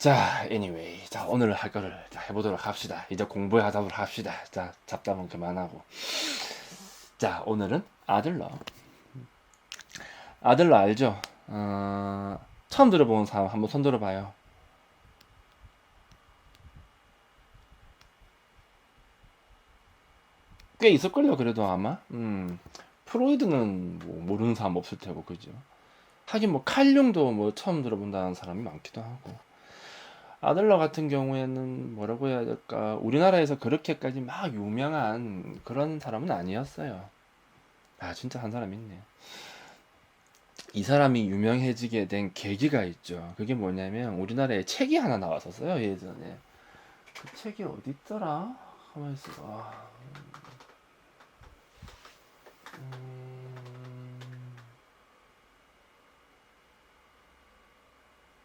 자, anyway. 자, 오늘 할 거를 자, 해보도록 합시다. 이제 공부하도록 합시다. 자, 잡담은 그만하고. 자, 오늘은 아들러. 아들러 알죠? 처음 들어보는 사람 한번 손 들어봐요. 꽤 있을걸요, 그래도 아마. 프로이드는 뭐 모르는 사람 없을 테고, 그죠? 하긴 뭐 칼융도 뭐 처음 들어본다는 사람이 많기도 하고. 아들러 같은 경우에는 뭐라고 해야 될까? 우리나라에서 그렇게까지 막 유명한 그런 사람은 아니었어요. 아, 진짜 한 사람 있네. 이 사람이 유명해지게 된 계기가 있죠. 그게 뭐냐면 우리나라에 책이 하나 나왔었어요, 예전에. 그 책이 어디 있더라? 가만히 있어.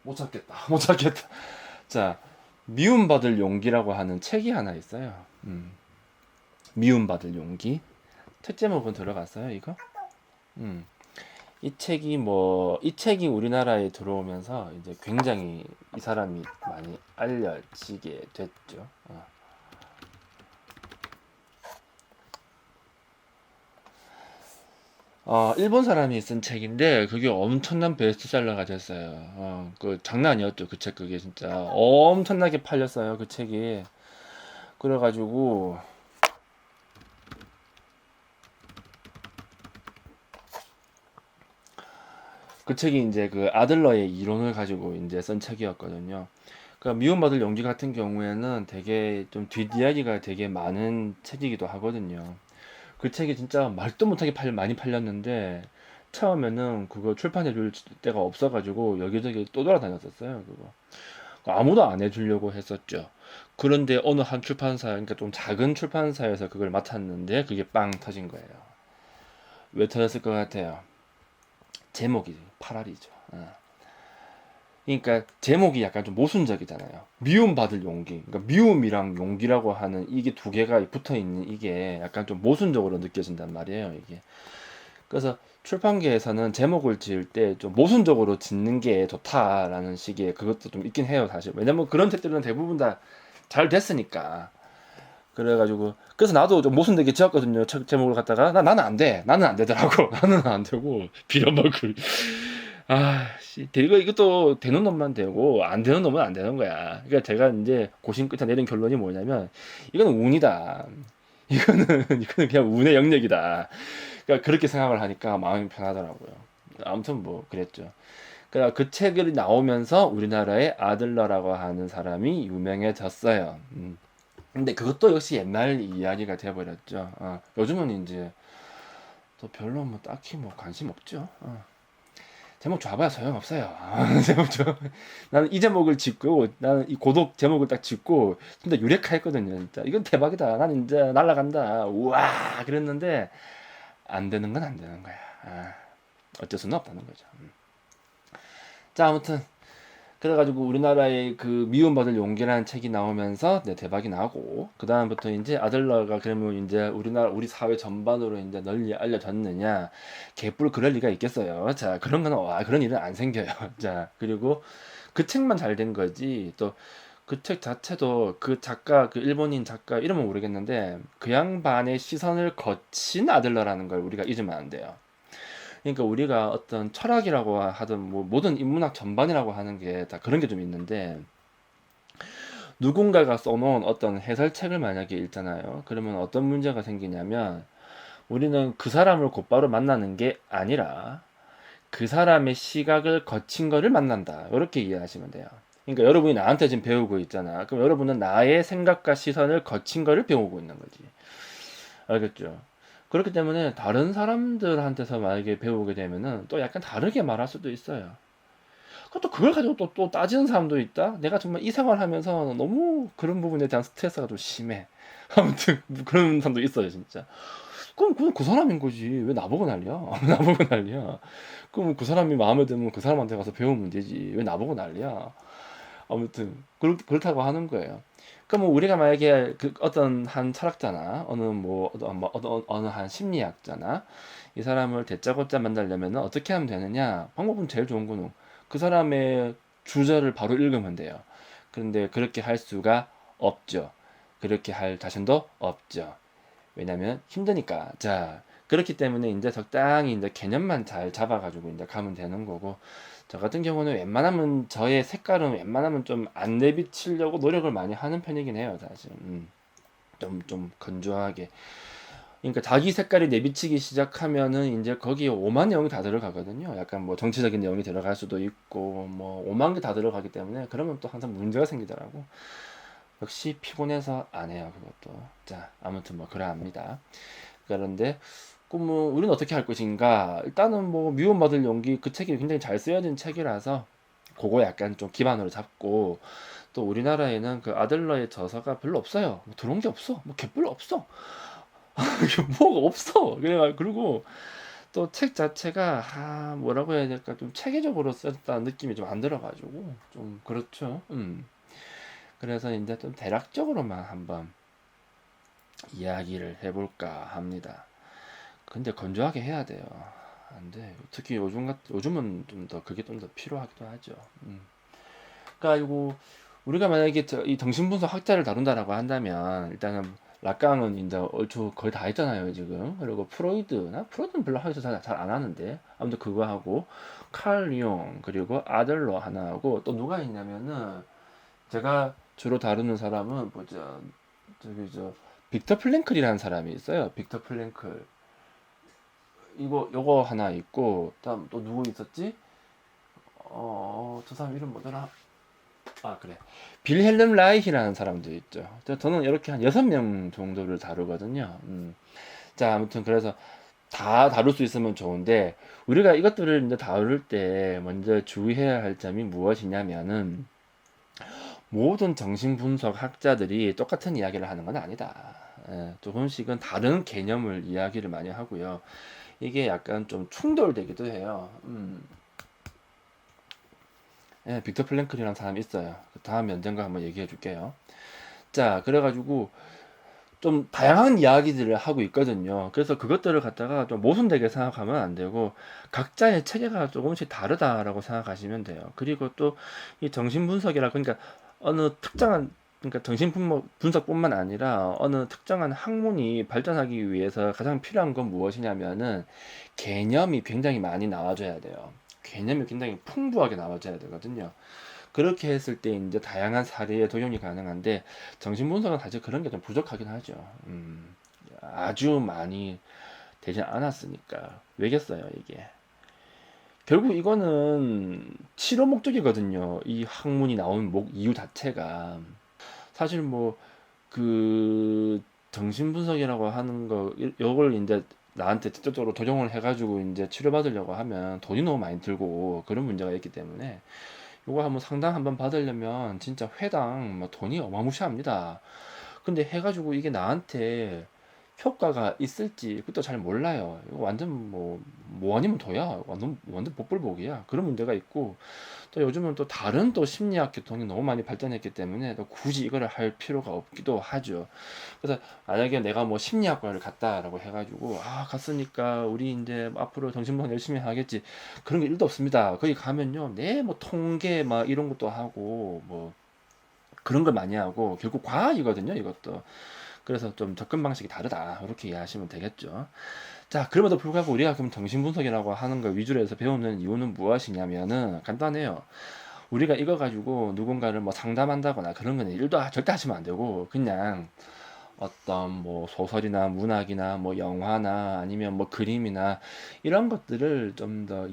못 찾겠다. 못 찾겠다. 자, 미움받을 용기라고 하는 책이 하나 있어요. 미움받을 용기. 책 제목은 들어갔어요, 이거? 음. 이 책이 우리나라에 들어오면서 이제 굉장히 이 사람이 많이 알려지게 됐죠. 일본 사람이 쓴 책인데 그게 엄청난 베스트셀러가 됐어요. 그 장난 아니었죠. 그 책 그게 진짜 엄청나게 팔렸어요. 그 책이. 그래가지고 그 책이 이제 그 아들러의 이론을 가지고 이제 쓴 책이었거든요. 그 미움받을 용기 같은 경우에는 되게 좀 뒷이야기가 되게 많은 책이기도 하거든요. 그 책이 진짜 말도 못하게 많이 팔렸는데 처음에는 그거 출판해 줄 데가 없어가지고 여기저기 또 돌아다녔었어요. 그거 아무도 안 해주려고 했었죠. 그런데 어느 한 출판사, 그러니까 좀 작은 출판사에서 그걸 맡았는데 그게 빵 터진 거예요. 왜 터졌을 것 같아요? 제목이 파랄이죠. 그러니까 제목이 약간 좀 모순적이잖아요. 미움받을 용기. 그러니까 미움이랑 용기라고 하는 이게 두 개가 붙어 있는 이게 약간 좀 모순적으로 느껴진단 말이에요, 이게. 그래서 출판계에서는 제목을 지을 때 좀 모순적으로 짓는 게 좋다라는 식의 그것도 좀 있긴 해요, 사실. 왜냐면 그런 책들은 대부분 다 잘 됐으니까. 그래가지고 그래서 나도 좀 모순되게 지었거든요. 책 제목을 갖다가 나는 안 돼. 나는 안 되더라고. 나는 안 되고 빌어먹을. 씨, 이것도 되는 놈만 되고 안 되는 놈은 안 되는 거야. 그러니까 제가 이제 고심 끝에 내린 결론이 뭐냐면 이거는 운이다. 이거는 그냥 운의 영역이다. 그러니까 그렇게 생각을 하니까 마음이 편하더라고요. 아무튼 뭐 그랬죠. 그러니까 그 책이 나오면서 우리나라에 아들러라고 하는 사람이 유명해졌어요. 근데 그것도 역시 옛날 이야기가 돼버렸죠. 요즘은 이제 또 별로 뭐 딱히 뭐 관심 없죠. 제목 줘봐야 소용없어요. 제목 줘. 나는 이 제목을 짓고 나는 이 고독 제목을 딱 짓고 진짜 유레카했거든요. 진짜 이건 대박이다. 나는 이제 날라간다. 우와 그랬는데 안 되는 건 안 되는 거야. 어쩔 수는 없다는 거죠. 자 아무튼 그래가지고 우리나라의 그 미움받을 용기라는 책이 나오면서 네, 대박이 나고 그 다음부터 이제 아들러가 그러면 이제 우리 사회 전반으로 이제 널리 알려졌느냐 개뿔 그럴 리가 있겠어요. 자 그런 건 그런 일은 안 생겨요. 자 그리고 그 책만 잘 된 거지 또 그 책 자체도 그 작가 그 일본인 작가 이름은 모르겠는데 그 양반의 시선을 거친 아들러라는 걸 우리가 잊으면 안 돼요. 그러니까 우리가 어떤 철학이라고 하든 뭐 모든 인문학 전반이라고 하는 게 다 그런 게 좀 있는데 누군가가 써놓은 어떤 해설책을 만약에 읽잖아요. 그러면 어떤 문제가 생기냐면 우리는 그 사람을 곧바로 만나는 게 아니라 그 사람의 시각을 거친 거를 만난다. 이렇게 이해하시면 돼요. 그러니까 여러분이 나한테 지금 배우고 있잖아. 그럼 여러분은 나의 생각과 시선을 거친 거를 배우고 있는 거지. 알겠죠? 그렇기 때문에 다른 사람들한테서 만약에 배우게 되면은 또 약간 다르게 말할 수도 있어요. 또 그걸 가지고 또 따지는 사람도 있다? 내가 정말 이 생활 하면서 너무 그런 부분에 대한 스트레스가 좀 심해. 아무튼 뭐 그런 사람도 있어요, 진짜. 그럼 그 사람인 거지. 왜 나보고 난리야? 왜 나보고 난리야? 그럼 그 사람이 마음에 들면 그 사람한테 가서 배우면 되지. 왜 나보고 난리야? 아무튼 그렇다고 하는 거예요. 그럼 우리가 만약에 그 어떤 한 철학자나 어느 한 심리학자나 이 사람을 대짜고짜 만나려면 어떻게 하면 되느냐? 방법은 제일 좋은 거는 그 사람의 주제를 바로 읽으면 돼요. 그런데 그렇게 할 수가 없죠. 그렇게 할 자신도 없죠. 왜냐면 힘드니까. 자, 그렇기 때문에 이제 적당히 이제 개념만 잘 잡아가지고 이제 가면 되는 거고, 저 같은 경우는 웬만하면 저의 색깔은 웬만하면 좀 안 내비치려고 노력을 많이 하는 편이긴 해요, 사실. 좀 건조하게. 그러니까 자기 색깔이 내비치기 시작하면은 이제 거기에 오만 내용이 다 들어가거든요. 약간 뭐 정치적인 내용이 들어갈 수도 있고 뭐 오만 게 다 들어가기 때문에 그러면 또 항상 문제가 생기더라고. 역시 피곤해서 안 해요, 그것도. 자, 아무튼 뭐 그러합니다. 그런데 뭐 우리는 어떻게 할 것인가? 일단은 뭐 미움받을 용기 그 책이 굉장히 잘 쓰여진 책이라서 그거 약간 좀 기반으로 잡고, 또 우리나라에는 그 아들러의 저서가 별로 없어요. 뭐 들어온 게 없어. 뭐 개뿔 없어. 뭐가 없어. 그리고 또 책 자체가 뭐라고 해야 될까, 좀 체계적으로 썼다는 느낌이 좀 안 들어가지고 좀 그렇죠. 그래서 이제 좀 대략적으로만 한번 이야기를 해볼까 합니다. 근데 건조하게 해야 돼요. 안 돼. 특히 요즘은 좀 더 그게 좀 더 필요하기도 하죠. 그러니까 우리가 만약에 이 정신분석 학자를 다룬다라고 한다면 일단은 락강은 이제 얼추 거의 다 했잖아요 지금. 그리고 프로이드는 별로 하기서 잘 안 하는데 아무튼 그거 하고, 칼 용, 그리고 아들러 하나 하고, 또 누가 있냐면은 제가 주로 다루는 사람은 뭐죠, 저기 빅터 플랭클이라는 사람이 있어요. 빅터 플랭클. 요거 하나 있고, 다음 또 누구 있었지? 저 사람 이름 뭐더라? 그래. 빌헬름 라이히라는 사람도 있죠. 저는 이렇게 한 6명 정도를 다루거든요. 자, 아무튼 그래서 다 다룰 수 있으면 좋은데, 우리가 이것들을 이제 다룰 때 먼저 주의해야 할 점이 무엇이냐면은, 모든 정신분석 학자들이 똑같은 이야기를 하는 건 아니다. 조금씩은 다른 개념을 이야기를 많이 하고요. 이게 약간 좀 충돌되기도 해요. 빅터 플랭클이라는 사람이 있어요. 다음에 언젠가 한번 얘기해 줄게요. 자, 그래가지고 좀 다양한 이야기들을 하고 있거든요. 그래서 그것들을 갖다가 좀 모순되게 생각하면 안 되고, 각자의 체계가 조금씩 다르다라고 생각하시면 돼요. 그리고 또 이 정신분석이라, 그러니까 어느 특정한, 그러니까 정신분석뿐만 아니라 어느 특정한 학문이 발전하기 위해서 가장 필요한 건 무엇이냐면은 개념이 굉장히 많이 나와줘야 돼요. 개념이 굉장히 풍부하게 나와줘야 되거든요. 그렇게 했을 때 이제 다양한 사례에 적용이 가능한데, 정신분석은 사실 그런 게 좀 부족하긴 하죠. 아주 많이 되지 않았으니까. 왜겠어요, 이게. 결국 이거는 치료 목적이거든요. 이 학문이 나온 이유 자체가. 사실 뭐, 그, 정신분석이라고 하는 거, 요걸 이제 나한테 직접적으로 적용을 해가지고 이제 치료받으려고 하면 돈이 너무 많이 들고 그런 문제가 있기 때문에, 요거 한번 상담 한번 받으려면 진짜 회당 뭐 돈이 어마무시합니다. 근데 해가지고 이게 나한테 효과가 있을지 그것도 잘 몰라요. 이거 완전 뭐 아니면 도야. 완전 복불복이야. 그런 문제가 있고, 또 요즘은 또 다른 또 심리학 계통이 너무 많이 발전했기 때문에 또 굳이 이거를 할 필요가 없기도 하죠. 그래서 만약에 내가 뭐 심리학과를 갔다라고 해가지고 갔으니까 우리 이제 앞으로 정신분석 열심히 하겠지, 그런 게 1도 없습니다. 거기 가면요, 뭐 통계 막 이런 것도 하고 뭐 그런 걸 많이 하고 결국 과학이거든요, 이것도. 그래서 좀 접근 방식이 다르다, 이렇게 이해하시면 되겠죠. 자, 그럼에도 불구하고 우리가 그럼 정신분석이라고 하는 걸 위주로 해서 배우는 이유는 무엇이냐면은 간단해요. 우리가 이거 가지고 누군가를 뭐 상담한다거나 그런 거는 절대 하시면 안 되고, 그냥 어떤 뭐 소설이나 문학이나 뭐 영화나 아니면 뭐 그림이나 이런 것들을 좀 더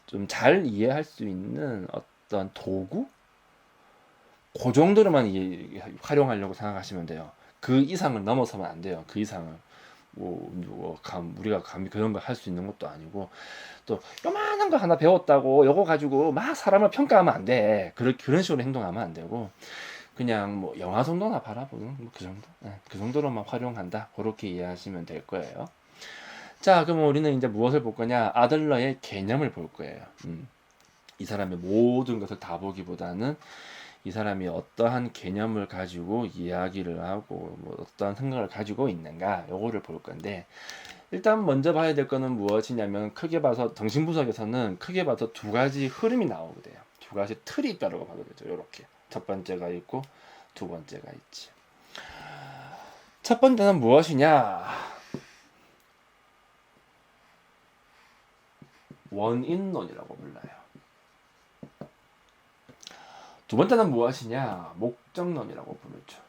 좀 잘 이해할 수 있는 어떤 도구? 그 정도로만 활용하려고 생각하시면 돼요. 그 이상을 넘어서면 안 돼요. 그 이상을. 우리가 감히 그런 걸 할 수 있는 것도 아니고, 또 요만한 거 하나 배웠다고 요거 가지고 막 사람을 평가하면 안 돼. 그런 식으로 행동하면 안 되고, 그냥 뭐 영화 정도나 바라보는 그 정도? 그 정도로만 활용한다. 그렇게 이해하시면 될 거예요. 자, 그럼 우리는 이제 무엇을 볼 거냐? 아들러의 개념을 볼 거예요. 이 사람의 모든 것을 다 보기보다는 이 사람이 어떠한 개념을 가지고 이야기를 하고 뭐 어떠한 생각을 가지고 있는가, 요거를 볼 건데, 일단 먼저 봐야 될 거는 무엇이냐면, 크게 봐서 정신분석에서는 크게 봐서 두 가지 흐름이 나오게 돼요. 두 가지 틀이 있다고 봐도 되죠. 이렇게 첫 번째가 있고 두 번째가 있지. 첫 번째는 무엇이냐? 원인론이라고 불러요. 두 번째는 무엇이냐? 목적론이라고 부르죠.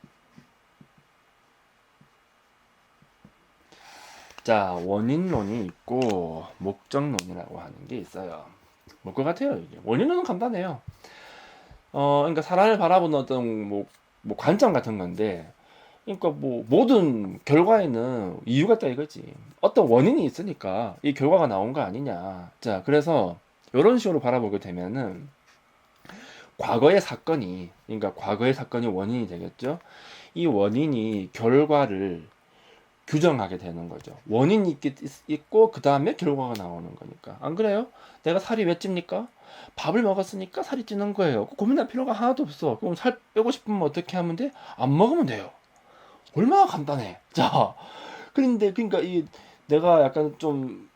자, 원인론이 있고 목적론이라고 하는 게 있어요. 뭘 것 같아요, 이게? 원인론은 간단해요. 그러니까 사람을 바라보는 어떤 뭐 관점 같은 건데, 그러니까 뭐 모든 결과에는 이유가 있다 이거지. 어떤 원인이 있으니까 이 결과가 나온 거 아니냐. 자, 그래서 이런 식으로 바라보게 되면은 그러니까 과거의 사건이 원인이 되겠죠. 이 원인이 결과를 규정하게 되는 거죠. 원인이 있고 그 다음에 결과가 나오는 거니까. 안 그래요? 내가 살이 왜 찝니까? 밥을 먹었으니까 살이 찌는 거예요. 고민할 필요가 하나도 없어. 그럼 살 빼고 싶으면 어떻게 하면 돼? 안 먹으면 돼요. 얼마나 간단해. 자, 그런데 그러니까 이 내가 약간 조금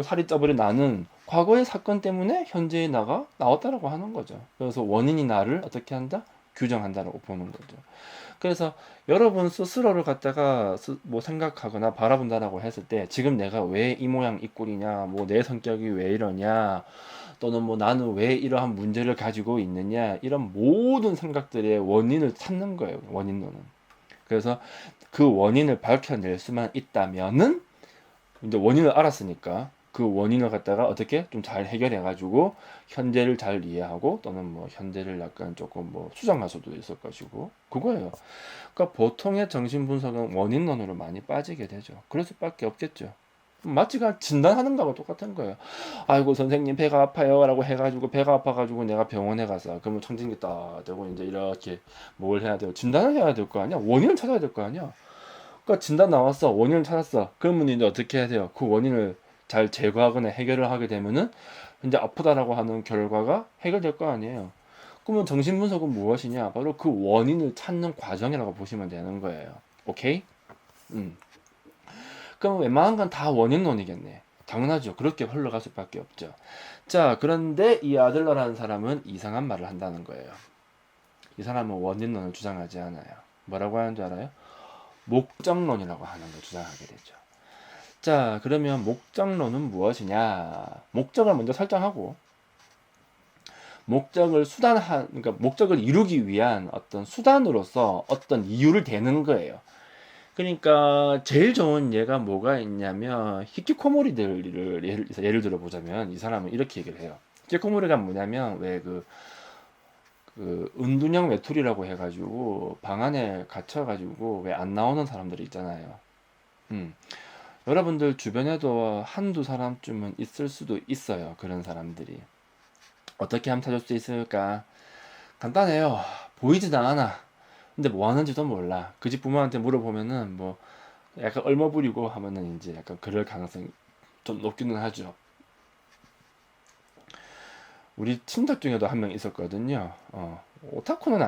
살이 쪄버린 나는 과거의 사건 때문에 현재의 나가 나왔다라고 하는 거죠. 그래서 원인이 나를 어떻게 한다? 규정한다라고 보는 거죠. 그래서 여러분 스스로를 갖다가 뭐 생각하거나 바라본다라고 했을 때 지금 내가 왜 이 모양 이 꼴이냐, 뭐 내 성격이 왜 이러냐, 또는 뭐 나는 왜 이러한 문제를 가지고 있느냐, 이런 모든 생각들의 원인을 찾는 거예요. 원인론은. 그래서 그 원인을 밝혀낼 수만 있다면은 이제 원인을 알았으니까 그 원인을 갖다가 어떻게 좀 잘 해결해 가지고 현재를 잘 이해하고 또는 뭐 현재를 약간 조금 뭐 수정할 수도 있을 것이고 그거예요. 그러니까 보통의 정신 분석은 원인론으로 많이 빠지게 되죠. 그럴 수밖에 없겠죠. 마치가 진단하는 거하고 똑같은 거예요. 아이고 선생님 배가 아파요라고 해가지고 배가 아파가지고 내가 병원에 가서 그러면 청진기 딱 되고 이제 이렇게 뭘 해야 돼요? 진단을 해야 될 거 아니야? 원인을 찾아야 될 거 아니야? 그러니까 진단 나왔어. 원인을 찾았어. 그러면 이제 어떻게 해야 돼요? 그 원인을 잘 제거하거나 해결을 하게 되면은 이제 아프다라고 하는 결과가 해결될 거 아니에요. 그러면 정신분석은 무엇이냐? 바로 그 원인을 찾는 과정이라고 보시면 되는 거예요. 오케이? 그럼 웬만한 건 다 원인론이겠네. 당연하죠. 그렇게 흘러갈 수밖에 없죠. 자, 그런데 이 아들러라는 사람은 이상한 말을 한다는 거예요. 이 사람은 원인론을 주장하지 않아요. 뭐라고 하는 줄 알아요? 목적론이라고 하는 걸 주장하게 되죠. 자, 그러면 목적론은 무엇이냐? 목적을 먼저 설정하고 그러니까 목적을 이루기 위한 어떤 수단으로서 어떤 이유를 대는 거예요. 그러니까 제일 좋은 예가 뭐가 있냐면 히키코모리들을 예를 들어 보자면 이 사람은 이렇게 얘기를 해요. 히키코모리가 뭐냐면 왜 그 은둔형 외톨이라고 해가지고 방 안에 갇혀가지고 왜 안 나오는 사람들이 있잖아요. 음. 여러분들 주변에도 한두 사람쯤은 있을 수도 있어요. 그런 사람들이. 어떻게 하면 찾을 수 있을까? 간단해요. 보이지도 않아. 근데 뭐 하는지도 몰라. 그 집 부모한테 물어보면은 뭐 약간 얼머부리고 하면은 이제 약간 그럴 가능성이 좀 높기는 하죠. 우리 친척 중에도 한 명 있었거든요. 오타쿠는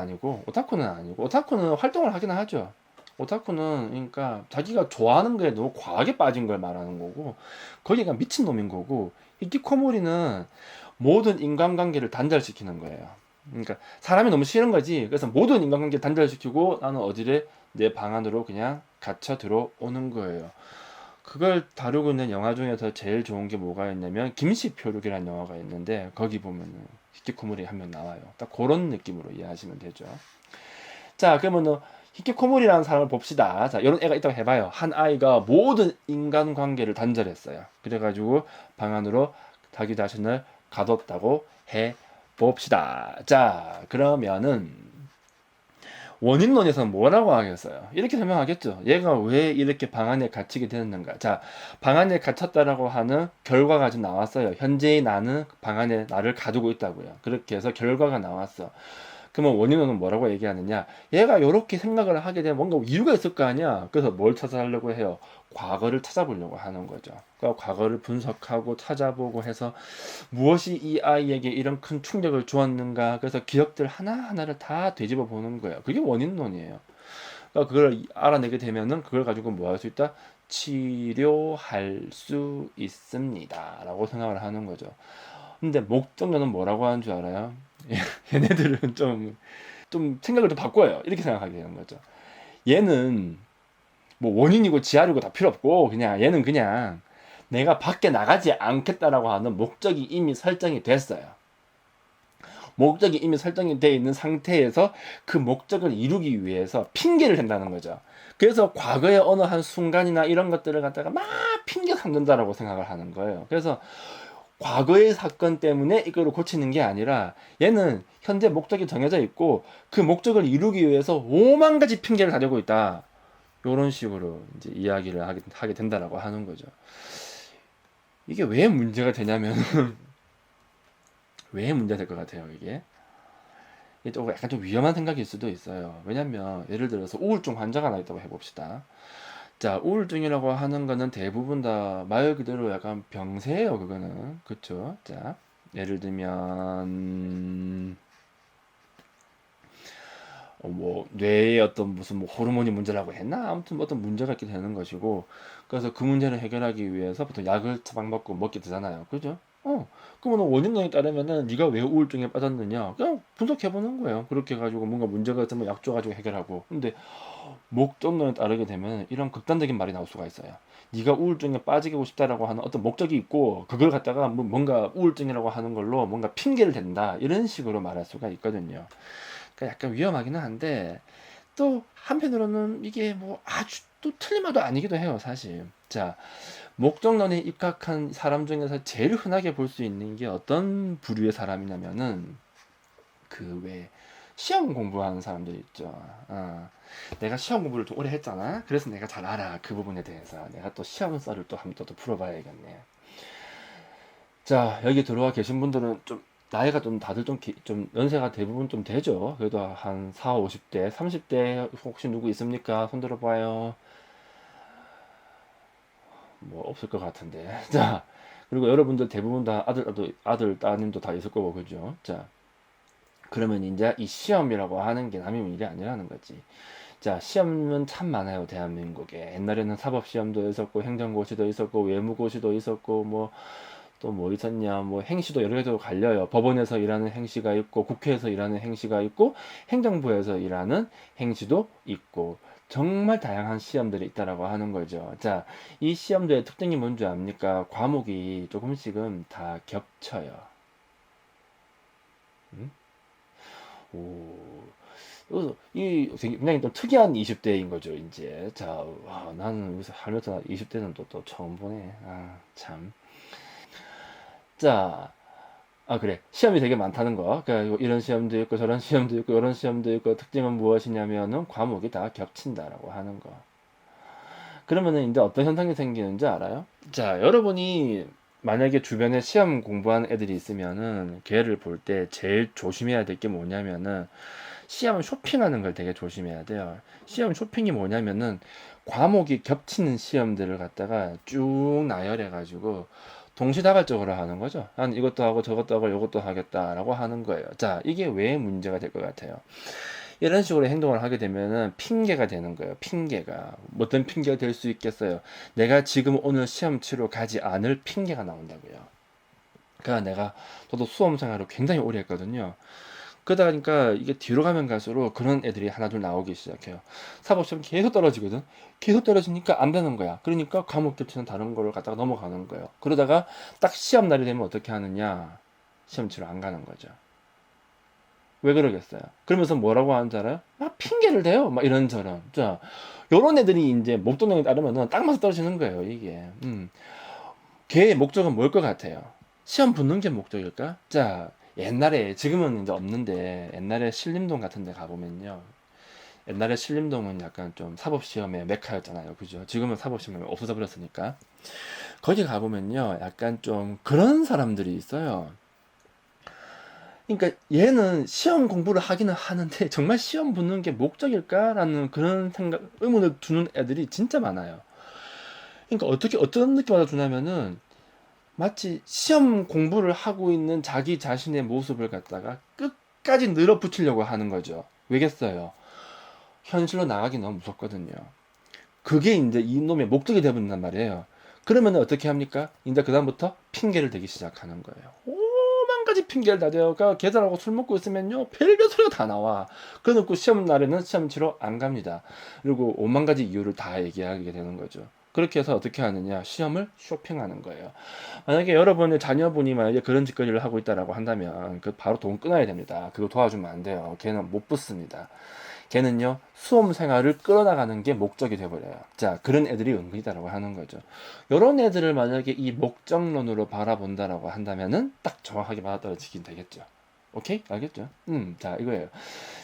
활동을 하기는 하죠. 오타쿠는 그러니까 자기가 좋아하는 거에 너무 과하게 빠진 걸 말하는 거고 거기가 미친 놈인 거고 히키코모리는 모든 인간관계를 단절시키는 거예요. 그러니까 사람이 너무 싫은 거지. 그래서 모든 인간관계 단절시키고 나는 어디를 내 방 안으로 그냥 갇혀 들어오는 거예요. 그걸 다루고 있는 영화 중에서 제일 좋은 게 뭐가 있냐면 김시표류기라는 영화가 있는데 거기 보면은 히키코모리 한 명 나와요. 딱 그런 느낌으로 이해하시면 되죠. 자, 그러면은 히키코모리라는 사람을 봅시다. 자, 이런 애가 있다고 해봐요. 한 아이가 모든 인간관계를 단절했어요. 그래가지고 방 안으로 자기 자신을 가뒀다고 해 봅시다. 자, 그러면은 원인론에서는 뭐라고 하겠어요? 이렇게 설명하겠죠. 얘가 왜 이렇게 방 안에 갇히게 되는가? 자, 방 안에 갇혔다라고 하는 결과가 지금 나왔어요. 현재의 나는 방 안에 나를 가두고 있다고요. 그렇게 해서 결과가 나왔어. 그러면 원인론은 뭐라고 얘기하느냐? 얘가 이렇게 생각을 하게 되면 뭔가 이유가 있을 거 아니야. 그래서 뭘 찾아하려고 해요? 과거를 찾아보려고 하는 거죠. 그러니까 과거를 분석하고 찾아보고 해서 무엇이 이 아이에게 이런 큰 충격을 주었는가. 그래서 기억들 하나하나를 다 되짚어 보는 거예요. 그게 원인론이에요. 그러니까 그걸 알아내게 되면은 그걸 가지고 뭐 할 수 있다? 치료할 수 있습니다. 라고 생각을 하는 거죠. 근데 목적론은 뭐라고 하는 줄 알아요? 얘네들은 좀 생각을 좀 바꿔요. 이렇게 생각하게 되는 거죠. 얘는 뭐 원인이고 지하리고 다 필요 없고 그냥 얘는 그냥 내가 밖에 나가지 않겠다라고 하는 목적이 이미 설정이 됐어요. 목적이 이미 설정이 되어 있는 상태에서 그 목적을 이루기 위해서 핑계를 댄다는 거죠. 그래서 과거의 어느 한 순간이나 이런 것들을 갖다가 막 핑계 삼는다라고 생각을 하는 거예요. 그래서 과거의 사건 때문에 이거를 고치는 게 아니라 얘는 현재 목적이 정해져 있고 그 목적을 이루기 위해서 오만 가지 핑계를 가지고 있다. 이런 식으로 이제 이야기를 하게 된다라고 하는 거죠. 이게 왜 문제가 되냐면 왜 문제가 될 것 같아요, 이게? 이게 좀 약간 좀 위험한 생각일 수도 있어요. 왜냐면 예를 들어서 우울증 환자가 나 있다고 해봅시다. 자, 우울증이라고 하는 거는 대부분 다 말 그대로 약간 병세예요, 그거는. 그쵸? 자, 예를 들면 뭐 뇌에 어떤 무슨 뭐 호르몬이 문제라고 했나? 아무튼 뭐 어떤 문제가 있게 되는 것이고, 그래서 그 문제를 해결하기 위해서 보통 약을 처방 먹고 먹게 되잖아요. 그죠? 그러면 원인론에 따르면은 네가 왜 우울증에 빠졌느냐? 그냥 분석해 보는 거예요. 그렇게 해가지고 뭔가 문제가 있으면 약 줘가지고 해결하고. 근데 목적론에 따르게 되면 이런 극단적인 말이 나올 수가 있어요. 네가 우울증에 빠지고 싶다라고 하는 어떤 목적이 있고 그걸 갖다가 뭔가 우울증이라고 하는 걸로 뭔가 핑계를 댄다 이런 식으로 말할 수가 있거든요. 그러니까 약간 위험하기는 한데 또 한편으로는 이게 뭐 아주 또 틀린 말도 아니기도 해요, 사실. 자, 목적론에 입각한 사람 중에서 제일 흔하게 볼 수 있는 게 어떤 부류의 사람이냐면은 그 왜 시험 공부하는 사람들 있죠. 내가 시험 공부를 좀 오래 했잖아. 그래서 내가 잘 알아. 그 부분에 대해서. 내가 또 시험 썰을 또 한번 또 풀어봐야겠네. 자, 여기 들어와 계신 분들은 좀 나이가 좀 다들 좀 연세가 대부분 좀 되죠. 그래도 한 4, 50대, 30대 혹시 누구 있습니까? 손 들어봐요. 뭐 없을 것 같은데. 자, 그리고 여러분들 대부분 다 아들, 따님도 다 있을 거고, 그죠? 자, 그러면 이제 이 시험이라고 하는 게 남의 일이 아니라는 거지. 자, 시험은 참 많아요, 대한민국에. 옛날에는 사법시험도 있었고, 행정고시도 있었고, 외무고시도 있었고, 뭐, 또 뭐 있었냐, 뭐 행시도 여러 개로 갈려요. 법원에서 일하는 행시가 있고, 국회에서 일하는 행시가 있고, 행정부에서 일하는 행시도 있고, 정말 다양한 시험들이 있다라고 하는 거죠. 자, 이 시험들의 특징이 뭔지 압니까? 과목이 조금씩은 다 겹쳐요. 음? 오, 그래서 이 굉장히 좀 특이한 20대인 거죠, 이제. 자, 나는 여기서 살면서 20대는 또 처음 보네. 참. 자, 그래. 시험이 되게 많다는 거. 그러니까 이런 시험도 있고 저런 시험도 있고 이런 시험도 있고 특징은 무엇이냐면은 과목이 다 겹친다라고 하는 거. 그러면은 이제 어떤 현상이 생기는지 알아요? 자, 여러분이 만약에 주변에 시험 공부하는 애들이 있으면은 걔를 볼 때 제일 조심해야 될 게 뭐냐면은 시험 쇼핑하는 걸 되게 조심해야 돼요. 시험 쇼핑이 뭐냐면은 과목이 겹치는 시험들을 갖다가 쭉 나열해 가지고 동시다발적으로 하는 거죠. 난 이것도 하고 저것도 하고 이것도 하겠다라고 하는 거예요. 자, 이게 왜 문제가 될 것 같아요? 이런 식으로 행동을 하게 되면은 핑계가 되는 거예요. 핑계가. 어떤 핑계가 될 수 있겠어요? 내가 지금 오늘 시험 치러 가지 않을 핑계가 나온다고요. 그러니까 저도 수험 생활을 굉장히 오래 했거든요. 그러다 보니까 이게 뒤로 가면 갈수록 그런 애들이 하나둘 나오기 시작해요. 사법시험 계속 떨어지거든. 계속 떨어지니까 안 되는 거야. 그러니까 과목 겹치는 다른 거를 갖다가 넘어가는 거예요. 그러다가 딱 시험 날이 되면 어떻게 하느냐? 시험 치러 안 가는 거죠. 왜 그러겠어요? 그러면서 뭐라고 하는 줄 알아요? 막 핑계를 대요. 막 이런저런. 자, 요런 애들이 이제 목동령에 따르면은 딱 맞아 떨어지는 거예요, 이게. 걔의 목적은 뭘 것 같아요? 시험 붙는 게 목적일까? 자, 옛날에, 지금은 이제 없는데, 옛날에 신림동 같은 데 가보면요. 옛날에 신림동은 약간 좀 사법시험의 메카였잖아요. 그죠? 지금은 사법시험이 없어져 버렸으니까. 거기 가보면요. 약간 좀 그런 사람들이 있어요. 그러니까 얘는 시험 공부를 하기는 하는데 정말 시험 붙는 게 목적일까라는 그런 의문을 두는 애들이 진짜 많아요. 그러니까 어떤 느낌 받아주냐면은 마치 시험 공부를 하고 있는 자기 자신의 모습을 갖다가 끝까지 늘어붙이려고 하는 거죠. 왜겠어요? 현실로 나가기 너무 무섭거든요. 그게 이제 이놈의 목적이 되어버린단 말이에요. 그러면 어떻게 합니까? 이제 그다음부터 핑계를 대기 시작하는 거예요. 가지 핑계를 다 대요. 그러니까 걔들하고 술 먹고 있으면요 별별 소리가 다 나와. 그래놓고 시험 날에는 시험 치러 안 갑니다. 그리고 오만 가지 이유를 다 얘기하게 되는 거죠. 그렇게 해서 어떻게 하느냐, 시험을 쇼핑하는 거예요. 만약에 여러분의 자녀분이 만약에 그런 짓거리를 하고 있다라고 한다면 그 바로 돈 끊어야 됩니다. 그거 도와주면 안 돼요. 걔는 못 붙습니다. 걔는요 수험 생활을 끌어나가는 게 목적이 돼버려요. 자, 그런 애들이 은근이다라고 하는 거죠. 이런 애들을 만약에 이 목적론으로 바라본다라고 한다면은 딱 정확하게 맞아떨어지긴 되겠죠. 오케이? 알겠죠? 자, 이거예요.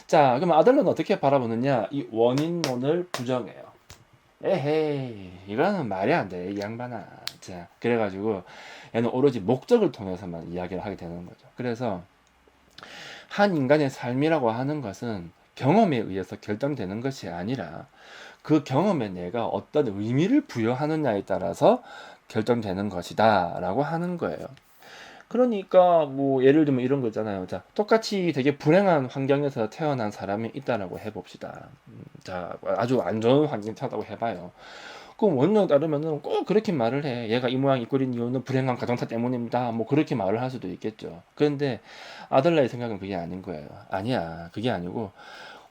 자, 그럼 아들론은 어떻게 바라보느냐? 이 원인론을 부정해요. 에헤이, 이거는 말이 안 돼, 이 양반아. 자, 그래가지고 얘는 오로지 목적을 통해서만 이야기를 하게 되는 거죠. 그래서 한 인간의 삶이라고 하는 것은 경험에 의해서 결정되는 것이 아니라 그 경험에 내가 어떤 의미를 부여하느냐에 따라서 결정되는 것이다 라고 하는 거예요. 그러니까 뭐 예를 들면 이런 거 있잖아요. 자, 똑같이 되게 불행한 환경에서 태어난 사람이 있다라고 해봅시다. 자, 아주 안 좋은 환경에 태어났다고 해봐요. 그럼 원론에 따르면은 꼭 그렇게 말을 해. 얘가 이 모양 이 꼴인 이유는 불행한 가정사 때문입니다. 뭐 그렇게 말을 할 수도 있겠죠. 그런데 아들라의 생각은 그게 아닌 거예요. 아니야, 그게 아니고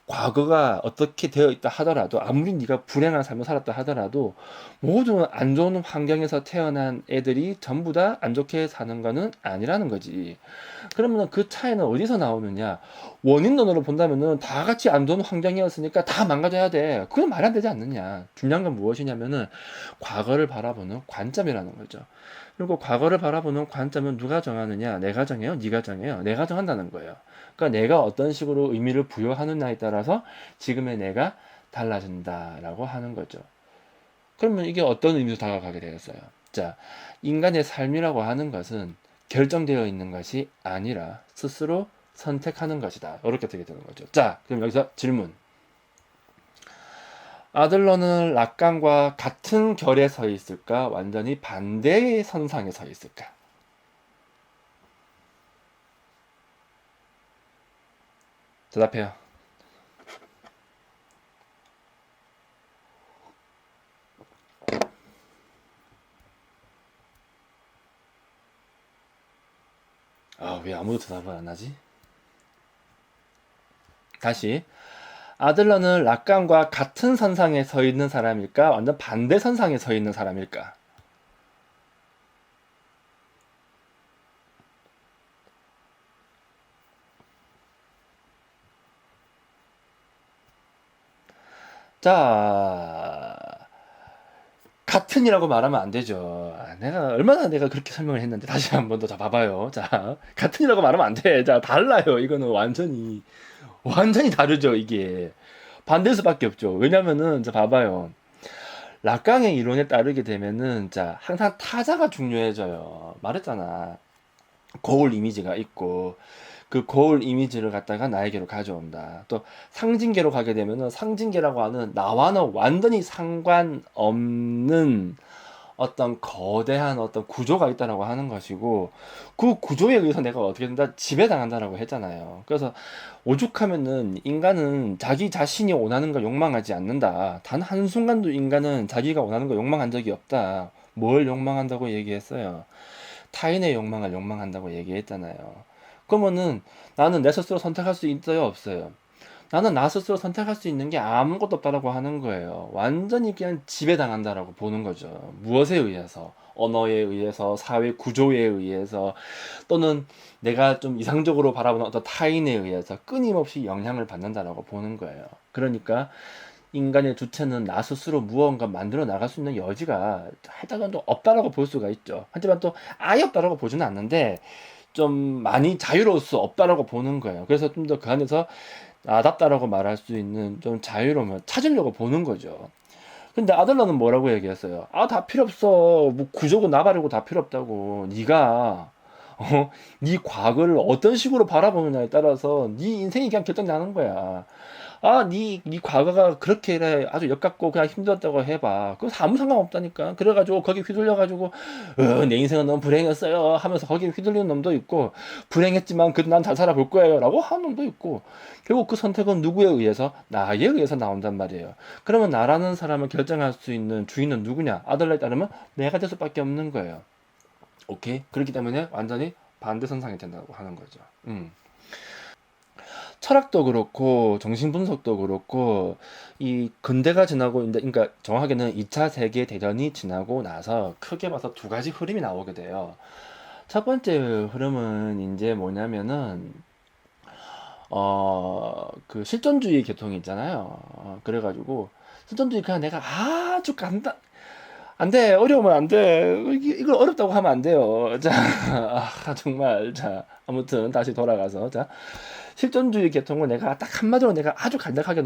과거가 어떻게 되어 있다 하더라도, 아무리 네가 불행한 삶을 살았다 하더라도, 모든 안 좋은 환경에서 태어난 애들이 전부 다 안 좋게 사는 거는 아니라는 거지. 그러면 그 차이는 어디서 나오느냐? 원인론으로 본다면은 다 같이 안 좋은 환경이었으니까 다 망가져야 돼. 그건 말이 안 되지 않느냐? 중요한 건 무엇이냐면은 과거를 바라보는 관점이라는 거죠. 그리고 과거를 바라보는 관점은 누가 정하느냐? 내가 정해요? 네가 정해요? 내가 정한다는 거예요. 그러니까 내가 어떤 식으로 의미를 부여하느냐에 따라서 지금의 내가 달라진다라고 하는 거죠. 그러면 이게 어떤 의미로 다가가게 되겠어요? 자, 인간의 삶이라고 하는 것은 결정되어 있는 것이 아니라 스스로 선택하는 것이다. 이렇게 되게 되는 거죠. 자, 그럼 여기서 질문. 아들러는 락강과 같은 결에 서 있을까? 완전히 반대의 선상에 서 있을까? 대답해요. 아, 왜 아무도 대답을 안 하지? 다시. 아들러는 락강과 같은 선상에 서 있는 사람일까? 완전 반대 선상에 서 있는 사람일까? 자, 같은이라고 말하면 안 되죠. 내가 그렇게 설명을 했는데 다시 한 번 더 봐봐요. 자, 같은이라고 말하면 안 돼. 자, 달라요. 이거는 완전히 다르죠. 이게 반대일 수밖에 없죠. 왜냐면은 자, 봐봐요. 락강의 이론에 따르게 되면은 자, 항상 타자가 중요해져요. 말했잖아. 거울 이미지가 있고 그 거울 이미지를 갖다가 나에게로 가져온다. 또 상징계로 가게 되면은 상징계라고 하는 나와는 완전히 상관없는 어떤 거대한 어떤 구조가 있다라고 하는 것이고, 그 구조에 의해서 내가 어떻게 된다, 지배당한다라고 했잖아요. 그래서 오죽하면은 인간은 자기 자신이 원하는 걸 욕망하지 않는다. 단 한순간도 인간은 자기가 원하는 걸 욕망한 적이 없다. 뭘 욕망한다고 얘기했어요? 타인의 욕망을 욕망한다고 얘기했잖아요. 그러면은 나는 내 스스로 선택할 수 있어요, 없어요? 나는 나 스스로 선택할 수 있는 게 아무것도 없다라고 하는 거예요. 완전히 그냥 지배당한다라고 보는 거죠. 무엇에 의해서? 언어에 의해서, 사회 구조에 의해서, 또는 내가 좀 이상적으로 바라보는 어떤 타인에 의해서 끊임없이 영향을 받는다라고 보는 거예요. 그러니까 인간의 주체는 나 스스로 무언가 만들어 나갈 수 있는 여지가 하여튼 또 없다라고 볼 수가 있죠. 하지만 또 아예 없다라고 보지는 않는데 좀 많이 자유로울 수 없다라고 보는 거예요. 그래서 좀 더 그 안에서 나답다라고 말할 수 있는 좀 자유로움을 찾으려고 보는 거죠. 근데 아들러는 뭐라고 얘기했어요? 아, 다 필요 없어. 뭐 구조고 나발이고 다 필요 없다고. 네가 네 과거를 어떤 식으로 바라보느냐에 따라서 네 인생이 그냥 결정나는 거야. 아, 네 과거가 그렇게 아주 역같고 그냥 힘들었다고 해봐. 그거 아무 상관없다니까. 그래가지고 거기 휘둘려가지고 내 인생은 너무 불행했어요 하면서 거기 휘둘리는 놈도 있고, 불행했지만 그래도 난 잘 살아볼 거예요 라고 하는 놈도 있고, 결국 그 선택은 누구에 의해서? 나에 의해서 나온단 말이에요. 그러면 나라는 사람을 결정할 수 있는 주인은 누구냐? 아들러에 따르면 내가 될 수밖에 없는 거예요. 오케이? 그렇기 때문에 완전히 반대선상이 된다고 하는 거죠. 철학도 그렇고 정신분석도 그렇고 이 근대가 지나고 그러니까 정확하게는 2차 세계 대전이 지나고 나서 크게 봐서 두 가지 흐름이 나오게 돼요. 첫 번째 흐름은 이제 뭐냐면은 그 실존주의 계통이 있잖아요. 그래가지고 실존주의 그냥 내가 아주 간단 안 돼. 어려우면 안 돼. 이걸 어렵다고 하면 안 돼요. 자, 정말. 자, 아무튼 다시 돌아가서. 자, 실존주의 계통을 내가 딱 한마디로 내가 아주 간략하게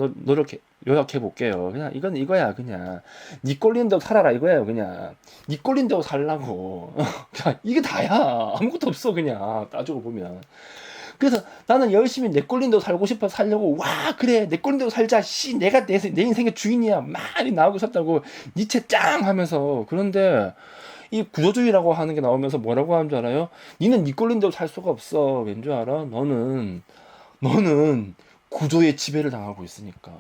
요약해 볼게요. 그냥 이건 이거야. 그냥 니 꼴린 대로 살아라 이거예요. 그냥 니 꼴린 대로 살라고. 그냥 이게 다야. 아무것도 없어. 그냥 따지고 보면. 그래서 나는 열심히 내 꼴린 대로 살고 싶어 살려고 와 그래 내 꼴린 대로 살자 씨 내가 내 인생의 주인이야 많이 나오고 싶다고 니체 짱 하면서 그런데 이 구조주의라고 하는 게 나오면서 뭐라고 하는 줄 알아요? 니는 니 꼴린 대로 살 수가 없어. 왠 줄 알아? 너는 구조의 지배를 당하고 있으니까.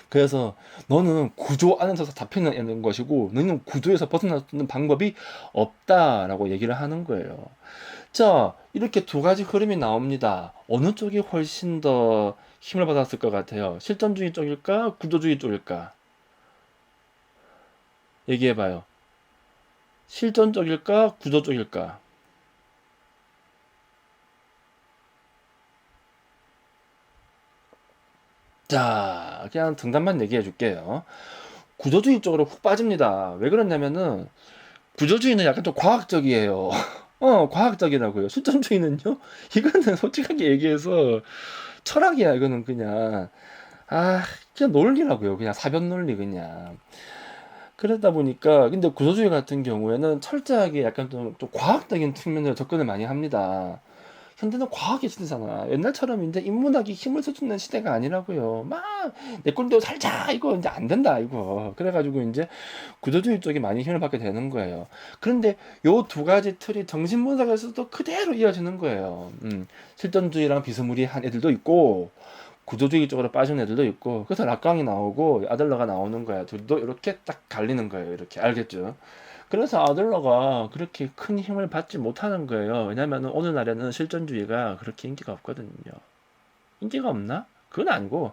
그래서 너는 구조 안에서 잡히는 것이고 너는 구조에서 벗어날 수 있는 방법이 없다라고 얘기를 하는 거예요. 자, 이렇게 두 가지 흐름이 나옵니다. 어느 쪽이 훨씬 더 힘을 받았을 것 같아요? 실존주의 쪽일까? 구조주의 쪽일까? 얘기해봐요. 실존 쪽일까? 구조 쪽일까? 자, 그냥 정답만 얘기해 줄게요. 구조주의 쪽으로 훅 빠집니다. 왜 그러냐면은 구조주의는 약간 좀 과학적이에요. 과학적이라고요. 실존주의는요? 이거는 솔직하게 얘기해서 철학이야. 이거는 그냥 그냥 논리라고요. 그냥 사변 논리 그냥. 그러다 보니까 근데 구조주의 같은 경우에는 철저하게 약간 좀 과학적인 측면으로 접근을 많이 합니다. 현대는 과학의 시대잖아. 옛날처럼 이제 인문학이 힘을 써주는 시대가 아니라고요. 막 내 꼴대로 살자 이거 이제 안 된다 이거. 그래가지고 이제 구조주의 쪽이 많이 힘을 받게 되는 거예요. 그런데 요 두 가지 틀이 정신분석에서도 그대로 이어지는 거예요. 실존주의랑 비스무리한 애들도 있고 구조주의 쪽으로 빠진 애들도 있고 그래서 락강이 나오고 아들러가 나오는 거야. 둘도 이렇게 딱 갈리는 거예요. 이렇게 알겠죠? 그래서 아들러가 그렇게 큰 힘을 받지 못하는 거예요. 왜냐면 오늘날에는 실존주의가 그렇게 인기가 없거든요. 인기가 없나? 그건 아니고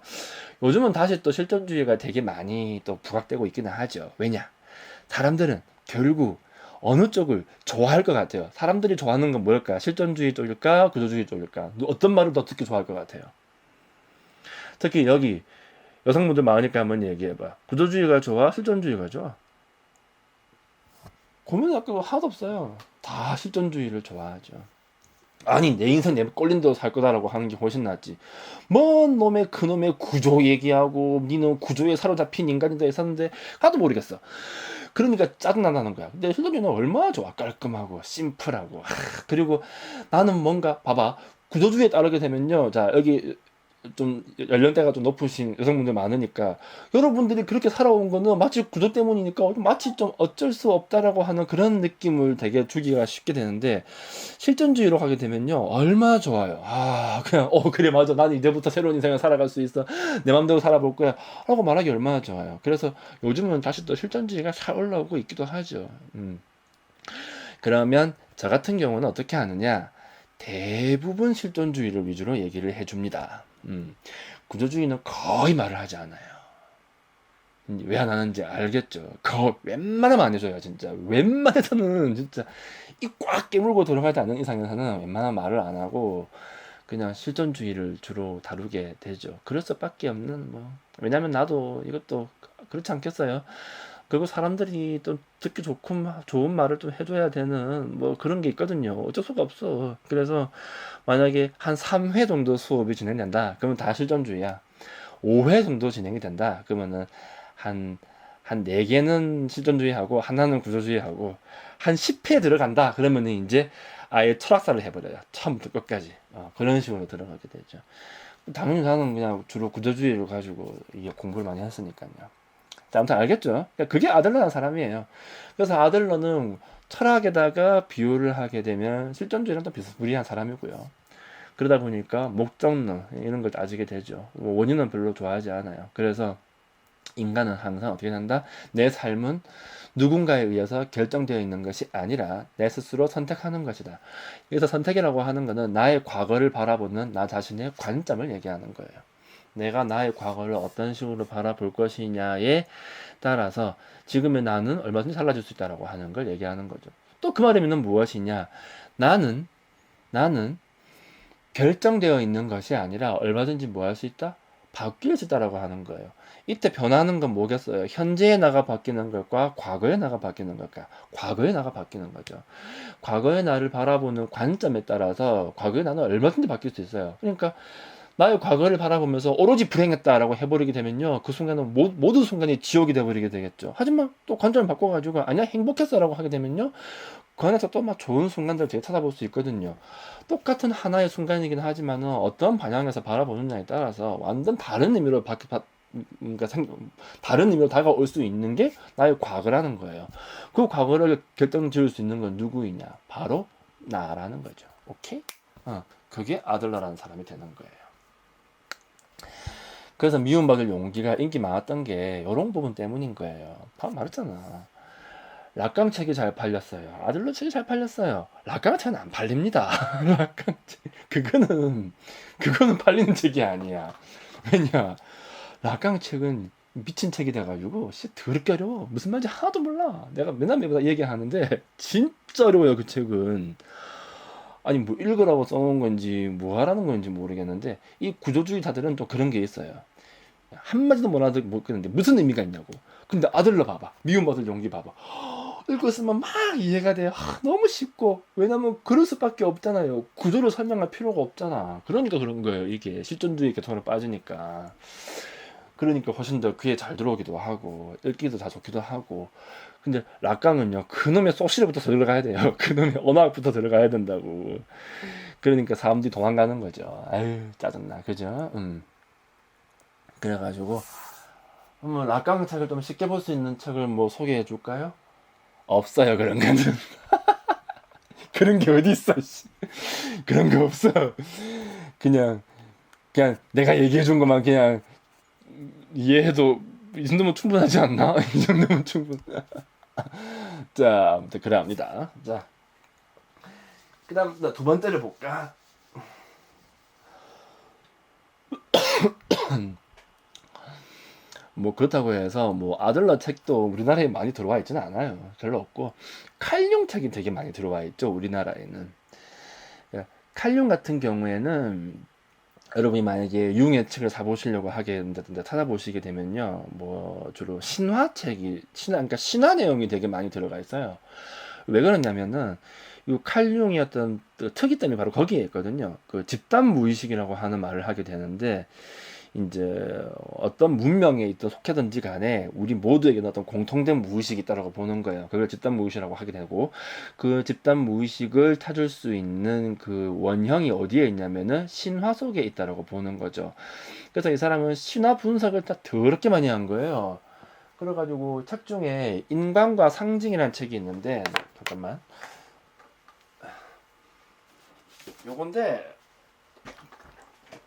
요즘은 다시 또 실존주의가 되게 많이 또 부각되고 있기는 하죠. 왜냐? 사람들은 결국 어느 쪽을 좋아할 것 같아요. 사람들이 좋아하는 건 뭘까? 실존주의 쪽일까? 구조주의 쪽일까? 어떤 말을 더 듣기 좋아할 것 같아요? 특히 여기 여성분들 많으니까 한번 얘기해봐. 구조주의가 좋아? 실존주의가 좋아? 고민할 거 하나도 없어요. 다 실존주의를 좋아하죠. 아니 내 인생 내 꼴린 대로 살 거다라고 하는 게 훨씬 낫지. 뭔 놈의 그놈의 구조 얘기하고 니는 구조에 사로잡힌 인간이다 했었는데 하나도 모르겠어. 그러니까 짜증난다는 거야. 근데 실존주의는 얼마나 좋아. 깔끔하고 심플하고 그리고 나는 뭔가 봐봐. 구조주의에 따르게 되면요. 자 여기 좀 연령대가 좀 높으신 여성분들 많으니까 여러분들이 그렇게 살아온 거는 마치 구조 때문이니까 마치 좀 어쩔 수 없다라고 하는 그런 느낌을 되게 주기가 쉽게 되는데 실존주의로 가게 되면요 얼마나 좋아요. 그냥 그래 맞아 나는 이제부터 새로운 인생을 살아갈 수 있어 내 맘대로 살아볼 거야 라고 말하기 얼마나 좋아요. 그래서 요즘은 다시 또 실존주의가 잘 올라오고 있기도 하죠. 그러면 저 같은 경우는 어떻게 하느냐 대부분 실존주의를 위주로 얘기를 해줍니다. 구조주의는 거의 말을 하지 않아요. 왜 안 하는지 알겠죠? 웬만하면 안 해줘요, 진짜. 웬만해서는 진짜 이 꽉 깨물고 돌아가지 않는 이상에서는 웬만하면 말을 안 하고 그냥 실존주의를 주로 다루게 되죠. 그럴 수밖에 없는 뭐 왜냐면 나도 이것도 그렇지 않겠어요? 그리고 사람들이 또 듣기 좋은 말을 좀 해줘야 되는 뭐 그런 게 있거든요. 어쩔 수가 없어. 그래서 만약에 한 3회 정도 수업이 진행된다. 그러면 다 실존주의야. 5회 정도 진행이 된다. 그러면은 한, 한 4개는 실존주의하고 하나는 구조주의하고 한 10회 들어간다. 그러면은 이제 아예 철학사를 해버려요. 처음부터 끝까지. 그런 식으로 들어가게 되죠. 당연히 나는 그냥 주로 구조주의를 가지고 이게 공부를 많이 했으니까요. 자, 아무튼 알겠죠? 그러니까 그게 아들러라는 사람이에요. 그래서 아들러는 철학에다가 비유를 하게 되면 실존주의랑 또 비슷무리한 사람이고요. 그러다 보니까 목적론 이런 걸 따지게 되죠. 원인은 별로 좋아하지 않아요. 그래서 인간은 항상 어떻게 된다? 내 삶은 누군가에 의해서 결정되어 있는 것이 아니라 내 스스로 선택하는 것이다. 그래서 선택이라고 하는 것은 나의 과거를 바라보는 나 자신의 관점을 얘기하는 거예요. 내가 나의 과거를 어떤 식으로 바라볼 것이냐에 따라서 지금의 나는 얼마든지 달라질 수 있다라고 하는 걸 얘기하는 거죠. 또 그 말의 의미는 무엇이냐? 나는 결정되어 있는 것이 아니라 얼마든지 뭐 할 수 있다? 바뀔 수 있다라고 하는 거예요. 이때 변하는 건 뭐겠어요? 현재의 나가 바뀌는 것과 과거의 나가 바뀌는 것과 과거의 나가 바뀌는 거죠. 과거의 나를 바라보는 관점에 따라서 과거의 나는 얼마든지 바뀔 수 있어요. 그러니까 나의 과거를 바라보면서 오로지 불행했다라고 해버리게 되면요, 그 순간은 모든 순간이 지옥이 돼버리게 되겠죠. 하지만 또 관점을 바꿔가지고 아니야 행복했어라고 하게 되면요, 그 안에서 또 막 좋은 순간들을 되게 찾아볼 수 있거든요. 똑같은 하나의 순간이긴 하지만은 어떤 방향에서 바라보느냐에 따라서 완전 다른 의미로 그러니까 다른 의미로 다가올 수 있는 게 나의 과거라는 거예요. 그 과거를 결정 지을 수 있는 건 누구이냐? 바로 나라는 거죠. 오케이? 그게 아들러라는 사람이 되는 거예요. 그래서 미움받을 용기가 인기 많았던 게 이런 부분 때문인 거예요. 방금 말했잖아. 락강 책이 잘 팔렸어요. 아들러 책이 잘 팔렸어요. 락강 책은 안 팔립니다. 락강 책 그거는 팔리는 책이 아니야. 왜냐? 락강 책은 미친 책이 돼가지고 더럽게 어려워. 무슨 말인지 하나도 몰라. 내가 맨날 얘기하는데 진짜 어려워요. 그 책은. 아니 뭐 읽으라고 써놓은 건지 뭐 하라는 건지 모르겠는데 이 구조주의자들은 또 그런 게 있어요. 한마디도 못 알아듣겠는데 무슨 의미가 있냐고. 근데 아들러 봐봐. 미움받을 용기 봐봐. 읽었으면 막 이해가 돼요. 너무 쉽고. 왜냐면 그럴 수밖에 없잖아요. 구조를 설명할 필요가 없잖아. 그러니까 그런 거예요. 이게 실존주의 계통으로 빠지니까. 그러니까 훨씬 더 귀에 잘 들어오기도 하고 읽기도 다 좋기도 하고. 근데 락강은요, 그놈의 소시리부터 들어가야 돼요. 그놈의 언어학부터 들어가야 된다고. 그러니까 사람들이 도망가는 거죠. 아유 짜증나, 그죠? 그래가지고 락강 책을 좀 쉽게 볼 수 있는 책을 뭐 소개해 줄까요? 없어요, 그런 거는. 그런 게 어디 있어, 씨. 그런 거 없어. 그냥 내가 얘기해 준 것만 그냥 이해해도 이 정도면 충분하지 않나? 이 정도면 충분. 자, 아무튼 그래 합니다. 자, 그다음 두 번째를 볼까? 뭐 그렇다고 해서 뭐 아들러 책도 우리나라에 많이 들어와 있지는 않아요. 별로 없고 칼융 책이 되게 많이 들어와 있죠, 우리나라에는. 칼융 같은 경우에는 여러분이 만약에 융의 책을 사보시려고 하게 된다든지 찾아보시게 되면요, 뭐 주로 그러니까 신화 내용이 되게 많이 들어가 있어요. 왜 그러냐면은 이 칼융이 어떤 특이점이 바로 거기에 있거든요. 그 집단 무의식이라고 하는 말을 하게 되는데, 이제 어떤 문명에 있든 속해든지 간에 우리 모두에게는 어떤 공통된 무의식이 있다고 보는 거예요. 그걸 집단 무의식이라고 하게 되고, 그 집단 무의식을 찾을 수 있는 그 원형이 어디에 있냐면은 신화 속에 있다고 보는 거죠. 그래서 이 사람은 신화 분석을 다 더럽게 많이 한 거예요. 그래가지고 책 중에 인간과 상징이라는 책이 있는데, 잠깐만, 요건데,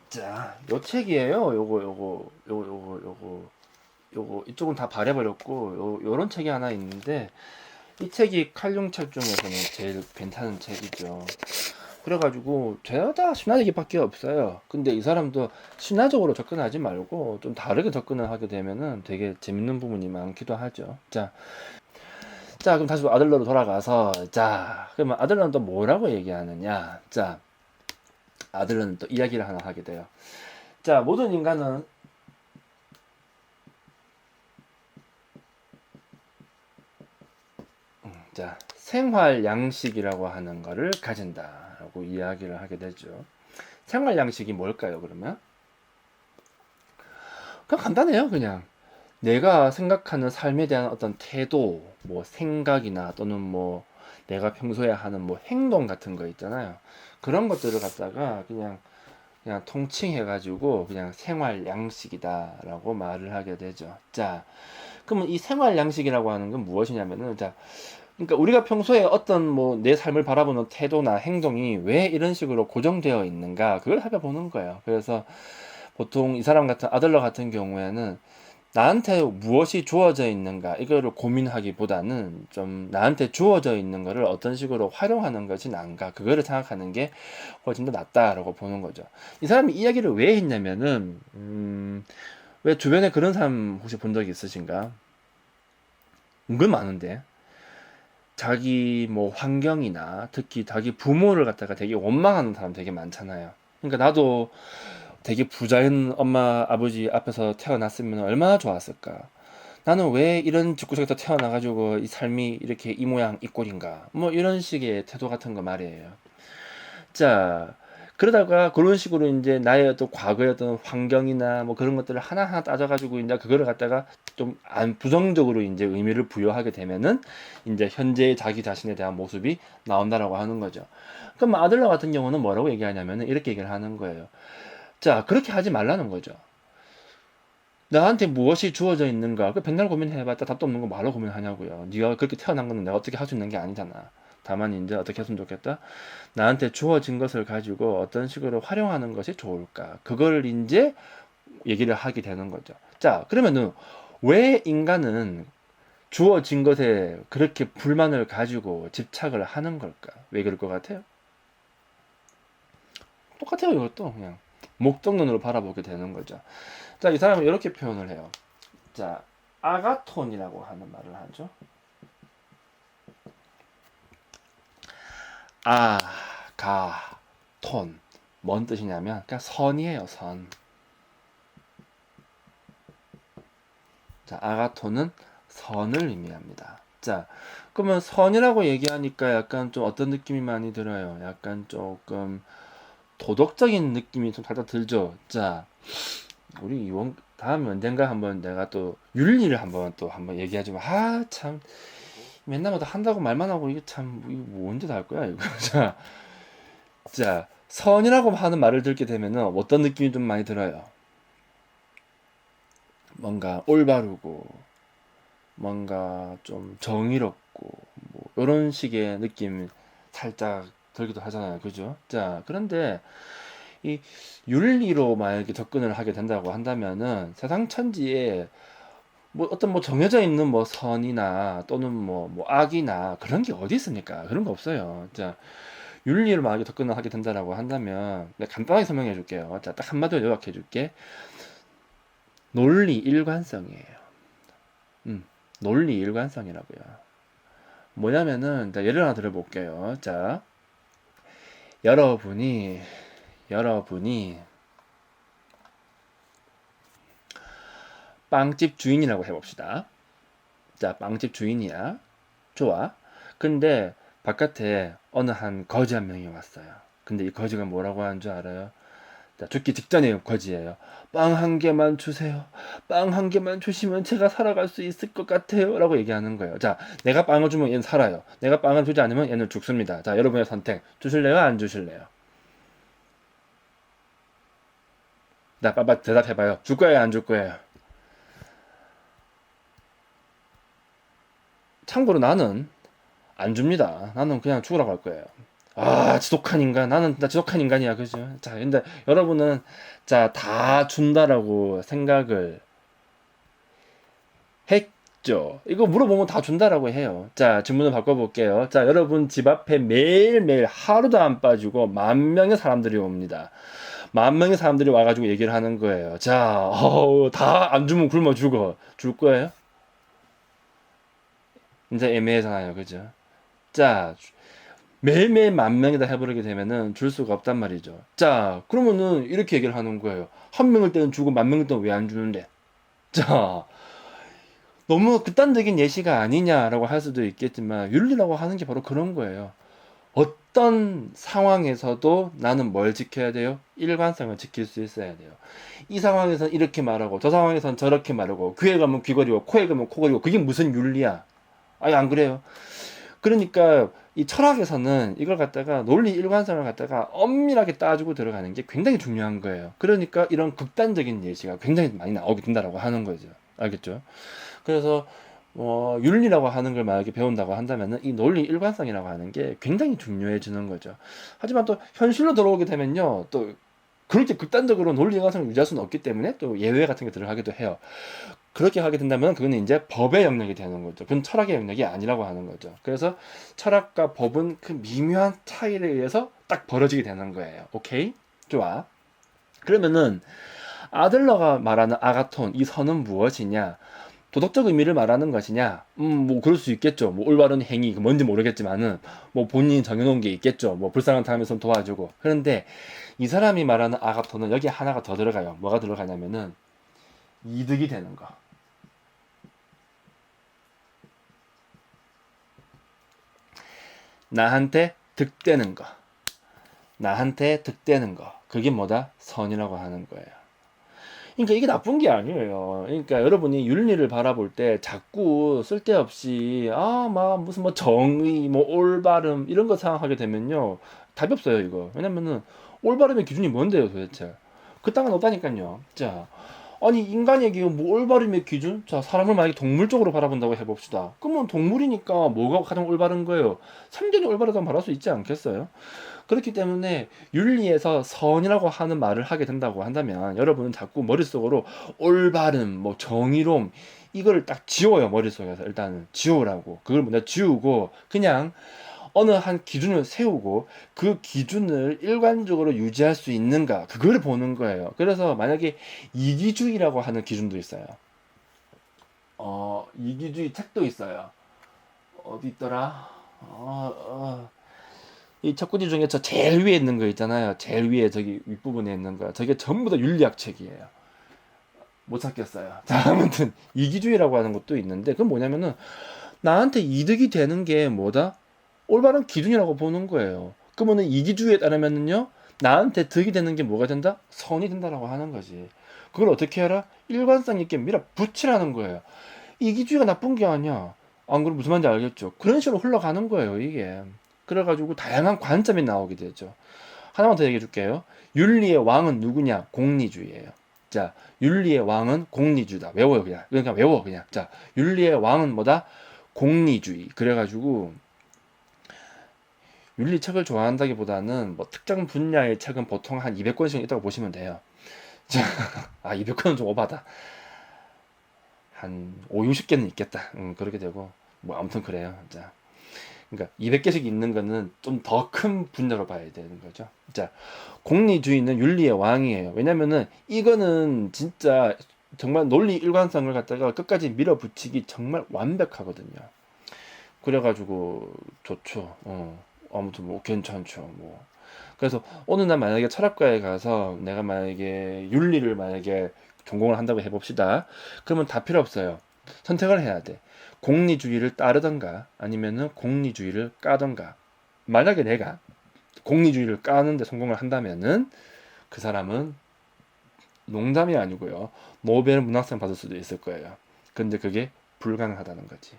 자, 요 책이에요. 요거 이쪽은 다 발해버렸고 요런 책이 하나 있는데, 이 책이 칼융 책 중에서는 제일 괜찮은 책이죠. 그래가지고 죄다 신화 얘기밖에 없어요. 근데 이 사람도 신화적으로 접근하지 말고 좀 다르게 접근을 하게 되면은 되게 재밌는 부분이 많기도 하죠. 자, 그럼 다시 아들러로 돌아가서, 자, 그러면 아들러는 또 뭐라고 얘기하느냐? 자, 아들러는 또 이야기를 하나 하게 돼요. 자, 모든 인간은 자, 생활 양식이라고 하는 거를 가진다라고 이야기를 하게 되죠. 생활 양식이 뭘까요, 그러면? 그냥 간단해요, 그냥. 내가 생각하는 삶에 대한 어떤 태도, 뭐 생각이나 또는 뭐 내가 평소에 하는 뭐 행동 같은 거 있잖아요. 그런 것들을 갖다가 그냥 통칭해가지고 그냥 생활 양식이다라고 말을 하게 되죠. 자, 그러면 이 생활 양식이라고 하는 건 무엇이냐면은, 자, 그러니까 우리가 평소에 어떤 뭐 내 삶을 바라보는 태도나 행동이 왜 이런 식으로 고정되어 있는가, 그걸 살펴보는 거예요. 그래서 보통 이 사람 같은 아들러 같은 경우에는 나한테 무엇이 주어져 있는가 이거를 고민하기보다는 좀 나한테 주어져 있는 거를 어떤 식으로 활용하는 것이 나은가 그거를 생각하는 게 훨씬 더 낫다라고 보는 거죠. 이 사람이 이야기를 왜 했냐면은 왜 주변에 그런 사람 혹시 본 적이 있으신가? 은근 많은데 자기 뭐 환경이나 특히 자기 부모를 갖다가 되게 원망하는 사람 되게 많잖아요. 그러니까 나도 되게 부자인 엄마 아버지 앞에서 태어났으면 얼마나 좋았을까. 나는 왜 이런 집구석에서 태어나가지고 이 삶이 이렇게 이 모양 이 꼴인가. 뭐 이런 식의 태도 같은 거 말이에요. 자, 그러다가 그런 식으로 이제 나의 어떤 과거의 어떤 환경이나 뭐 그런 것들을 하나하나 따져가지고 이제 그거를 갖다가 좀 안 부정적으로 이제 의미를 부여하게 되면은 이제 현재의 자기 자신에 대한 모습이 나온다라고 하는 거죠. 그럼 아들러 같은 경우는 뭐라고 얘기하냐면은 이렇게 얘기를 하는 거예요. 자, 그렇게 하지 말라는 거죠. 나한테 무엇이 주어져 있는가? 그 백날 고민해봤자 답도 없는 거 뭐하러 고민하냐고요. 네가 그렇게 태어난 거는 내가 어떻게 할 수 있는 게 아니잖아. 다만 이제 어떻게 했으면 좋겠다. 나한테 주어진 것을 가지고 어떤 식으로 활용하는 것이 좋을까? 그걸 이제 얘기를 하게 되는 거죠. 자, 그러면은 왜 인간은 주어진 것에 그렇게 불만을 가지고 집착을 하는 걸까? 왜 그럴 것 같아요? 똑같아요, 이것도 그냥 목적론으로 바라보게 되는 거죠. 자, 이 사람은 이렇게 표현을 해요. 자, 아가톤이라고 하는 말을 하죠. 아가톤. 뭔 뜻이냐면, 그냥 선이에요, 선. 자, 아가톤은 선을 의미합니다. 자, 그러면 선이라고 얘기하니까 약간 좀 어떤 느낌이 많이 들어요? 약간 조금 도덕적인 느낌이 좀 살짝 들죠? 자, 우리 이번 다음에 언젠가 한번 내가 또 윤리를 한번 얘기하지만 참 맨날마다 한다고 말만 하고 이게 참 이거 뭐 언제 다 할 거야 이거. 자, 선이라고 하는 말을 듣게 되면은 어떤 느낌이 좀 많이 들어요? 뭔가 올바르고 뭔가 좀 정의롭고 뭐 이런 식의 느낌이 살짝 들기도 하잖아요. 그죠? 자, 그런데 이 윤리로 만약에 접근을 하게 된다고 한다면은 세상 천지에 뭐 어떤 뭐 정해져 있는 뭐 선이나 또는 뭐 악이나 그런 게 어디 있습니까? 그런 거 없어요. 자, 윤리를 만약에 접근을 하게 된다라고 한다면 내가 간단하게 설명해 줄게요. 자, 딱 한마디로 요약해 줄게. 논리 일관성이에요. 음, 논리 일관성이라고요. 뭐냐면은 자, 예를 하나 들어볼게요. 자, 여러분이 여러분이 빵집 주인이라고 해봅시다. 자, 빵집 주인이야. 좋아. 근데 바깥에 어느 한 거지 한 명이 왔어요. 근데 이 거지가 뭐라고 하는 줄 알아요? 자, 죽기 직전에 거지예요. 빵 한 개만 주세요. 빵 한 개만 주시면 제가 살아갈 수 있을 것 같아요. 라고 얘기하는 거예요. 자, 내가 빵을 주면 얘는 살아요. 내가 빵을 주지 않으면 얘는 죽습니다. 자, 여러분의 선택. 주실래요? 안 주실래요? 나 빨리 대답해봐요. 줄 거예요? 안 줄 거예요? 참고로 나는 안 줍니다. 나는 그냥 죽으라고 할 거예요. 지독한 인간. 나 지독한 인간이야. 그죠? 자, 근데 여러분은, 자, 다 준다라고 생각을 했죠. 이거 물어보면 다 준다라고 해요. 자, 질문을 바꿔볼게요. 자, 여러분 집 앞에 매일매일 하루도 안 빠지고 10,000명의 사람들이 옵니다. 10,000명의 사람들이 와가지고 얘기를 하는 거예요. 자, 다 안 주면 굶어 죽어. 줄 거예요? 이제 애매하잖아요. 그죠? 자, 매일매일 10,000명이다 해버리게 되면은 줄 수가 없단 말이죠. 자, 그러면은 이렇게 얘기를 하는 거예요. 한 명일 때는 주고 10,000명일 때는 왜 안 주는데? 자, 너무 극단적인 예시가 아니냐라고 할 수도 있겠지만 윤리라고 하는 게 바로 그런 거예요. 어떤 상황에서도 나는 뭘 지켜야 돼요? 일관성을 지킬 수 있어야 돼요. 이 상황에선 이렇게 말하고 저 상황에선 저렇게 말하고 귀에 가면 귀걸이고 코에 가면 코걸이고 그게 무슨 윤리야? 아니 안 그래요. 그러니까 이 철학에서는 이걸 갖다가 논리 일관성을 갖다가 엄밀하게 따지고 들어가는 게 굉장히 중요한 거예요. 그러니까 이런 극단적인 예시가 굉장히 많이 나오게 된다라고 하는 거죠. 알겠죠? 그래서 윤리라고 하는 걸 만약에 배운다고 한다면은 이 논리 일관성이라고 하는 게 굉장히 중요해지는 거죠. 하지만 또 현실로 들어오게 되면요, 또 그렇게 극단적으로 논리 일관성을 유지할 수는 없기 때문에 또 예외 같은 게 들어가기도 해요. 그렇게 하게 된다면 그거는 이제 법의 영역이 되는 거죠. 그건 철학의 영역이 아니라고 하는 거죠. 그래서 철학과 법은 그 미묘한 차이에 의해서 딱 벌어지게 되는 거예요. 오케이? 좋아. 그러면은 아들러가 말하는 아가톤, 이 선은 무엇이냐? 도덕적 의미를 말하는 것이냐? 뭐 그럴 수 있겠죠. 뭐 올바른 행위, 뭔지 모르겠지만은 뭐 본인이 정해놓은 게 있겠죠. 뭐 불쌍한 사람에 선 도와주고. 그런데 이 사람이 말하는 아가톤은 여기 하나가 더 들어가요. 뭐가 들어가냐면은 이득이 되는 거. 나한테 득되는 거. 나한테 득되는 거. 그게 뭐다? 선이라고 하는 거예요. 그러니까 이게 나쁜 게 아니에요. 그러니까 여러분이 윤리를 바라볼 때 자꾸 쓸데없이 막 무슨 뭐 정의, 뭐 올바름 이런 거 생각하게 되면요. 답이 없어요, 이거. 왜냐면은 올바름의 기준이 뭔데요, 도대체? 그 땅은 없다니까요. 자, 아니 인간에게 뭐 올바름의 기준? 자, 사람을 만약에 동물적으로 바라본다고 해봅시다. 그러면 동물이니까 뭐가 가장 올바른 거예요? 삼견이 올바르다고 말할 수 있지 않겠어요? 그렇기 때문에 윤리에서 선이라고 하는 말을 하게 된다고 한다면 여러분은 자꾸 머릿속으로 올바름, 뭐 정의로움 이거를 딱 지워요. 머릿속에서 일단은 지우라고. 그걸 먼저 지우고 그냥 어느 한 기준을 세우고 그 기준을 일관적으로 유지할 수 있는가 그걸 보는 거예요. 그래서 만약에 이기주의라고 하는 기준도 있어요. 이기주의 책도 있어요. 어디 있더라? 이 척구지 중에 저 제일 위에 있는 거 있잖아요. 제일 위에 저기 윗부분에 있는 거. 저게 전부 다 윤리학 책이에요. 못 찾겠어요. 자, 아무튼 이기주의라고 하는 것도 있는데 그건 뭐냐면은 나한테 이득이 되는 게 뭐다? 올바른 기준이라고 보는 거예요. 그러면은 이기주의에 따르면은요. 나한테 득이 되는 게 뭐가 된다? 선이 된다라고 하는 거지. 그걸 어떻게 해라? 일관성 있게 밀어붙이라는 거예요. 이기주의가 나쁜 게 아니야. 안 그럼 무슨 말인지 알겠죠? 그런 식으로 흘러가는 거예요, 이게. 그래가지고 다양한 관점이 나오게 되죠. 하나만 더 얘기해 줄게요. 윤리의 왕은 누구냐? 공리주의예요. 자, 윤리의 왕은 공리주의다. 외워요, 그냥. 그러니까 외워, 그냥. 자, 윤리의 왕은 뭐다? 공리주의. 그래가지고, 윤리 책을 좋아한다기보다는 뭐 특정 분야의 책은 보통 한 200권씩 있다고 보시면 돼요. 자, 200권은 좀 오바다. 한 5, 60개는 있겠다. 그렇게 되고, 뭐 아무튼 그래요. 자. 그러니까 200개씩 있는 거는 좀 더 큰 분야로 봐야 되는 거죠. 자, 공리주의는 윤리의 왕이에요. 왜냐면은 이거는 진짜 정말 논리 일관성을 갖다가 끝까지 밀어붙이기 정말 완벽하거든요. 그래가지고 좋죠. 아무튼 뭐 괜찮죠. 뭐. 그래서 어느 날 만약에 철학과에 가서 내가 만약에 윤리를 만약에 전공을 한다고 해봅시다. 그러면 다 필요 없어요. 선택을 해야 돼. 공리주의를 따르던가 아니면은 공리주의를 까던가. 만약에 내가 공리주의를 까는데 성공을 한다면은 그 사람은 농담이 아니고요. 노벨 문학상 받을 수도 있을 거예요. 근데 그게 불가능하다는 거지.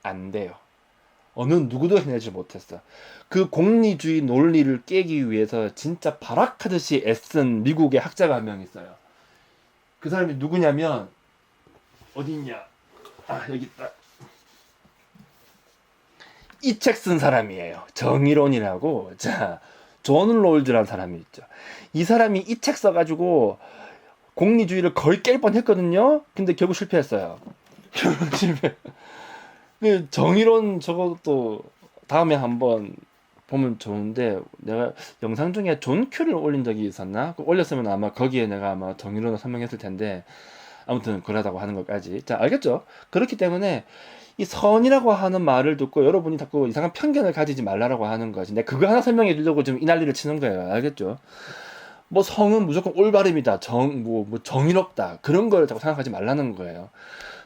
안 돼요. 어느 누구도 해내지 못했어. 그 공리주의 논리를 깨기 위해서 진짜 발악하듯이 애쓴 미국의 학자가 한 명 있어요. 그 사람이 누구냐면 어디 있냐? 여기 있다. 이 책 쓴 사람이에요. 정의론이라고. 자, 존 롤즈라는 사람이 있죠. 이 사람이 이 책 써가지고 공리주의를 거의 깰 뻔했거든요. 근데 결국 실패했어요. 결국 실패. 그 정의론 저것도 다음에 한번 보면 좋은데 내가 영상 중에 존 큐를 올린 적이 있었나? 올렸으면 아마 거기에 내가 아마 정의론을 설명했을 텐데 아무튼 그러다고 하는 것까지. 자, 알겠죠? 그렇기 때문에 이 선이라고 하는 말을 듣고 여러분이 자꾸 이상한 편견을 가지지 말라라고 하는 거지. 내가 그거 하나 설명해 주려고 지금 이 난리를 치는 거예요. 알겠죠? 뭐 성은 무조건 올바름이다. 뭐 정의롭다. 그런 걸 자꾸 생각하지 말라는 거예요.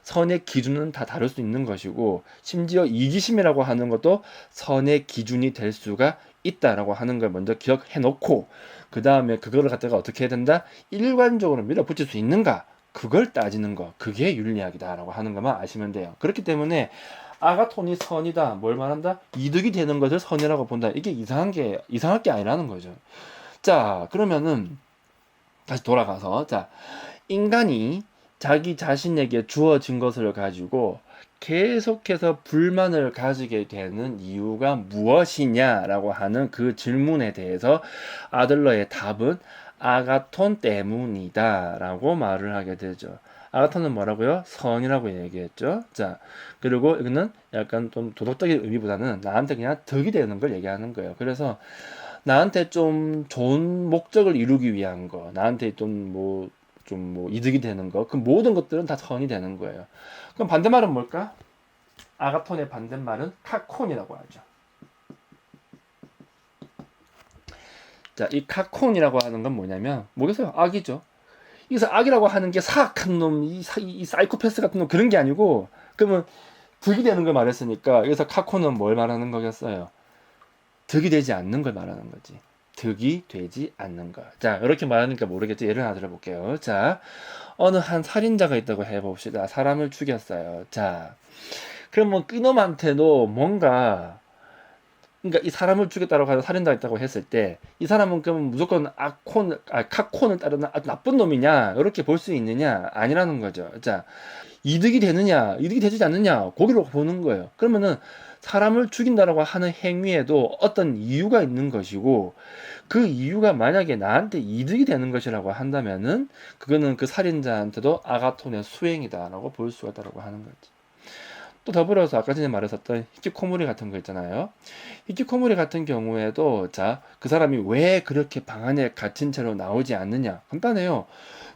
선의 기준은 다 다를 수 있는 것이고 심지어 이기심이라고 하는 것도 선의 기준이 될 수가 있다라고 하는 걸 먼저 기억해 놓고 그 다음에 그거를 갖다가 어떻게 해야 된다? 일관적으로 밀어붙일 수 있는가? 그걸 따지는 거. 그게 윤리학이다라고 하는 것만 아시면 돼요. 그렇기 때문에 아가톤이 선이다. 뭘 말한다? 이득이 되는 것을 선이라고 본다. 이게 이상할 게 아니라는 거죠. 자, 그러면은 다시 돌아가서 자, 인간이 자기 자신에게 주어진 것을 가지고 계속해서 불만을 가지게 되는 이유가 무엇이냐라고 하는 그 질문에 대해서 아들러의 답은 아가톤 때문이다 라고 말을 하게 되죠. 아가톤은 뭐라고요? 선이라고 얘기했죠. 자, 그리고 이거는 약간 좀 도덕적인 의미보다는 나한테 그냥 덕이 되는 걸 얘기하는 거예요. 그래서 나한테 좀 좋은 목적을 이루기 위한 거, 나한테 좀 뭐 이득이 되는 거, 그 모든 것들은 다 선이 되는 거예요. 그럼 반대말은 뭘까? 아가톤의 반대말은 카콘이라고 하죠. 자, 이 카콘이라고 하는 건 뭐냐면, 뭐겠어요? 악이죠. 여기서 악이라고 하는 게 사악한 놈, 이 사이코패스 같은 놈 그런 게 아니고, 그러면 득이 되는 걸 말했으니까, 여기서 카콘은 뭘 말하는 거겠어요? 득이 되지 않는 걸 말하는 거지. 득이 되지 않는 것. 자, 이렇게 말하니까 모르겠죠? 예를 하나 들어볼게요. 자, 어느 한 살인자가 있다고 해봅시다. 사람을 죽였어요. 자, 그러면 그놈한테도 뭔가, 그러니까 이 사람을 죽였다고 하는 살인자가 있다고 했을 때, 이 사람은 그러면 무조건 카콘을 따르는 아주 나쁜 놈이냐? 이렇게 볼 수 있느냐? 아니라는 거죠. 자, 이득이 되느냐, 이득이 되지 않느냐, 거기로 보는 거예요. 그러면은 사람을 죽인다라고 하는 행위에도 어떤 이유가 있는 것이고, 그 이유가 만약에 나한테 이득이 되는 것이라고 한다면은, 그거는 그 살인자한테도 아가톤의 수행이다라고 볼 수가 있다고 하는 거지. 또 더불어서 아까 전에 말했었던 히키코모리 같은 거 있잖아요. 히키코모리 같은 경우에도, 자, 그 사람이 왜 그렇게 방 안에 갇힌 채로 나오지 않느냐? 간단해요.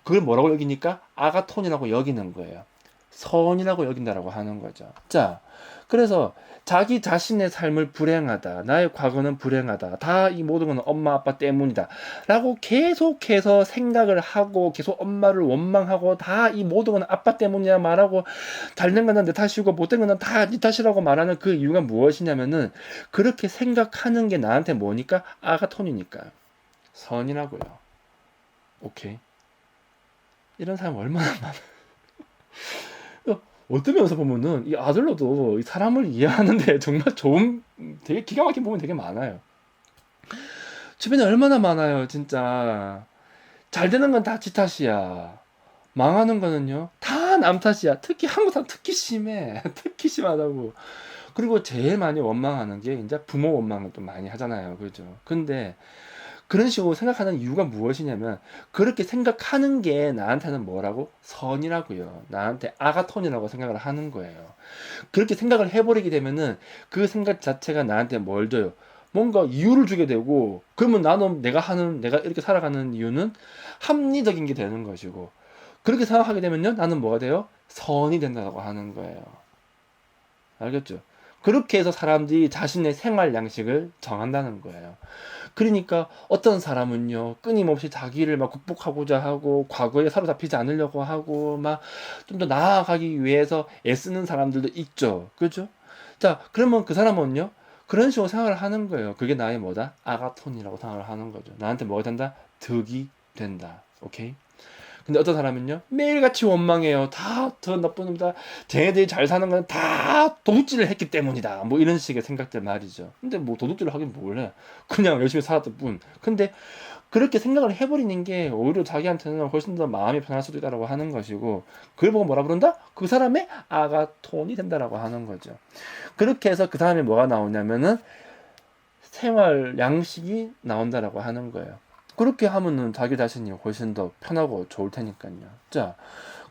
그걸 뭐라고 여기니까 아가톤이라고 여기는 거예요. 선이라고 여긴다라고 하는 거죠. 자, 그래서 자기 자신의 삶을 불행하다, 나의 과거는 불행하다, 다 이 모든 건 엄마 아빠 때문이다 라고 계속해서 생각을 하고 계속 엄마를 원망하고 다 이 모든 건 아빠 때문이야 말하고, 잘된 건 내 탓이고 못된 건 다 네 탓이라고 말하는 그 이유가 무엇이냐면은, 그렇게 생각하는 게 나한테 뭐니까? 아가톤이니까 선이라고요. 오케이, 이런 사람 얼마나 많아. 어떤 면에서 보면은 이 아들러도 이 사람을 이해하는데 정말 좋은, 되게 기가 막힌 부분이 되게 많아요. 주변에 얼마나 많아요, 진짜. 잘 되는 건 다 지 탓이야. 망하는 거는요, 다 남 탓이야. 특히 한국 사람 특히 심해. 특히 심하다고. 그리고 제일 많이 원망하는 게 이제 부모 원망을 또 많이 하잖아요. 그죠? 근데 그런 식으로 생각하는 이유가 무엇이냐면, 그렇게 생각하는 게 나한테는 뭐라고? 선이라고요. 나한테 아가톤이라고 생각을 하는 거예요. 그렇게 생각을 해버리게 되면은 그 생각 자체가 나한테 뭘 줘요? 뭔가 이유를 주게 되고, 그러면 나는 내가 이렇게 살아가는 이유는 합리적인 게 되는 것이고, 그렇게 생각하게 되면요, 나는 뭐가 돼요? 선이 된다고 하는 거예요. 알겠죠? 그렇게 해서 사람들이 자신의 생활 양식을 정한다는 거예요. 그러니까 어떤 사람은요, 끊임없이 자기를 막 극복하고자 하고 과거에 사로잡히지 않으려고 하고 막 좀 더 나아가기 위해서 애쓰는 사람들도 있죠. 그죠? 자, 그러면 그 사람은요, 그런 식으로 생각을 하는 거예요. 그게 나의 뭐다? 아가톤이라고 생각을 하는 거죠. 나한테 뭐가 된다? 득이 된다. 오케이? 근데 어떤 사람은요, 매일같이 원망해요. 다 저 나쁜 놈이다. 쟤네들이 잘 사는 건 다 도둑질을 했기 때문이다. 뭐 이런 식의 생각들 말이죠. 근데 뭐 도둑질을 하긴 뭘 해. 그냥 열심히 살았던 뿐. 근데 그렇게 생각을 해버리는 게 오히려 자기한테는 훨씬 더 마음이 편할 수도 있다라고 하는 것이고, 그걸 보고 뭐라 그런다? 그 사람의 아가톤이 된다라고 하는 거죠. 그렇게 해서 그 사람이 뭐가 나오냐면은 생활 양식이 나온다라고 하는 거예요. 그렇게 하면은 자기 자신이 훨씬 더 편하고 좋을 테니까요. 자,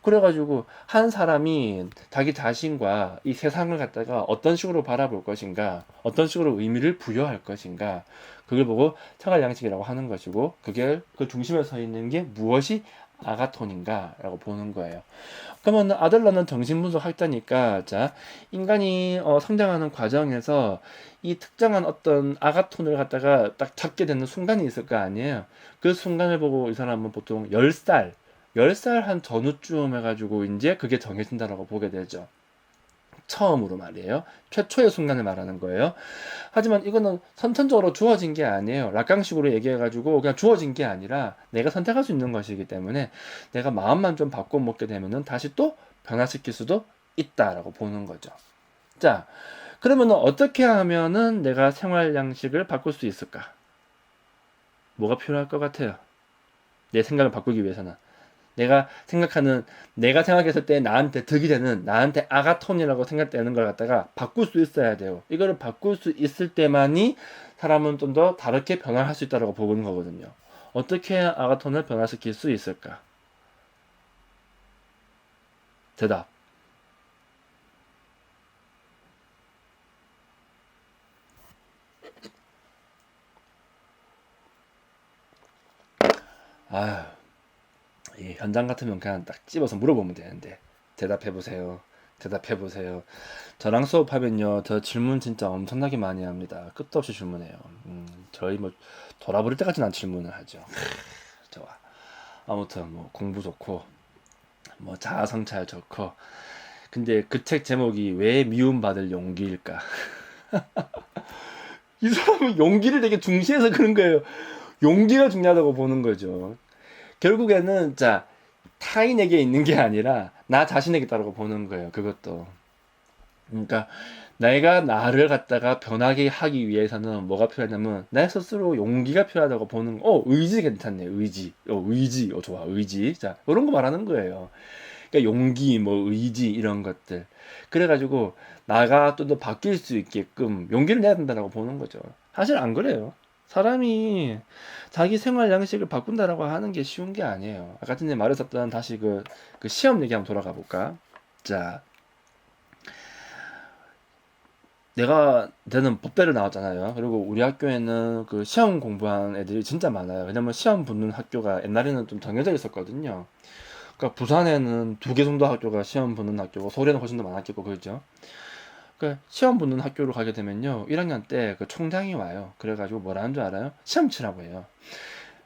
그래가지고 한 사람이 자기 자신과 이 세상을 갖다가 어떤 식으로 바라볼 것인가, 어떤 식으로 의미를 부여할 것인가, 그걸 보고 생활 양식이라고 하는 것이고, 그게 그 중심에 서 있는 게 무엇이 아가톤인가라고 보는 거예요. 그러면 아들러는 정신분석 학자니까, 자, 인간이 성장하는 과정에서 이 특정한 어떤 아가톤을 갖다가 딱 잡게 되는 순간이 있을 거 아니에요. 그 순간을 보고 이 사람은 보통 10살 한 전후쯤 해가지고 이제 그게 정해진다라고 보게 되죠. 처음으로 말이에요. 최초의 순간을 말하는 거예요. 하지만 이거는 선천적으로 주어진 게 아니에요. 락강식으로 얘기해가지고 그냥 주어진 게 아니라 내가 선택할 수 있는 것이기 때문에, 내가 마음만 좀 바꿔 먹게 되면은 다시 또 변화시킬 수도 있다라고 보는 거죠. 자, 그러면은 어떻게 하면은 내가 생활 양식을 바꿀 수 있을까? 뭐가 필요할 것 같아요? 내 생각을 바꾸기 위해서는. 내가 생각했을 때 나한테 득이 되는, 나한테 아가톤이라고 생각되는 걸 갖다가 바꿀 수 있어야 돼요. 이거를 바꿀 수 있을 때만이 사람은 좀 더 다르게 변화할 수 있다고 보는 거거든요. 어떻게 해야 아가톤을 변화시킬 수 있을까? 대답. 아휴, 이 현장 같으면 그냥 딱 집어서 물어보면 되는데. 대답해보세요. 대답해보세요. 저랑 수업하면요, 저 질문 진짜 엄청나게 많이 합니다. 끝도 없이 질문해요. 저희 뭐 돌아버릴 때까지는 안 질문을 하죠. 좋아. 아무튼 뭐 공부 좋고, 뭐 자아 성찰 좋고. 근데 그 책 제목이 왜 미움받을 용기일까? 이 사람은 용기를 되게 중시해서 그런 거예요. 용기가 중요하다고 보는 거죠. 결국에는 자 타인에게 있는 게 아니라 나 자신에게 있다고 보는 거예요. 그것도. 그러니까 내가 나를 갖다가 변하게 하기 위해서는 뭐가 필요하냐면 내 스스로 용기가 필요하다고 보는 의지 괜찮네. 의지 좋아. 의지. 자 이런 거 말하는 거예요. 그러니까 용기 뭐 의지 이런 것들. 그래가지고 나가 좀 더 바뀔 수 있게끔 용기를 내야 된다고 보는 거죠. 사실 안 그래요. 사람이 자기 생활 양식을 바꾼다라고 하는 게 쉬운 게 아니에요. 아까 전에 말했었던 다시 그 시험 얘기 한번 돌아가 볼까? 자, 내는 법대를 나왔잖아요. 그리고 우리 학교에는 그 시험 공부한 애들이 진짜 많아요. 왜냐면 시험 붙는 학교가 옛날에는 좀 정해져 있었거든요. 그러니까 부산에는 2개 정도 학교가 시험 붙는 학교고 서울에는 훨씬 더 많았겠고 그렇죠. 그러니까 시험 붙는 학교로 가게 되면요. 1학년 때 그 총장이 와요. 그래가지고 뭐라 하는 줄 알아요? 시험 치라고 해요.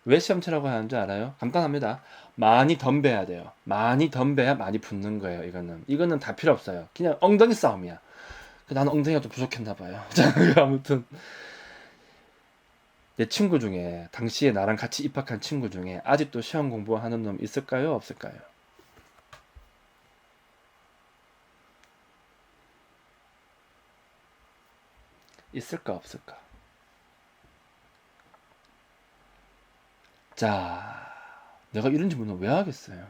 왜 시험 치라고 하는 줄 알아요? 간단합니다. 많이 덤벼야 돼요. 많이 덤벼야 많이 붙는 거예요. 이거는 다 필요 없어요. 그냥 엉덩이 싸움이야. 나는 엉덩이가 좀 부족했나 봐요. 자, 아무튼 내 친구 중에 당시에 나랑 같이 입학한 친구 중에 아직도 시험 공부하는 놈 있을까요? 없을까요? 있을까 없을까? 자, 내가 이런 질문을 왜 하겠어요?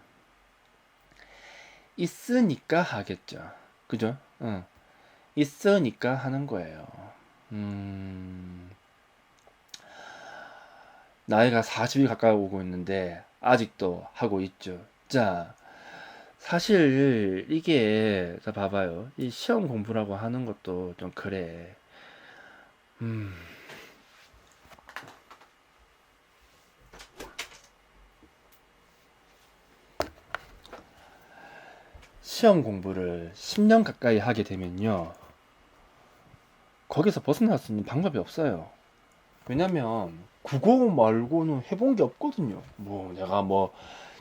있으니까 하겠죠. 그죠? 응. 있으니까 하는 거예요. 음, 나이가 40이 가까이 오고 있는데 아직도 하고 있죠. 자, 사실 이게 자 봐봐요. 이 시험 공부라고 하는 것도 좀 그래. 음, 시험 공부를 10년 가까이 하게 되면요. 거기서 벗어날 수 있는 방법이 없어요. 왜냐면 국어 말고는 해본 게 없거든요. 뭐 내가 뭐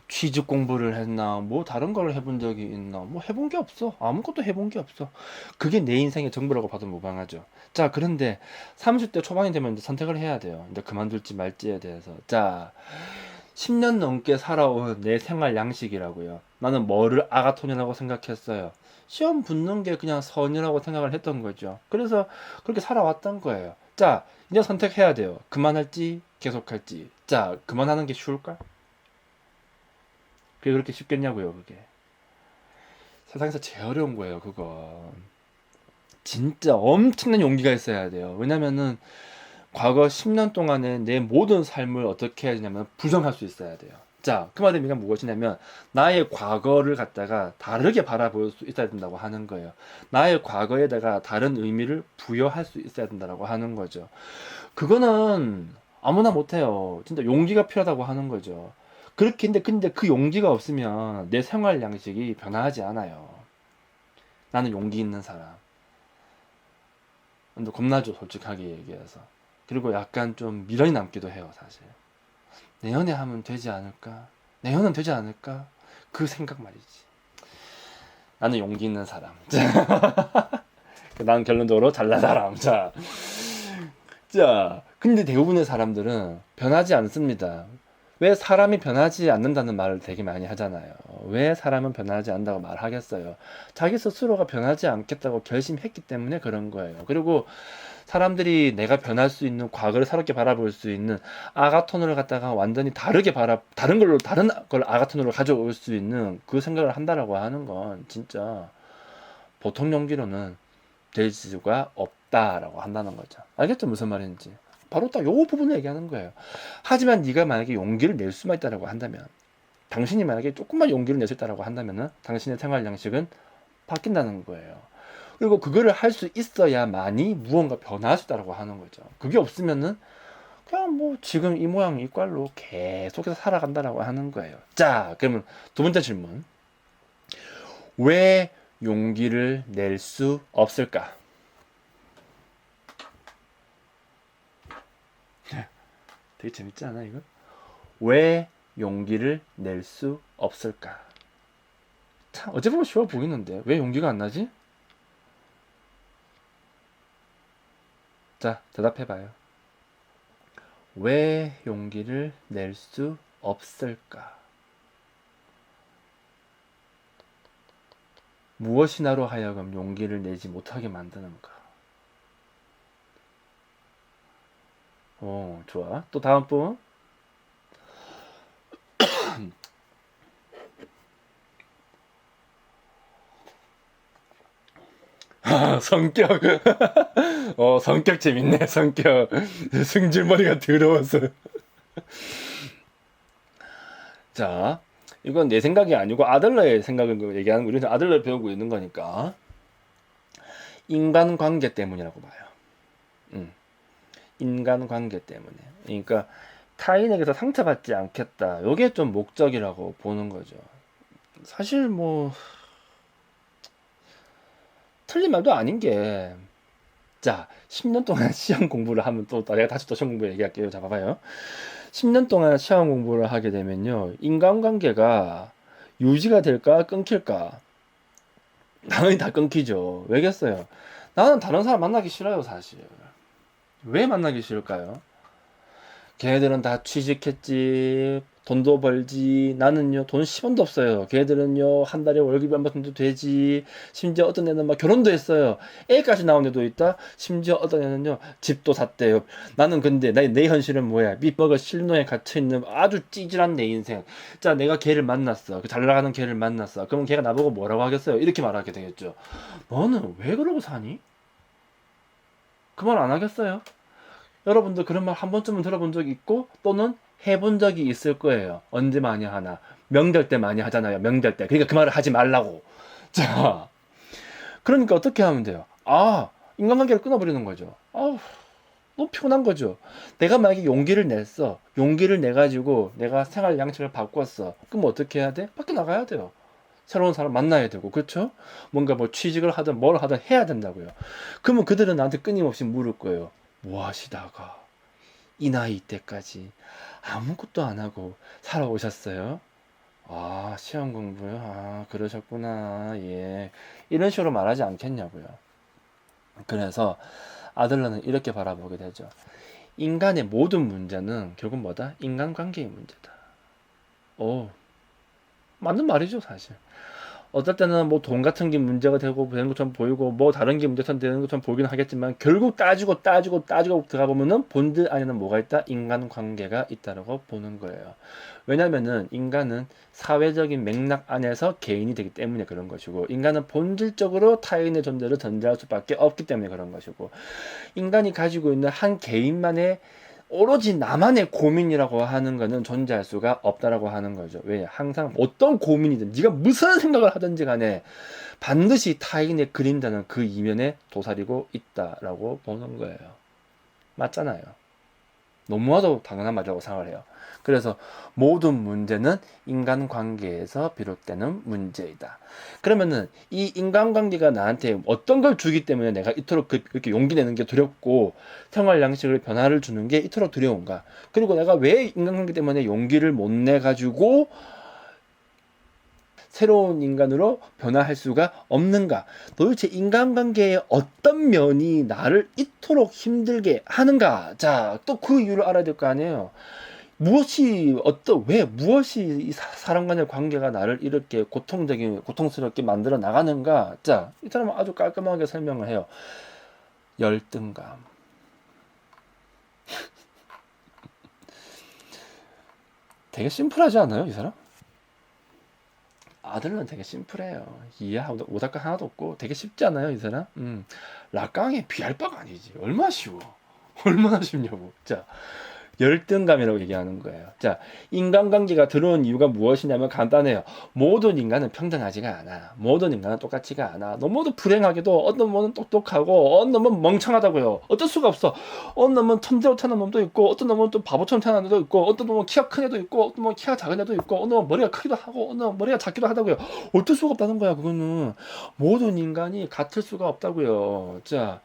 취직 공부를 했나 뭐 다른 걸 해본 적이 있나 뭐 해본 게 없어. 아무것도 해본 게 없어. 그게 내 인생의 전부라고 봐도 무방하죠. 자, 그런데 30대 초반이 되면 이제 선택을 해야 돼요. 이제 그만둘지 말지에 대해서. 자, 10년 넘게 살아온 내 생활 양식이라고요. 나는 뭐를 아가톤이라고 생각했어요. 시험 붙는 게 그냥 선이라고 생각을 했던 거죠. 그래서 그렇게 살아왔던 거예요. 자, 이제 선택해야 돼요. 그만할지, 계속할지. 자, 그만하는 게 쉬울까? 그게 그렇게 쉽겠냐고요, 그게. 세상에서 제일 어려운 거예요, 그거. 진짜 엄청난 용기가 있어야 돼요. 왜냐면은 과거 10년 동안에 내 모든 삶을 어떻게 해야 되냐면 부정할 수 있어야 돼요. 자, 그 말의 의미가 무엇이냐면 나의 과거를 갖다가 다르게 바라볼 수 있어야 된다고 하는 거예요. 나의 과거에다가 다른 의미를 부여할 수 있어야 된다고 하는 거죠. 그거는 아무나 못해요. 진짜 용기가 필요하다고 하는 거죠. 그렇게 근데 그 용기가 없으면 내 생활 양식이 변화하지 않아요. 나는 용기 있는 사람. 근데 겁나죠, 솔직하게 얘기해서. 그리고 약간 좀 미련이 남기도 해요, 사실. 내년에 하면 되지 않을까? 내년은 되지 않을까? 그 생각 말이지. 나는 용기 있는 사람. 난 결론적으로 잘난 사람. 근데 대부분의 사람들은 변하지 않습니다. 왜 사람이 변하지 않는다는 말을 되게 많이 하잖아요. 왜 사람은 변하지 않는다고 말하겠어요? 자기 스스로가 변하지 않겠다고 결심했기 때문에 그런 거예요. 그리고 사람들이 내가 변할 수 있는 과거를 새롭게 바라볼 수 있는 아가톤을 갖다가 완전히 다른 걸 아가톤으로 가져올 수 있는 그 생각을 한다라고 하는 건 진짜 보통 용기로는 될 수가 없다라고 한다는 거죠. 알겠죠? 무슨 말인지. 바로 딱 요 부분을 얘기하는 거예요. 하지만 네가 만약에 용기를 낼 수만 있다라고 한다면, 당신이 만약에 조금만 용기를 낼 수 있다라고 한다면은 당신의 생활 양식은 바뀐다는 거예요. 그리고 그거를 할 수 있어야만이 무언가 변화할 수 있다라고 하는 거죠. 그게 없으면은 그냥 뭐 지금 이 모양 이 꼴로 계속해서 살아간다라고 하는 거예요. 자, 그러면 두 번째 질문. 왜 용기를 낼 수 없을까? 되게 재밌지 않아, 이거? 왜 용기를 낼 수 없을까? 참, 어찌 보면 쉬워 보이는데, 왜 용기가 안 나지? 자, 대답해봐요. 왜 용기를 낼 수 없을까? 무엇이 나로 하여금 용기를 내지 못하게 만드는가? 좋아. 또 다음 분. 성격. 성격 재밌네, 성격. 승질머리가 더러워서. 자, 이건 내 생각이 아니고 아들러의 생각을 얘기하는 거죠. 아들러 배우고 있는 거니까. 인간관계 때문이라고 봐요. 인간관계 때문에. 그러니까 타인에게서 상처받지 않겠다. 이게 좀 목적이라고 보는 거죠. 사실 뭐 틀린 말도 아닌 게, 자, 10년 동안 시험 공부를 하면 또 내가 다시 또 시험 공부 얘기할게요. 자, 봐봐요. 10년 동안 시험 공부를 하게 되면요, 인간관계가 유지가 될까 끊길까? 당연히 다 끊기죠. 왜겠어요? 나는 다른 사람 만나기 싫어요, 사실. 왜 만나기 싫을까요? 걔네들은 다 취직했지, 돈도 벌지, 나는요 돈 10원도 없어요. 걔네들은요 한 달에 월급이 얼마 정도 되지, 심지어 어떤 애는 막 결혼도 했어요. 애까지 나온 애도 있다. 심지어 어떤 애는요 집도 샀대요. 나는 근데 내 현실은 뭐야? 밑버거 실노에 갇혀있는 아주 찌질한 내 인생. 자, 내가 걔를 만났어. 그 잘 나가는 걔를 만났어. 그러면 걔가 나보고 뭐라고 하겠어요? 이렇게 말하게 되겠죠. 너는 왜 그러고 사니? 그 말 안 하겠어요? 여러분들 그런 말 한 번쯤은 들어본 적 있고 또는 해본 적이 있을 거예요. 언제 많이 하나? 명절 때 많이 하잖아요. 명절 때. 그러니까 그 말을 하지 말라고. 자, 그러니까 어떻게 하면 돼요? 인간관계를 끊어버리는 거죠. 너무 피곤한 거죠. 내가 만약에 용기를 냈어. 용기를 내가지고 내가 생활 양식을 바꿨어. 그럼 어떻게 해야 돼? 밖에 나가야 돼요. 새로운 사람 만나야 되고, 그렇죠? 뭔가 뭐 취직을 하든 뭘 하든 해야 된다고요. 그러면 그들은 나한테 끊임없이 물을 거예요. 뭐 하시다가 이 나이 때까지 아무것도 안 하고 살아오셨어요? 시험 공부요? 그러셨구나. 예. 이런 식으로 말하지 않겠냐고요. 그래서 아들러는 이렇게 바라보게 되죠. 인간의 모든 문제는 결국 뭐다? 인간관계의 문제다. 맞는 말이죠, 사실. 어떨 때는 뭐 돈 같은 게 문제가 되고 되는 것처럼 보이고 뭐 다른 게 문제가 되는 것처럼 보이긴 하겠지만, 결국 따지고 들어가 보면은 본질 안에는 뭐가 있다? 인간관계가 있다라고 보는 거예요. 왜냐면은 인간은 사회적인 맥락 안에서 개인이 되기 때문에 그런 것이고, 인간은 본질적으로 타인의 존재를 전제할 수밖에 없기 때문에 그런 것이고, 인간이 가지고 있는 한 개인만의 오로지 나만의 고민이라고 하는 거는 존재할 수가 없다라고 하는 거죠. 왜? 항상 어떤 고민이든 네가 무슨 생각을 하든지 간에 반드시 타인의 그림자는 그 이면에 도사리고 있다라고 보는 거예요. 맞잖아요. 너무나도 당연한 말이라고 생각을 해요. 그래서 모든 문제는 인간관계에서 비롯되는 문제이다. 그러면은 이 인간관계가 나한테 어떤 걸 주기 때문에 내가 이토록 그렇게 용기 내는 게 두렵고 생활 양식을 변화를 주는 게 이토록 두려운가? 그리고 내가 왜 인간관계 때문에 용기를 못 내 가지고 새로운 인간으로 변화할 수가 없는가? 도대체 인간관계의 어떤 면이 나를 이토록 힘들게 하는가? 자, 또 그 이유를 알아야 될 거 아니에요. 무엇이 이 사람 간의 관계가 나를 이렇게 고통스럽게 만들어 나가는가? 자, 이 사람은 아주 깔끔하게 설명을 해요. 열등감. 되게 심플하지 않아요, 이 사람? 아들은 되게 심플해요. 이해하고 오답가 하나도 없고 되게 쉽지 않아요, 이 사람? 락강에 비할 바가 아니지. 얼마나 쉬워. 얼마나 쉽냐고. 자, 열등감이라고 얘기하는 거예요. 자, 인간관계가 들어온 이유가 무엇이냐면 간단해요. 모든 인간은 평등하지가 않아. 모든 인간은 똑같지가 않아. 너무도 불행하게도 어떤 놈은 똑똑하고 어떤 놈은 멍청하다고요. 어쩔 수가 없어. 어떤 놈은 천재로 태어난 놈도 있고 어떤 놈은 또 바보처럼 태어난 애도 있고 어떤 놈은 키가 큰 애도 있고 어떤 놈은 키가 작은 애도 있고 어떤 놈은 머리가 크기도 하고 어떤 놈은 머리가 작기도 하다고요. 어쩔 수가 없다는 거야. 그거는 모든 인간이 같을 수가 없다고요. 자,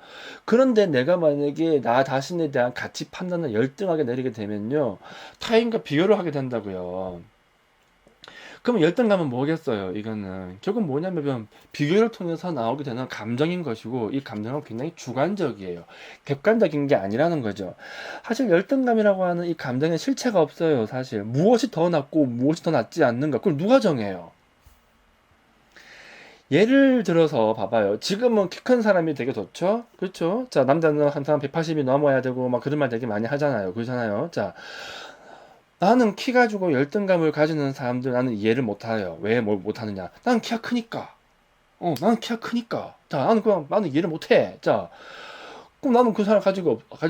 그런데 내가 만약에 나 자신에 대한 가치 판단을 열등하게 내리게 되면요, 타인과 비교를 하게 된다고요. 그러면 열등감은 뭐겠어요? 이거는 결국 뭐냐면 비교를 통해서 나오게 되는 감정인 것이고, 이 감정은 굉장히 주관적이에요. 객관적인 게 아니라는 거죠. 사실 열등감이라고 하는 이 감정에 실체가 없어요. 사실 무엇이 더 낫고 무엇이 더 낫지 않는가, 그걸 누가 정해요? 예를 들어서 봐봐요. 지금은 키 큰 사람이 되게 좋죠? 그렇죠? 자, 남자는 항상 180이 넘어야 되고 막 그런 말 되게 많이 하잖아요. 그러잖아요. 자, 나는 키 가지고 열등감을 가지는 사람들 나는 이해를 못해요. 왜 뭘 못하느냐? 나는 키가 크니까. 나는 키가 크니까. 자, 나는 이해를 못해. 자, 그럼 나는 그 사람 가질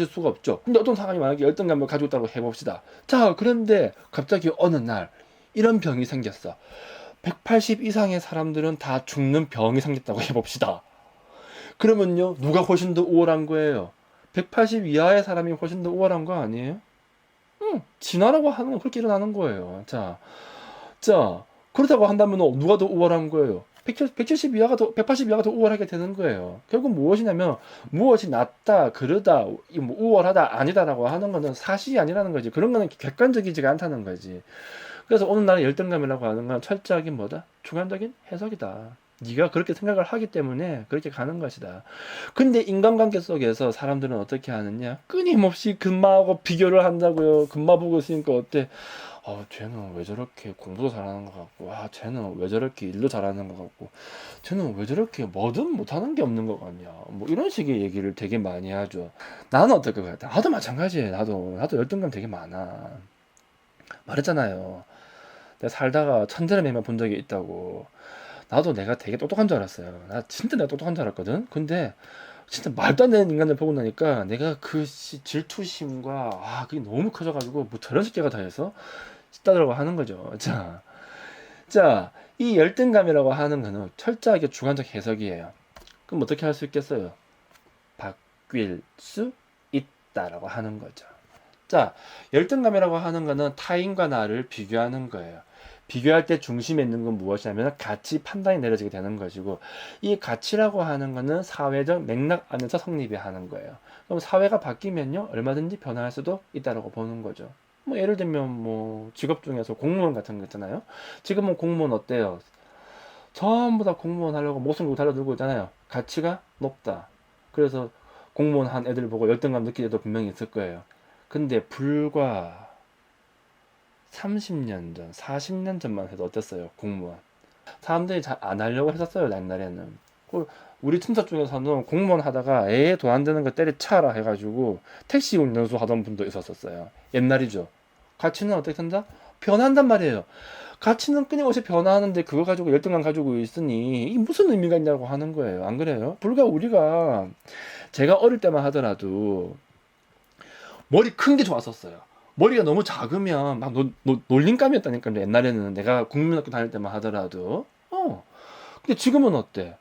수가 없죠. 근데 어떤 사람이 만약에 열등감을 가지고 있다고 해봅시다. 자, 그런데 갑자기 어느 날 이런 병이 생겼어. 180 이상의 사람들은 다 죽는 병이 생겼다고 해봅시다. 그러면요, 누가 훨씬 더 우월한 거예요? 180 이하의 사람이 훨씬 더 우월한 거 아니에요? 응, 진화라고 하는 건 그렇게 일어나는 거예요. 자, 그렇다고 한다면 누가 더 우월한 거예요? 170 이하가 더, 180 이하가 더 우월하게 되는 거예요. 결국 무엇이냐면, 무엇이 낫다, 그러다, 뭐 우월하다, 아니다라고 하는 거는 사실이 아니라는 거지. 그런 거는 객관적이지가 않다는 거지. 그래서 오늘 날의 열등감이라고 하는 건 철저하게 뭐다? 주관적인 해석이다. 네가 그렇게 생각을 하기 때문에 그렇게 가는 것이다. 근데 인간관계 속에서 사람들은 어떻게 하느냐? 끊임없이 금마하고 비교를 한다고요. 금마 보고 있으니까 어때? 쟤는 왜 저렇게 공부도 잘하는 것 같고, 쟤는 왜 저렇게 일도 잘하는 것 같고, 쟤는 왜 저렇게 뭐든 못하는 게 없는 것 같냐. 뭐 이런 식의 얘기를 되게 많이 하죠. 나는 어떨 것 같아? 나도 마찬가지예요. 나도 열등감 되게 많아. 말했잖아요. 내가 살다가 천재를 매만 본 적이 있다고. 나도 내가 되게 똑똑한 줄 알았어요. 나 진짜 내가 똑똑한 줄 알았거든. 근데 진짜 말도 안 되는 인간을 보고 나니까 내가 그 질투심과 그게 너무 커져가지고 뭐 저런 새끼가 다 해서 싶다라고 하는 거죠. 이 열등감이라고 하는 거는 철저하게 주관적 해석이에요. 그럼 어떻게 할 수 있겠어요? 바뀔 수 있다라고 하는 거죠. 자, 열등감이라고 하는 거는 타인과 나를 비교하는 거예요. 비교할 때 중심에 있는 건 무엇이냐면 가치 판단이 내려지게 되는 것이고, 이 가치라고 하는 거는 사회적 맥락 안에서 성립이 하는 거예요. 그럼 사회가 바뀌면요, 얼마든지 변화할 수도 있다고 보는 거죠. 뭐 예를 들면 뭐 직업 중에서 공무원 같은 거 있잖아요. 지금은 공무원 어때요? 전부 다 공무원 하려고 목숨 걸고 달려들고 있잖아요. 가치가 높다. 그래서 공무원 한 애들 보고 열등감 느낄 때도 분명히 있을 거예요. 근데 불과 30년 전, 40년 전만 해도 어땠어요? 공무원. 사람들이 잘 안 하려고 했었어요, 옛날에는. 우리 틈사 중에서는 공무원 하다가 돈 안 되는 거 때려쳐라 해가지고 택시 운전수 하던 분도 있었어요. 옛날이죠. 가치는 어떻게 된다? 변한단 말이에요. 가치는 끊임없이 변화하는데 그거 가지고 열등감 가지고 있으니 이게 무슨 의미가 있냐고 하는 거예요. 안 그래요? 불과 우리가 제가 어릴 때만 하더라도 머리 큰 게 좋았었어요. 머리가 너무 작으면 막 놀림감이었다니까요. 옛날에는 내가 국민학교 다닐 때만 하더라도. 근데 지금은 어때?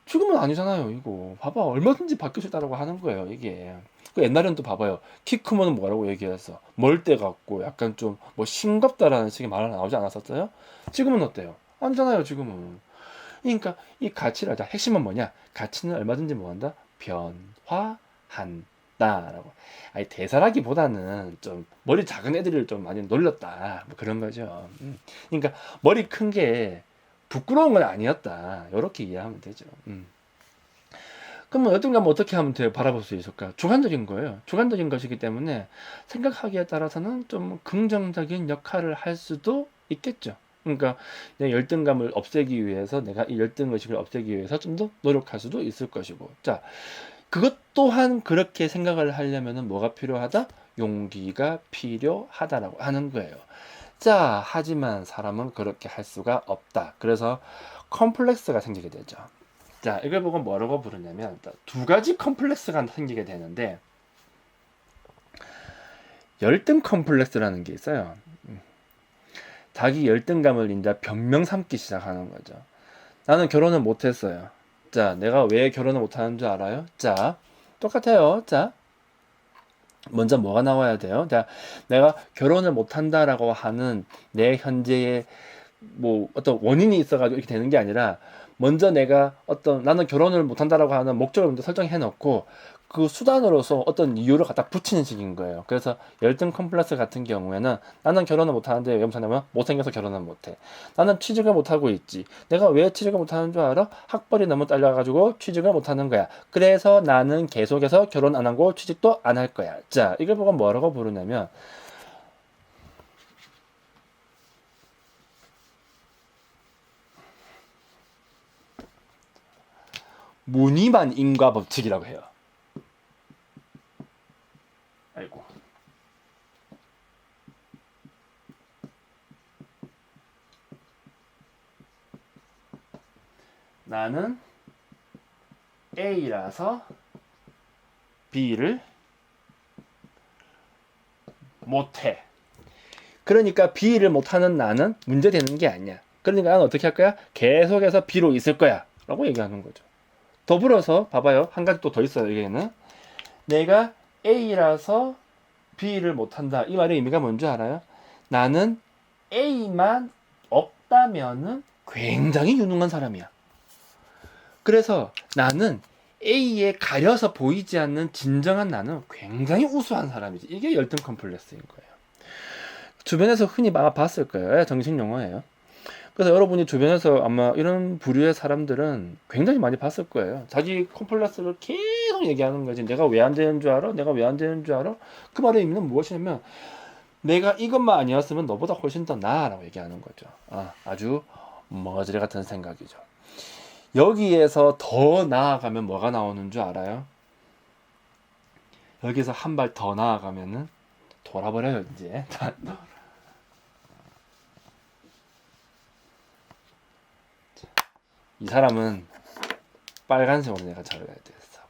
지금은 아니잖아요. 이거 봐봐, 얼마든지 바뀔 수 있다고 하는 거예요. 이게 옛날에는 또 봐봐요. 키 크면 뭐라고 얘기해서 멀대 같고 약간 좀 뭐 싱겁다라는 식의 말은 나오지 않았었어요? 지금은 어때요? 아니잖아요. 지금은. 그러니까 이 가치를 자, 핵심은 뭐냐? 가치는 얼마든지 뭐한다? 변화한다라고. 아니 대사라기보다는 좀 머리 작은 애들을 좀 많이 놀렸다, 뭐 그런 거죠. 그러니까 머리 큰 게 부끄러운 건 아니었다, 이렇게 이해하면 되죠. 그러면 열등감을 어떻게 하면 돼요? 바라볼 수 있을까? 주관적인 거예요. 주관적인 것이기 때문에 생각하기에 따라서는 좀 긍정적인 역할을 할 수도 있겠죠. 그러니까 내 열등감을 없애기 위해서, 내가 이 열등의식을 없애기 위해서 좀 더 노력할 수도 있을 것이고. 자, 그것 또한 그렇게 생각을 하려면은 뭐가 필요하다? 용기가 필요하다라고 하는 거예요. 자, 하지만 사람은 그렇게 할 수가 없다. 그래서 컴플렉스가 생기게 되죠. 자, 이걸 보고 뭐라고 부르냐면 두 가지 컴플렉스가 생기게 되는데, 열등 컴플렉스라는 게 있어요. 자기 열등감을 이제 변명 삼기 시작하는 거죠. 나는 결혼을 못했어요. 자, 내가 왜 결혼을 못하는 줄 알아요? 자, 똑같아요. 자, 먼저 뭐가 나와야 돼요? 자, 내가 결혼을 못한다라고 하는 내 현재의 뭐 어떤 원인이 있어가지고 이렇게 되는 게 아니라, 먼저 내가 어떤 나는 결혼을 못한다라고 하는 목적을 먼저 설정해 놓고 그 수단으로서 어떤 이유를 갖다 붙이는 식인 거예요. 그래서 열등 컴플렉스 같은 경우에는 나는 결혼을 못하는데 왜 못하냐면 못생겨서 결혼을 못해. 나는 취직을 못하고 있지. 내가 왜 취직을 못하는 줄 알아? 학벌이 너무 딸려가지고 취직을 못하는 거야. 그래서 나는 계속해서 결혼 안 하고 취직도 안 할 거야. 자, 이걸 보고 뭐라고 부르냐면 무늬만 인과 법칙이라고 해요. 아이고. 나는 A라서 B를 못해. 그러니까 B를 못하는 나는 문제되는 게 아니야. 그러니까 나는 어떻게 할 거야? 계속해서 B로 있을 거야 라고 얘기하는 거죠. 더불어서 봐봐요. 한 가지 또 더 있어요. 여기에는 내가 A라서 B를 못한다. 이 말의 의미가 뭔지 알아요? 나는 A만 없다면은 굉장히 유능한 사람이야. 그래서 나는 A에 가려서 보이지 않는 진정한 나는 굉장히 우수한 사람이지. 이게 열등 컴플렉스인 거예요. 주변에서 흔히 아마 봤을 거예요. 정식 용어예요. 그래서 여러분이 주변에서 아마 이런 부류의 사람들은 굉장히 많이 봤을 거예요. 자기 컴플렉스를 계속 얘기하는 거지. 내가 왜 안 되는 줄 알아? 내가 왜 안 되는 줄 알아? 그 말의 의미는 무엇이냐면 내가 이것만 아니었으면 너보다 훨씬 더 나아라고 얘기하는 거죠. 아주 머저리 같은 생각이죠. 여기에서 더 나아가면 뭐가 나오는 줄 알아요? 여기서 한 발 더 나아가면은 돌아버려요, 이제. 이 사람은 빨간색으로 내가 자르야 되겠어.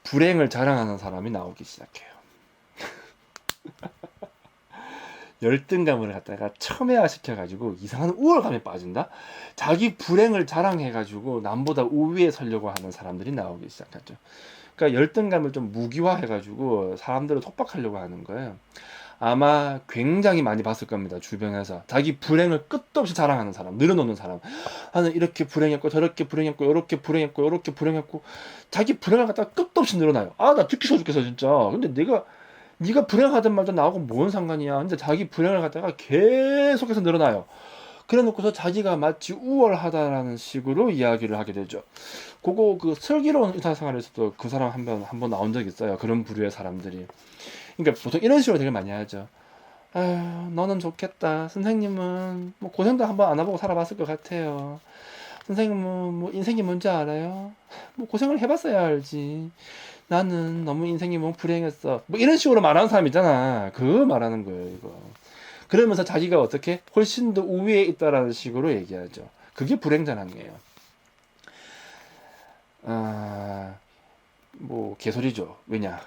불행을 자랑하는 사람이 나오기 시작해요. 열등감을 갖다가 첨예화 시켜가지고 이상한 우월감에 빠진다. 자기 불행을 자랑해가지고 남보다 우위에 서려고 하는 사람들이 나오기 시작하죠. 그러니까 열등감을 좀 무기화해가지고 사람들을 속박하려고 하는 거예요. 아마 굉장히 많이 봤을 겁니다. 주변에서 자기 불행을 끝도 없이 자랑하는 사람, 늘어놓는 사람. 나는 이렇게 불행했고 저렇게 불행했고 이렇게 불행했고 이렇게 불행했고, 자기 불행을 갖다가 끝도 없이 늘어나요. 나 듣기 싫어 죽겠어 진짜. 근데 네가 불행하던 말도 나하고 뭔 상관이야. 근데 자기 불행을 갖다가 계속해서 늘어나요. 그래 놓고서 자기가 마치 우월하다라는 식으로 이야기를 하게 되죠. 그거 그 슬기로운 의사생활에서도 그 사람 한 번 나온 적 있어요. 그런 부류의 사람들이. 그러니까 보통 이런 식으로 되게 많이 하죠. 아휴, 너는 좋겠다. 선생님은 뭐 고생도 한번 안 해보고 살아봤을 것 같아요. 선생님은 뭐 인생이 뭔지 알아요? 뭐 고생을 해봤어야 알지. 나는 너무 인생이 너무 불행했어. 뭐 이런 식으로 말하는 사람 있잖아. 그거 말하는 거예요, 이거. 그러면서 자기가 어떻게 훨씬 더 우위에 있다라는 식으로 얘기하죠. 그게 불행자랑이에요. 뭐 개소리죠. 왜냐?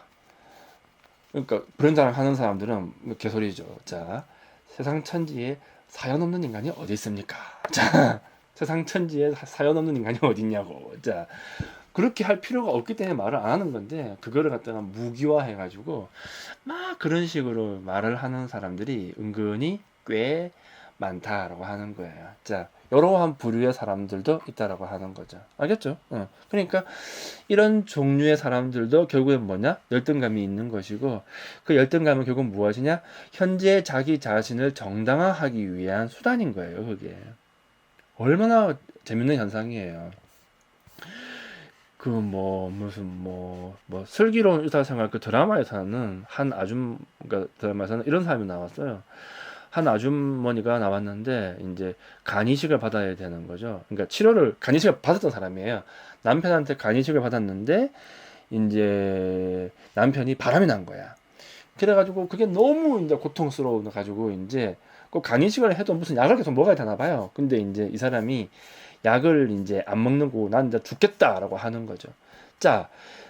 그러니까 불행자랑 하는 사람들은 개소리죠. 자, 세상 천지에 사연 없는 인간이 어디 있습니까? 자, 세상 천지에 사연 없는 인간이 어디 있냐고. 자, 그렇게 할 필요가 없기 때문에 말을 안 하는 건데, 그거를 갖다가 무기화해가지고 막 그런 식으로 말을 하는 사람들이 은근히 꽤 많다라고 하는 거예요. 자, 여러한 부류의 사람들도 있다라고 하는 거죠. 알겠죠? 그러니까 이런 종류의 사람들도 결국엔 뭐냐? 열등감이 있는 것이고, 그 열등감은 결국 무엇이냐? 현재 자기 자신을 정당화하기 위한 수단인 거예요, 그게. 얼마나 재밌는 현상이에요. 그 슬기로운 의사생활 그 드라마에서는 그러니까 드라마에서는 이런 사람이 나왔어요. 한 아주머니가 나왔는데 이제 간이식을 받아야 되는 거죠. 그러니까 간이식을 받았던 사람이에요. 남편한테 간이식을 받았는데 이제 남편이 바람이 난 거야. 그래가지고 그게 너무 이제 고통스러워 가지고 이제 그 간이식을 해도 무슨 약을 계속 먹어야 되나 봐요. 근데 이제 이 사람이 약을 이제 안 먹는 거고 나는 이제 죽겠다라고 하는 거죠. 자,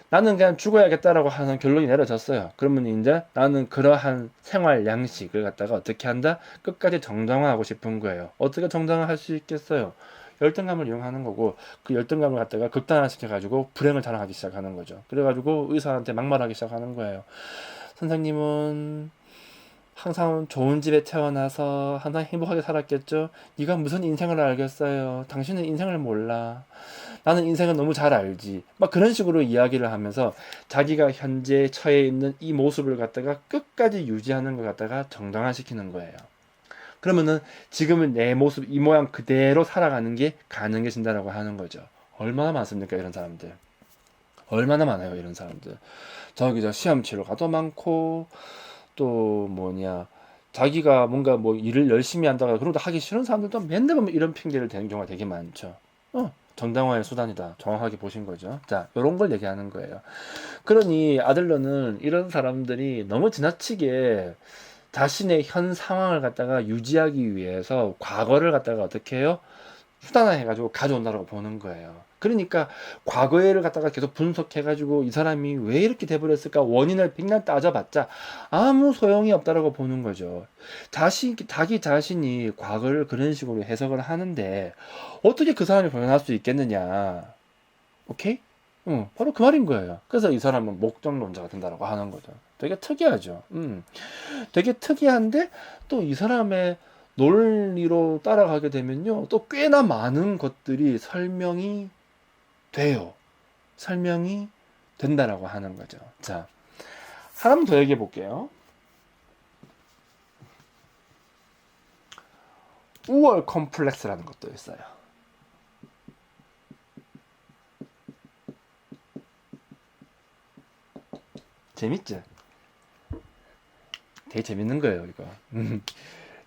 나는 그냥 죽어야겠다라고 하는 결론이 내려졌어요. 그러면 이제 나는 그러한 생활 양식을 갖다가 어떻게 한다? 끝까지 정당화하고 싶은 거예요. 어떻게 정당화할 수 있겠어요? 열등감을 이용하는 거고, 그 열등감을 갖다가 극단화시켜가지고 불행을 자랑하기 시작하는 거죠. 그래가지고 의사한테 막말하기 시작하는 거예요. 선생님은 항상 좋은 집에 태어나서 항상 행복하게 살았겠죠? 네가 무슨 인생을 알겠어요? 당신은 인생을 몰라. 나는 인생을 너무 잘 알지. 막 그런 식으로 이야기를 하면서 자기가 현재 처해 있는 이 모습을 갖다가 끝까지 유지하는 걸 갖다가 정당화시키는 거예요. 그러면은 지금은 내 모습, 이 모양 그대로 살아가는 게 가능해진다라고 하는 거죠. 얼마나 많습니까, 이런 사람들. 얼마나 많아요, 이런 사람들. 저기 시험 치러 가도 많고, 또 뭐냐, 자기가 뭔가 뭐 일을 열심히 한다가 그러다 하기 싫은 사람들도 맨날 보면 이런 핑계를 대는 경우가 되게 많죠. 정당화의 수단이다. 정확하게 보신 거죠. 자, 요런 걸 얘기하는 거예요. 그러니 아들러는 이런 사람들이 너무 지나치게 자신의 현 상황을 갖다가 유지하기 위해서 과거를 갖다가 어떻게 해요? 수단화해가지고 가져온다고 보는 거예요. 그러니까 과거를 갖다가 계속 분석해가지고 이 사람이 왜 이렇게 돼버렸을까 원인을 백날 따져봤자 아무 소용이 없다라고 보는 거죠. 자기 자신이 과거를 그런 식으로 해석을 하는데 어떻게 그 사람이 변할 수 있겠느냐? 오케이? 바로 그 말인 거예요. 그래서 이 사람은 목적론자가 된다라고 하는 거죠. 되게 특이하죠. 되게 특이한데 또 이 사람의 논리로 따라가게 되면요. 또 꽤나 많은 것들이 설명이 돼요. 설명이 된다라고 하는 거죠. 자, 하나만 더 얘기해 볼게요. 우월 컴플렉스라는 것도 있어요. 재밌죠? 되게 재밌는 거예요, 이거.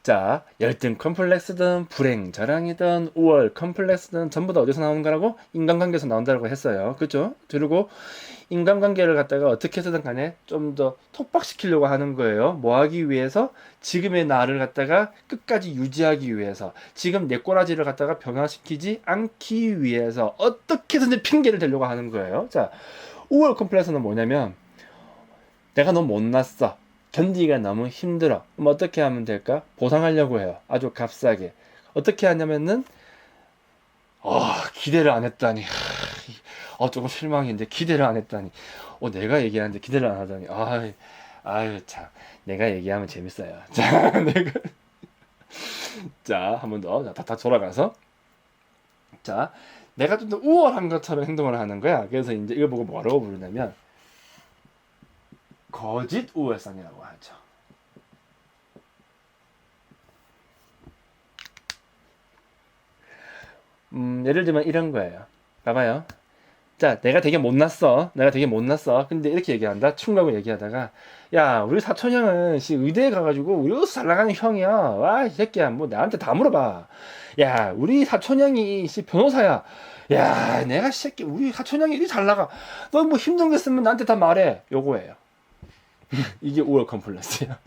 자, 열등 컴플렉스든 불행 자랑이든 우월 컴플렉스든 전부 다 어디서 나오는 거라고? 인간관계에서 나온다고 했어요. 그죠? 그리고 인간관계를 갖다가 어떻게 해서든 간에 좀 더 톡박시키려고 하는 거예요. 뭐 하기 위해서? 지금의 나를 갖다가 끝까지 유지하기 위해서, 지금 내 꼬라지를 갖다가 변화시키지 않기 위해서 어떻게든지 핑계를 대려고 하는 거예요. 자, 우월 컴플렉스는 뭐냐면 내가 너무 못났어. 견디기가 너무 힘들어. 그럼 어떻게 하면 될까? 보상하려고 해요. 아주 값싸게. 어떻게 하냐면은 기대를 안 했다니. 조금 실망인데 기대를 안 했다니. 내가 얘기하는데 기대를 안 하다니. 아유 참. 내가 얘기하면 재밌어요. 자, 한 번 더. 자, 다 돌아가서. 자, 내가 좀 더 우월한 것처럼 행동을 하는 거야. 그래서 이제 이걸 보고 뭐라고 부르냐면 거짓 우월성이라고 하죠. 예를 들면 이런 거예요. 봐봐요. 자, 내가 되게 못났어. 근데 이렇게 얘기한다. 충고하고 얘기하다가, 야, 우리 사촌 형은 의대에 가가지고 우리 여기서 잘 나가는 형이야. 와, 이 새끼야. 뭐 나한테 다 물어봐. 야, 우리 사촌 형이 변호사야. 야, 내가 새끼 우리 사촌 형이 이리 잘 나가. 너 뭐 힘든 거 있으면 나한테 다 말해. 요거예요. 이게 우월 컴플렉스야.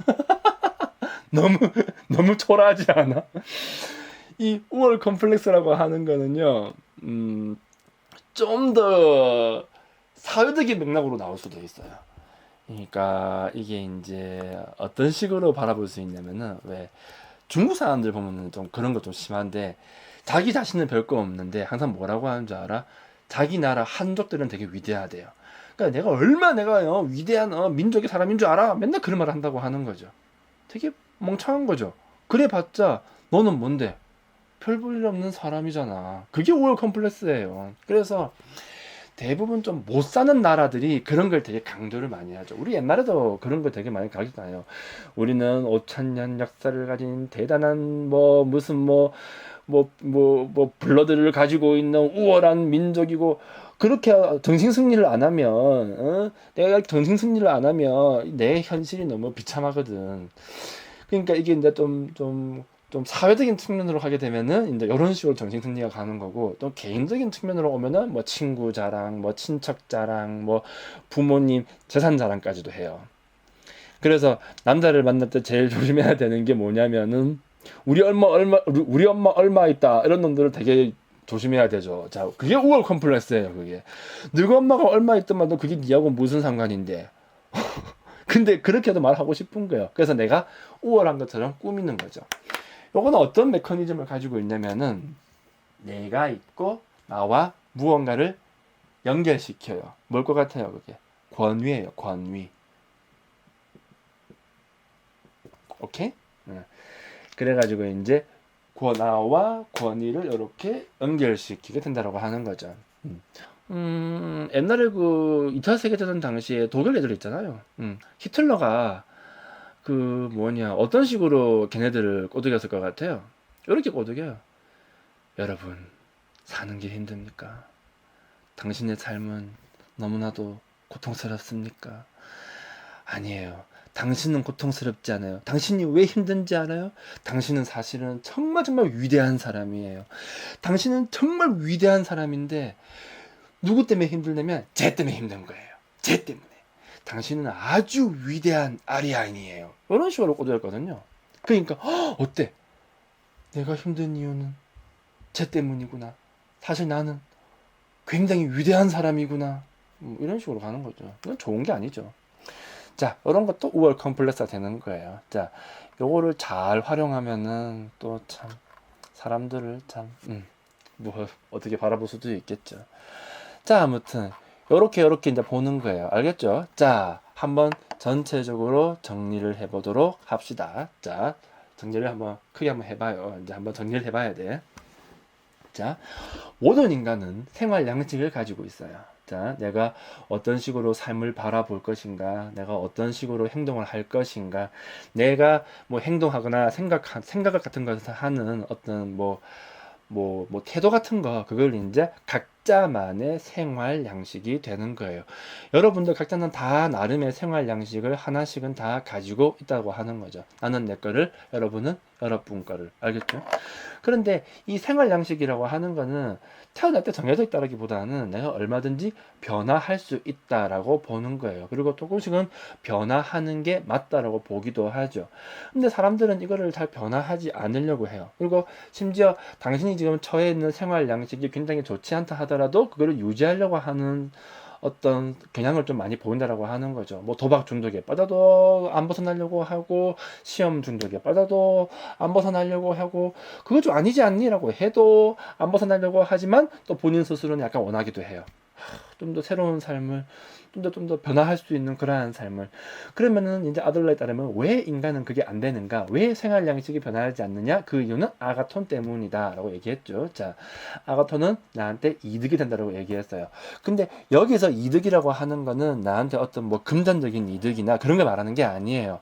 너무 초라하지 않아? 이 우월 컴플렉스라고 하는 거는요, 좀 더 사회적인 맥락으로 나올 수도 있어요. 그러니까 이게 이제 어떤 식으로 바라볼 수 있냐면은, 왜 중국 사람들 보면은 좀 그런 거 좀 심한데, 자기 자신은 별거 없는데 항상 뭐라고 하는 줄 알아? 자기 나라 한족들은 되게 위대하대요. 그러니까 내가 얼마나 내가 위대한 민족의 사람인 줄 알아? 맨날 그런 말을 한다고 하는 거죠. 되게 멍청한 거죠. 그래봤자 너는 뭔데? 별 볼 일 없는 사람이잖아. 그게 오월 컴플렉스예요. 그래서 대부분 좀 못 사는 나라들이 그런 걸 되게 강조를 많이 하죠. 우리 옛날에도 그런 걸 되게 많이 강조하잖아요. 우리는 5,000년 역사를 가진 대단한 무슨 블러드를 가지고 있는 우월한 민족이고, 그렇게 정신 승리를 안 하면, 내가 정신 승리를 안 하면 내 현실이 너무 비참하거든. 그러니까 이게 이제 좀 사회적인 측면으로 하게 되면은 이제 이런 식으로 정신 승리가 가는 거고, 또 개인적인 측면으로 오면은 뭐 친구 자랑, 뭐 친척 자랑, 뭐 부모님 재산 자랑까지도 해요. 그래서 남자를 만날 때 제일 조심해야 되는 게 뭐냐면은 우리 엄마 얼마 있다 이런 놈들을 되게 조심해야 되죠. 자, 그게 우월 컴플렉스예요, 그게. 너희 엄마가 얼마 있더만 너 그게 니하고 무슨 상관인데. 근데 그렇게도 말하고 싶은 거예요. 그래서 내가 우월한 것처럼 꾸미는 거죠. 요거는 어떤 메커니즘을 가지고 있냐면은 내가 있고 나와 무언가를 연결시켜요. 뭘 것 같아요, 그게? 권위예요, 권위. 오케이? 네. 그래가지고 이제 나와 권위를 이렇게 연결시키게 된다라고 하는 거죠. 옛날에 그 2차 세계대전 당시에 독일 애들 있잖아요. 히틀러가 그 뭐냐 어떤 식으로 걔네들을 꼬드겼을 것 같아요. 이렇게 꼬드겨요. 여러분 사는 게 힘듭니까? 당신의 삶은 너무나도 고통스럽습니까? 아니에요. 당신은 고통스럽지 않아요. 당신이 왜 힘든지 알아요? 당신은 사실은 정말 정말 위대한 사람이에요. 당신은 정말 위대한 사람인데 누구 때문에 힘들냐면 쟤 때문에 힘든 거예요. 쟤 때문에. 당신은 아주 위대한 아리아인이에요. 이런 식으로 꼬드렸거든요. 그러니까 어때? 내가 힘든 이유는 쟤 때문이구나. 사실 나는 굉장히 위대한 사람이구나. 이런 식으로 가는 거죠. 이건 좋은 게 아니죠. 자, 이런 것도 우월 컴플렉스가 되는 거예요. 자, 요거를 잘 활용하면은 또 참 사람들을 참 뭐 어떻게 바라볼 수도 있겠죠. 자, 아무튼 요렇게 이제 보는 거예요. 알겠죠? 자, 한번 전체적으로 정리를 해보도록 합시다. 자, 정리를 한번 크게 한번 해봐요. 이제 한번 정리를 해봐야 돼. 자, 모든 인간은 생활 양식을 가지고 있어요. 자, 내가 어떤 식으로 삶을 바라볼 것인가, 내가 어떤 식으로 행동을 할 것인가, 내가 뭐 행동하거나 생각 같은 것을 하는 어떤 태도 같은 거, 그걸 이제 각자만의 생활 양식이 되는 거예요. 여러분들 각자는 다 나름의 생활 양식을 하나씩은 다 가지고 있다고 하는 거죠. 나는 내 거를, 여러분은 여러분 거를. 알겠죠? 그런데 이 생활 양식이라고 하는 거는 태어날 때 정해져 있다기보다는 내가 얼마든지 변화할 수 있다라고 보는 거예요. 그리고 조금씩은 변화하는 게 맞다라고 보기도 하죠. 근데 사람들은 이거를 잘 변화하지 않으려고 해요. 그리고 심지어 당신이 지금 처해 있는 생활 양식이 굉장히 좋지 않다 하더라도 그거를 유지하려고 하는 어떤 경향을 좀 많이 보인다라고 하는 거죠. 뭐 도박 중독에 빠져도 안 벗어나려고 하고, 시험 중독에 빠져도 안 벗어나려고 하고, 그거 좀 아니지 않니라고 해도 안 벗어나려고 하지만 또 본인 스스로는 약간 원하기도 해요. 좀 더 새로운 삶을, 좀 더 변화할 수 있는 그러한 삶을. 그러면은 이제 아들러에 따르면 왜 인간은 그게 안 되는가? 왜 생활 양식이 변화하지 않느냐? 그 이유는 아가톤 때문이다라고 얘기했죠. 자, 아가톤은 나한테 이득이 된다라고 얘기했어요. 근데 여기서 이득이라고 하는 거는 나한테 어떤 뭐 금전적인 이득이나 그런 걸 말하는 게 아니에요.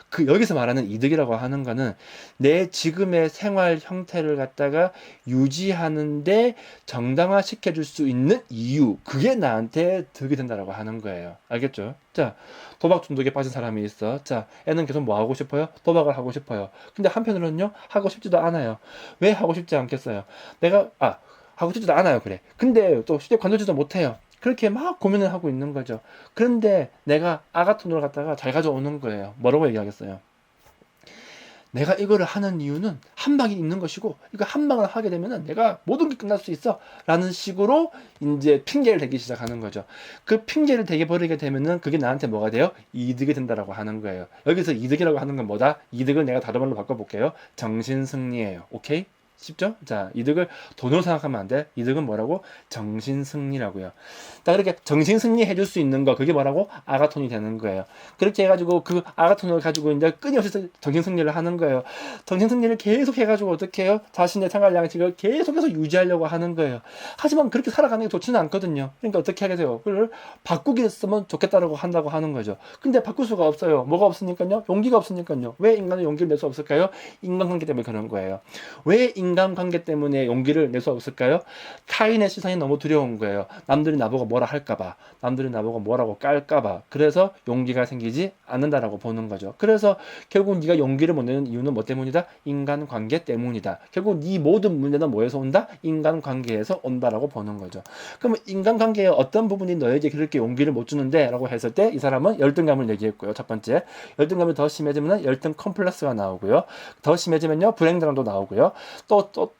그 여기서 말하는 이득이라고 하는 거는 내 지금의 생활 형태를 갖다가 유지하는데 정당화 시켜줄 수 있는 이유, 그게 나한테 득이 된다라고 하는 거예요. 알겠죠? 자, 도박 중독에 빠진 사람이 있어. 자, 애는 계속 뭐 하고 싶어요? 도박을 하고 싶어요. 근데 한편으로는요, 하고 싶지도 않아요. 왜 하고 싶지 않겠어요? 하고 싶지도 않아요. 그래. 근데 또 쉽게 관두지도 못해요. 그렇게 막 고민을 하고 있는 거죠. 그런데 내가 아가톤을 갖다가 잘 가져오는 거예요. 뭐라고 얘기하겠어요? 내가 이거를 하는 이유는 한 방이 있는 것이고, 이거 한 방을 하게 되면은 내가 모든 게 끝날 수 있어. 라는 식으로 이제 핑계를 대기 시작하는 거죠. 그 핑계를 대게 버리게 되면은 그게 나한테 뭐가 돼요? 이득이 된다라고 하는 거예요. 여기서 이득이라고 하는 건 뭐다? 이득을 내가 다른 말로 바꿔볼게요. 정신승리예요. 오케이? 쉽죠? 자, 이득을 돈으로 생각하면 안 돼. 이득은 뭐라고? 정신승리라고요. 자, 그렇게 정신승리 해줄 수 있는 거, 그게 뭐라고? 아가톤이 되는 거예요. 그렇게 해가지고 그 아가톤을 가지고 이제 끊임없이 정신승리를 하는 거예요. 정신승리를 계속 해가지고 어떻게 해요? 자신의 생활 양식을 계속해서 유지하려고 하는 거예요. 하지만 그렇게 살아가는 게 좋지는 않거든요. 그러니까 어떻게 하게 돼요? 그걸 바꾸게 했으면 좋겠다라고 한다고 하는 거죠. 근데 바꿀 수가 없어요. 뭐가 없으니까요? 용기가 없으니까요. 왜 인간은 용기를 낼 수 없을까요? 인간관계 때문에 그런 거예요. 왜 인간관계 때문에 용기를 낼 수 없을까요? 타인의 시선이 너무 두려운 거예요. 남들이 나보고 뭐라 할까봐, 남들이 나보고 뭐라고 깔까봐. 그래서 용기가 생기지 않는다라고 보는 거죠. 그래서 결국 네가 용기를 못 내는 이유는 뭐 때문이다? 인간관계 때문이다. 결국 네 모든 문제는 뭐에서 온다? 인간관계에서 온다라고 보는 거죠. 그러면 인간관계의 어떤 부분이 너에게 그렇게 용기를 못 주는데? 라고 했을 때 이 사람은 열등감을 얘기했고요. 첫 번째, 열등감이 더 심해지면 열등 컴플렉스가 나오고요. 더 심해지면요 불행감도 나오고요.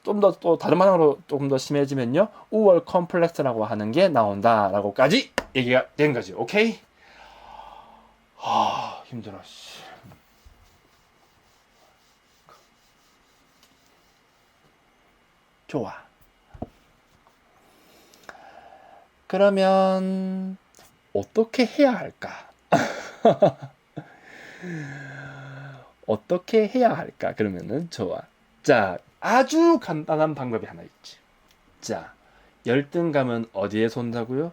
좀 더 또 다른 방향으로 조금 더 심해지면요, 우월 컴플렉스라고 하는 게 나온다라고까지 얘기가 된 거지. 오케이? 힘들어. 좋아. 그러면 어떻게 해야 할까? 어떻게 해야 할까? 그러면은 좋아. 자, 아주 간단한 방법이 하나 있지. 자, 열등감은 어디에서 온다고요?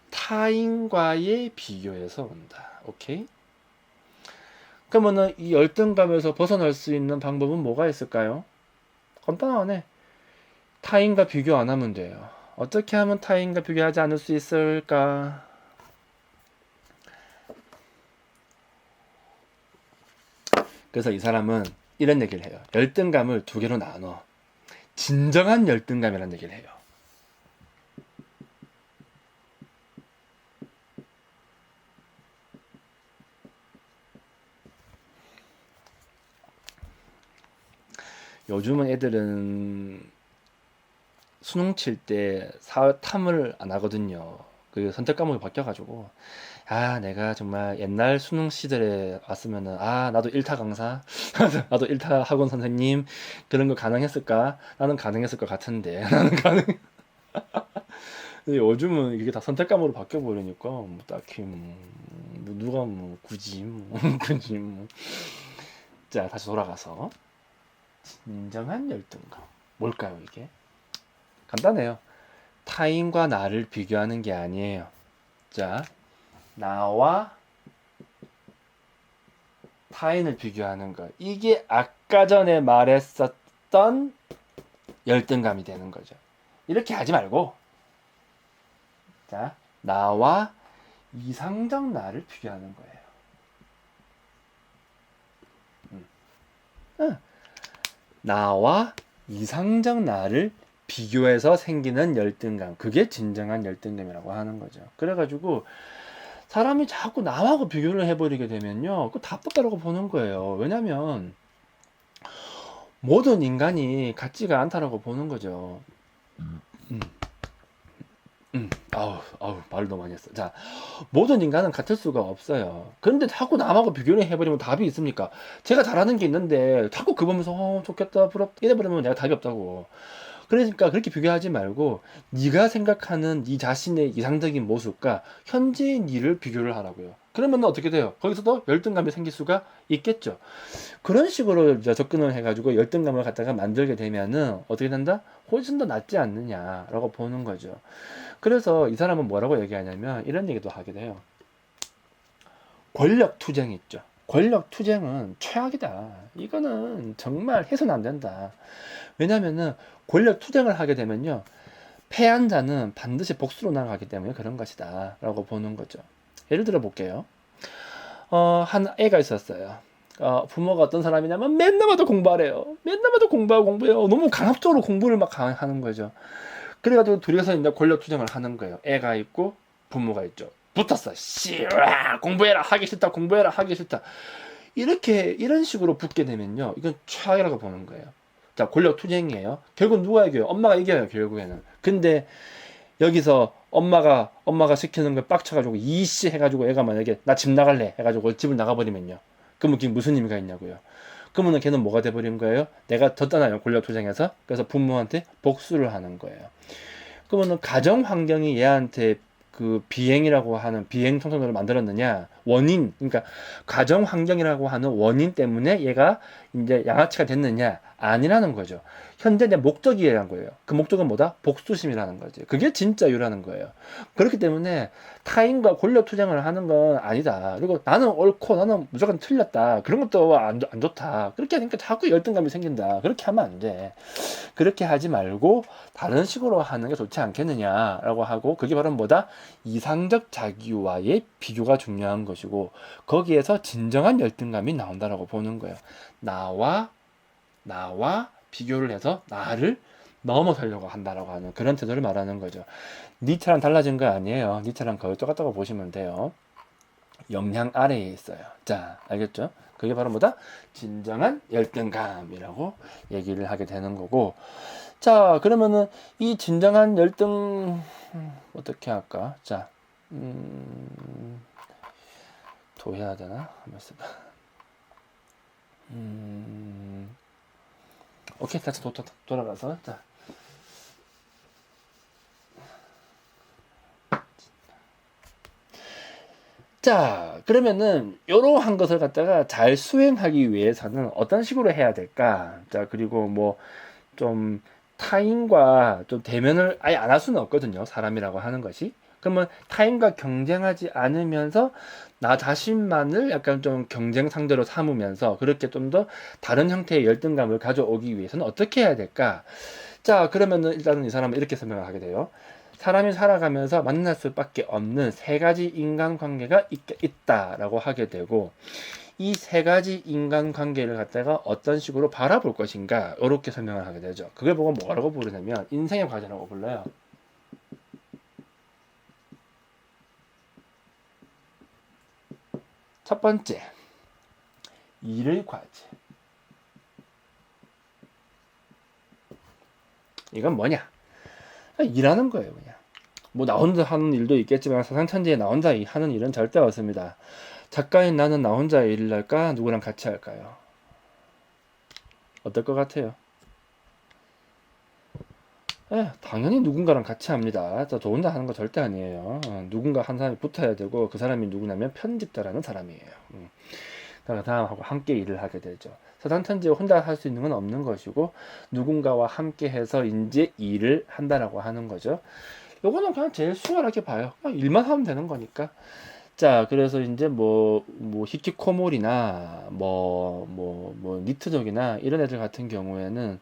타인과의 비교에서 온다. 오케이? 그러면은 이 열등감에서 벗어날 수 있는 방법은 뭐가 있을까요? 간단하네. 타인과 비교 안 하면 돼요. 어떻게 하면 타인과 비교하지 않을 수 있을까? 그래서 이 사람은 이런 얘기를 해요. 열등감을 두 개로 나눠. 진정한 열등감이라는 얘기를 해요. 요즘은 애들은 수능 칠 때 탐을 안 하거든요. 그 선택 과목이 바뀌어가지고, 내가 정말 옛날 수능 시절에 왔으면은, 나도 1타 강사, 나도 1타 학원 선생님, 그런 거 가능했을까? 나는 가능했을 것 같은데, 나는 가능. 근데 요즘은 이게 다 선택 과목으로 바뀌어버리니까, 뭐 딱히, 누가 굳이, 굳이, 자, 다시 돌아가서. 진정한 열등감. 뭘까요, 이게? 간단해요. 타인과 나를 비교하는 게 아니에요. 자, 나와 타인을 비교하는 것. 이게 아까 전에 말했었던 열등감이 되는 거죠. 이렇게 하지 말고, 자, 나와 이상적 나를 비교하는 거예요. 나와 이상적 나를 비교해서 생기는 열등감. 그게 진정한 열등감이라고 하는 거죠. 그래가지고 사람이 자꾸 남하고 비교를 해버리게 되면요, 그거 답답하다고 보는 거예요. 왜냐면 모든 인간이 같지가 않다라고 보는 거죠. 말을 너무 많이 했어. 자, 모든 인간은 같을 수가 없어요. 그런데 자꾸 남하고 비교를 해버리면 답이 있습니까? 제가 잘하는 게 있는데 자꾸 그 보면서 좋겠다, 부럽다 이래버리면 내가 답이 없다고. 그러니까 그렇게 비교하지 말고 네가 생각하는 네 자신의 이상적인 모습과 현재의 니를 비교를 하라고요. 그러면 어떻게 돼요? 거기서도 열등감이 생길 수가 있겠죠. 그런 식으로 이제 접근을 해가지고 열등감을 갖다가 만들게 되면은 어떻게 된다? 훨씬 더 낫지 않느냐라고 보는 거죠. 그래서 이 사람은 뭐라고 얘기하냐면 이런 얘기도 하게 돼요. 권력 투쟁 있죠. 권력 투쟁은 최악이다. 이거는 정말 해서는 안 된다. 왜냐면은 권력 투쟁을 하게 되면요, 패한 자는 반드시 복수로 나가기 때문에 그런 것이다 라고 보는 거죠. 예를 들어 볼게요. 한 애가 있었어요. 부모가 어떤 사람이냐면 맨날 봐도 공부하래요. 맨날 봐도 공부해요. 너무 강압적으로 공부를 막 하는 거죠. 그래가지고 둘이서 이제 권력 투쟁을 하는 거예요. 애가 있고 부모가 있죠. 붙었어. 씨라 공부해라 하기 싫다. 공부해라 하기 싫다. 이런 식으로 붙게 되면요, 이건 최악이라고 보는 거예요. 자, 권력 투쟁이에요. 결국 누가 이겨요? 엄마가 이겨요, 결국에는. 근데 여기서 엄마가 시키는 걸 빡쳐가지고 이씨 해가지고 애가 만약에 나 집 나갈래 해가지고 집을 나가버리면요, 그러면 그게 무슨 의미가 있냐고요. 그러면 걔는 뭐가 돼버린 거예요? 내가 졌잖아요, 권력 투쟁에서. 그래서 부모한테 복수를 하는 거예요. 그러면은 가정 환경이 얘한테 그 비행이라고 하는 비행 청소년을 만들었느냐, 원인, 그러니까 가정 환경이라고 하는 원인 때문에 얘가 이제 양아치가 됐느냐, 아니라는 거죠. 현재 내 목적이라는 거예요. 그 목적은 뭐다? 복수심이라는 거지. 그게 진짜 유라는 거예요. 그렇기 때문에 타인과 권력 투쟁을 하는 건 아니다. 그리고 나는 옳고 나는 무조건 틀렸다, 그런 것도 안 좋다. 그렇게 하니까 자꾸 열등감이 생긴다. 그렇게 하면 안 돼. 그렇게 하지 말고 다른 식으로 하는 게 좋지 않겠느냐라고 하고, 그게 바로 뭐다? 이상적 자기와의 비교가 중요한 것이고, 거기에서 진정한 열등감이 나온다라고 보는 거예요. 나와 비교를 해서 나를 넘어서려고 한다라고 하는 그런 태도를 말하는 거죠. 니트랑 달라진 거 아니에요. 니트랑 거의 똑같다고 보시면 돼요. 영향 아래에 있어요. 자, 알겠죠? 그게 바로 뭐다? 진정한 열등감이라고 얘기를 하게 되는 거고. 자, 그러면은 이 진정한 열등 어떻게 할까? 자, 도해야 되나? 한번 써봐. 오케이, 다시 돌아가서 자. 자, 그러면은 이러한 것을 갖다가 잘 수행하기 위해서는 어떤 식으로 해야 될까? 자, 그리고 뭐 좀 타인과 좀 대면을 아예 안 할 수는 없거든요. 사람이라고 하는 것이. 그러면 타인과 경쟁하지 않으면서 나 자신만을 약간 좀 경쟁 상대로 삼으면서 그렇게 좀 더 다른 형태의 열등감을 가져오기 위해서는 어떻게 해야 될까? 자, 그러면은 일단은 이 사람은 이렇게 설명을 하게 돼요. 사람이 살아가면서 만날 수밖에 없는 세 가지 인간관계가 있다라고 하게 되고, 이 세 가지 인간관계를 갖다가 어떤 식으로 바라볼 것인가 이렇게 설명을 하게 되죠. 그걸 보고 뭐라고 부르냐면 인생의 과제라고 불러요. 첫 번째, 일의 과제. 이건 뭐냐? 일하는 거예요, 그냥. 뭐 나 혼자 하는 일도 있겠지만 세상천지에 나 혼자 하는 일은 절대 없습니다. 작가인 나는 나 혼자 일을 할까? 누구랑 같이 할까요? 어떨 것 같아요? 당연히 누군가랑 같이 합니다. 저 혼자 하는 거 절대 아니에요. 누군가 한 사람이 붙어야 되고 그 사람이 누구냐면 편집자라는 사람이에요. 그 사람하고 함께 일을 하게 되죠. 세상천지에 혼자 할 수 있는 건 없는 것이고 누군가와 함께 해서 이제 일을 한다라고 하는 거죠. 요거는 그냥 제일 수월하게 봐요. 그냥 일만 하면 되는 거니까. 자, 그래서 이제 히키코모리나 니트족이나 이런 애들 같은 경우에는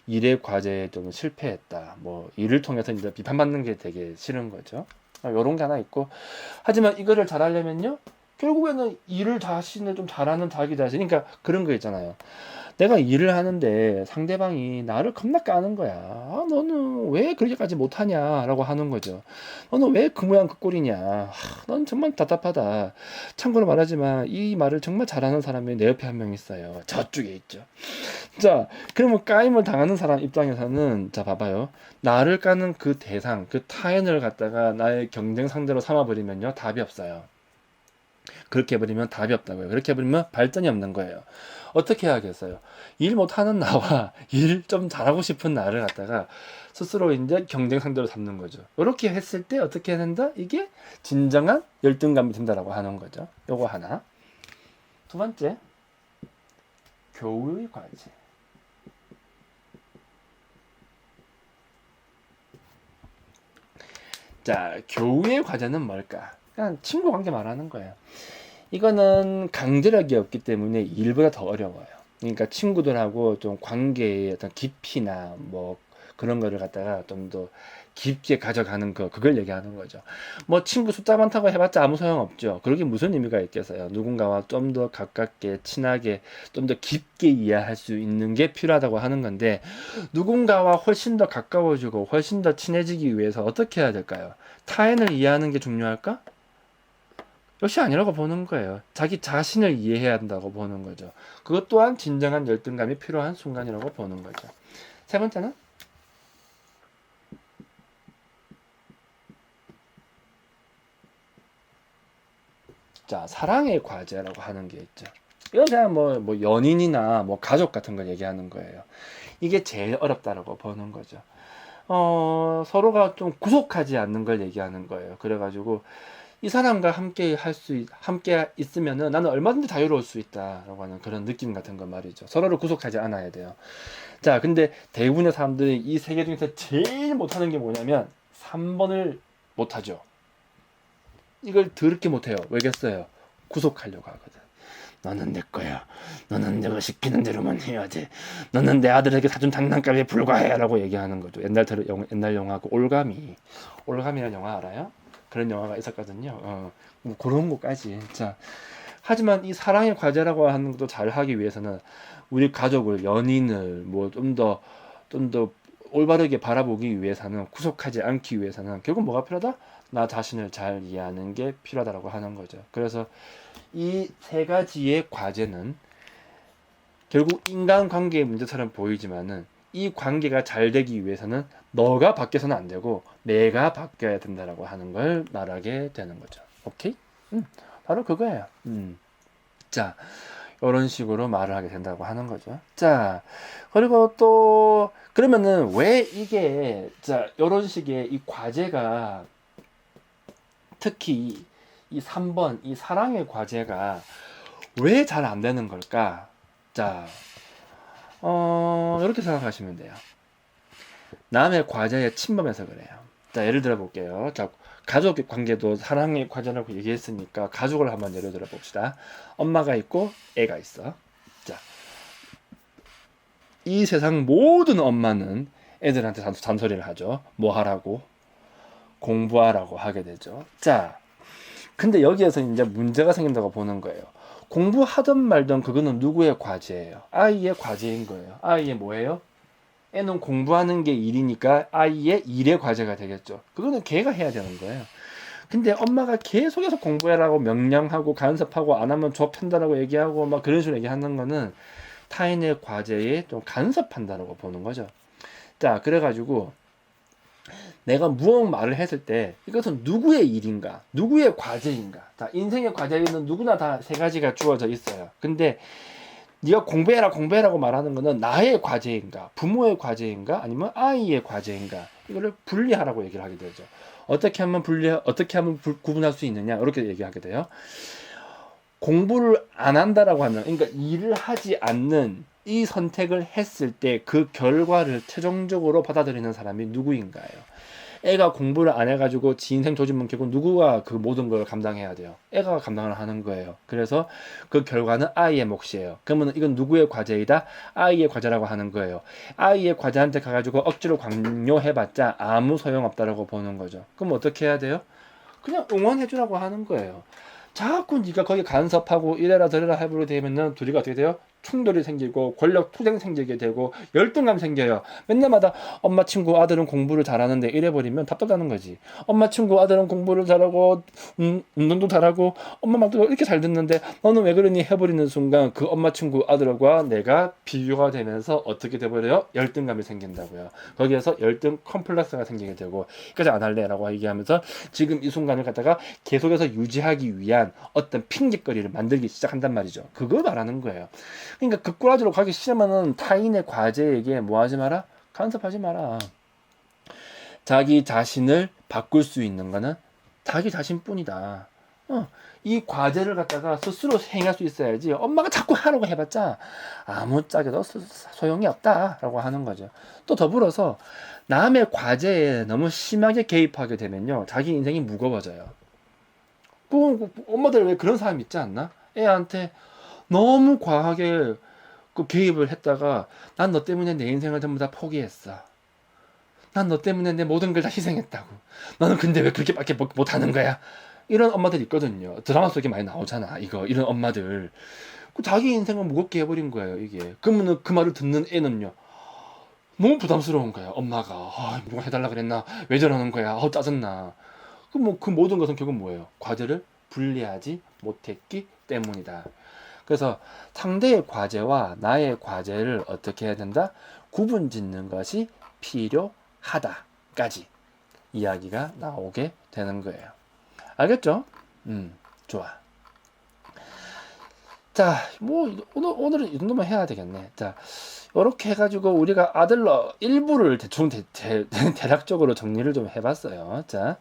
일의 과제에 좀 실패했다. 일을 통해서 이제 비판받는 게 되게 싫은 거죠. 요런 게 하나 있고. 하지만 이거를 잘하려면요. 결국에는 일을 자신을 좀 잘하는 자기 자신. 그러니까 그런 거 있잖아요. 내가 일을 하는데 상대방이 나를 겁나 까는 거야. 너는 왜 그렇게까지 못하냐? 라고 하는 거죠. 너는 왜 그 모양 그 꼴이냐? 넌 정말 답답하다. 참고로 말하지만 이 말을 정말 잘하는 사람이 내 옆에 한 명 있어요. 저쪽에 있죠. 자, 그러면 까임을 당하는 사람 입장에서는 자, 봐봐요. 나를 까는 그 대상, 그 타인을 갖다가 나의 경쟁 상대로 삼아버리면요. 답이 없어요. 그렇게 해버리면 답이 없다고요. 그렇게 해버리면 발전이 없는 거예요. 어떻게 해야겠어요? 일 못하는 나와 일 좀 잘하고 싶은 나를 갖다가 스스로 이제 경쟁 상대로 삼는 거죠. 이렇게 했을 때 어떻게 해야 된다? 이게 진정한 열등감이 든다라고 하는 거죠. 요거 하나. 두 번째, 교우의 과제. 자, 교우의 과제는 뭘까? 그냥 친구 관계 말하는 거예요. 이거는 강제력이 없기 때문에 일보다 더 어려워요. 그러니까 친구들하고 좀 관계의 어떤 깊이나 그런 거를 갖다가 좀 더 깊게 가져가는 그걸 얘기하는 거죠. 친구 숫자 많다고 해봤자 아무 소용 없죠. 그러게 무슨 의미가 있겠어요. 누군가와 좀 더 가깝게, 친하게, 좀 더 깊게 이해할 수 있는 게 필요하다고 하는 건데, 누군가와 훨씬 더 가까워지고 훨씬 더 친해지기 위해서 어떻게 해야 될까요? 타인을 이해하는 게 중요할까? 역시 아니라고 보는 거예요. 자기 자신을 이해해야 한다고 보는 거죠. 그것 또한 진정한 열등감이 필요한 순간이라고 보는 거죠. 세 번째는 자, 사랑의 과제라고 하는 게 있죠. 이건 그냥 연인이나 가족 같은 걸 얘기하는 거예요. 이게 제일 어렵다라고 보는 거죠. 서로가 좀 구속하지 않는 걸 얘기하는 거예요. 그래가지고 이 사람과 함께 있으면은 나는 얼마든지 자유로울 수 있다라고 하는 그런 느낌 같은 거 말이죠. 서로를 구속하지 않아야 돼요. 자, 근데 대부분의 사람들이 이 세 개 중에서 제일 못하는 게 뭐냐면 3번을 못하죠. 이걸 더럽게 못해요. 왜겠어요? 구속하려고 하거든. 너는 내 거야. 너는 내가 시키는 대로만 해야지. 너는 내 아들에게 사준 장난감에 불과해. 라고 얘기하는 거죠. 옛날 영화고 올가미라는 영화 알아요? 그런 영화가 있었거든요. 그런 거까지. 자, 하지만 이 사랑의 과제라고 하는 것도 잘 하기 위해서는 우리 가족을, 연인을 좀 더 올바르게 바라보기 위해서는, 구속하지 않기 위해서는 결국 뭐가 필요하다? 나 자신을 잘 이해하는 게 필요하다라고 하는 거죠. 그래서 이 세 가지의 과제는 결국 인간관계의 문제처럼 보이지만은 이 관계가 잘 되기 위해서는 너가 바뀌어서는 안 되고 내가 바뀌어야 된다라고 하는 걸 말하게 되는 거죠. 오케이? 바로 그거예요. 자, 이런 식으로 말을 하게 된다고 하는 거죠. 자, 그리고 또 그러면은 왜 이게 자, 이런 식의 이 과제가 특히 이 3번 이 사랑의 과제가 왜 잘 안 되는 걸까? 자, 이렇게 생각하시면 돼요. 남의 과제에 침범해서 그래요. 자, 예를 들어 볼게요. 자, 가족 관계도 사랑의 과제라고 얘기했으니까 가족을 한번 예를 들어 봅시다. 엄마가 있고 애가 있어. 자, 이 세상 모든 엄마는 애들한테 잔소리를 하죠. 뭐 하라고? 공부하라고 하게 되죠. 자, 근데 여기에서 이제 문제가 생긴다고 보는 거예요. 공부하든 말든 그거는 누구의 과제예요? 아이의 과제인 거예요. 아이의 뭐예요? 애는 공부하는 게 일이니까 아이의 일의 과제가 되겠죠. 그거는 걔가 해야 되는 거예요. 근데 엄마가 계속해서 공부해라고 명령하고 간섭하고 안 하면 줘 편다라고 얘기하고 막 그런 식으로 얘기하는 거는 타인의 과제에 좀 간섭한다라고 보는 거죠. 자, 그래가지고 내가 무언 말을 했을 때 이것은 누구의 일인가, 누구의 과제인가. 자, 인생의 과제에는 누구나 다 세 가지가 주어져 있어요. 근데 네가 공부해라고 말하는 거는 나의 과제인가, 부모의 과제인가, 아니면 아이의 과제인가, 이거를 분리하라고 얘기를 하게 되죠. 어떻게 하면 구분할 수 있느냐, 이렇게 얘기하게 돼요. 공부를 안 한다라고 하면, 그러니까 일을 하지 않는 이 선택을 했을 때 그 결과를 최종적으로 받아들이는 사람이 누구인가요? 애가 공부를 안 해가지고 지 인생 조짐은 결국 누구가 그 모든 걸 감당해야 돼요? 애가 감당을 하는 거예요. 그래서 그 결과는 아이의 몫이에요. 그러면 이건 누구의 과제이다? 아이의 과제라고 하는 거예요. 아이의 과제한테 가가지고 억지로 강요해봤자 아무 소용없다라고 보는 거죠. 그럼 어떻게 해야 돼요? 그냥 응원해주라고 하는 거예요. 자꾸 네가 거기 간섭하고 이래라 저래라 해보게 되면은 둘이가 어떻게 돼요? 충돌이 생기고 권력 투쟁 생기게 되고 열등감 생겨요. 맨날마다 엄마 친구 아들은 공부를 잘하는데 이래버리면 답답하는 거지. 엄마 친구 아들은 공부를 잘하고 운동도 잘하고 엄마 말도 이렇게 잘 듣는데 너는 왜 그러니 해버리는 순간 그 엄마 친구 아들과 내가 비교가 되면서 어떻게 돼버려요? 열등감이 생긴다고요. 거기에서 열등 컴플렉스가 생기게 되고 여기까지 안 할래 라고 얘기하면서 지금 이 순간을 갖다가 계속해서 유지하기 위한 어떤 핑계거리를 만들기 시작한단 말이죠. 그걸 말하는 거예요. 그러니까 극구라지로 가기 싫으면은 타인의 과제에게 뭐 하지 마라? 간섭하지 마라. 자기 자신을 바꿀 수 있는 거는 자기 자신뿐이다. 이 과제를 갖다가 스스로 행할 수 있어야지 엄마가 자꾸 하라고 해봤자 아무짝에도 소용이 없다라고 하는 거죠. 또 더불어서 남의 과제에 너무 심하게 개입하게 되면요 자기 인생이 무거워져요. 엄마들 왜 그런 사람 있지 않나? 애한테 너무 과하게 그 개입을 했다가 난 너 때문에 내 인생을 전부 다 포기했어. 난 너 때문에 내 모든 걸 다 희생했다고. 너는 근데 왜 그렇게밖에 못하는 거야? 이런 엄마들 있거든요. 드라마 속에 많이 나오잖아. 이런 엄마들. 자기 인생을 무겁게 해버린 거예요. 이게. 그러면 그 말을 듣는 애는요. 너무 부담스러운 거야. 엄마가 누가 해달라 그랬나? 왜 저러는 거야? 짜증나. 그 모든 것은 결국 뭐예요? 과제를 분리하지 못했기 때문이다. 그래서 상대의 과제와 나의 과제를 어떻게 해야 된다? 구분 짓는 것이 필요하다까지 이야기가 나오게 되는 거예요. 알겠죠? 좋아. 자, 뭐 오늘은 이 정도만 해야 되겠네. 자, 이렇게 해가지고 우리가 아들러 일부를 대충 대략적으로 정리를 좀 해봤어요. 자,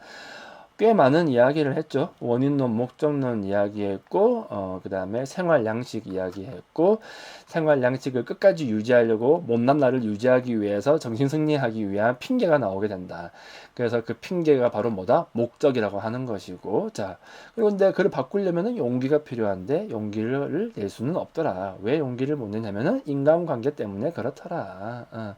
꽤 많은 이야기를 했죠. 원인론, 목적론 이야기했고, 그 다음에 생활 양식 이야기했고, 생활 양식을 끝까지 유지하려고 못난 나를 유지하기 위해서 정신 승리하기 위한 핑계가 나오게 된다. 그래서 그 핑계가 바로 뭐다? 목적이라고 하는 것이고, 자, 그런데 그걸 바꾸려면은 용기가 필요한데 용기를 낼 수는 없더라. 왜 용기를 못 내냐면은 인간관계 때문에 그렇더라.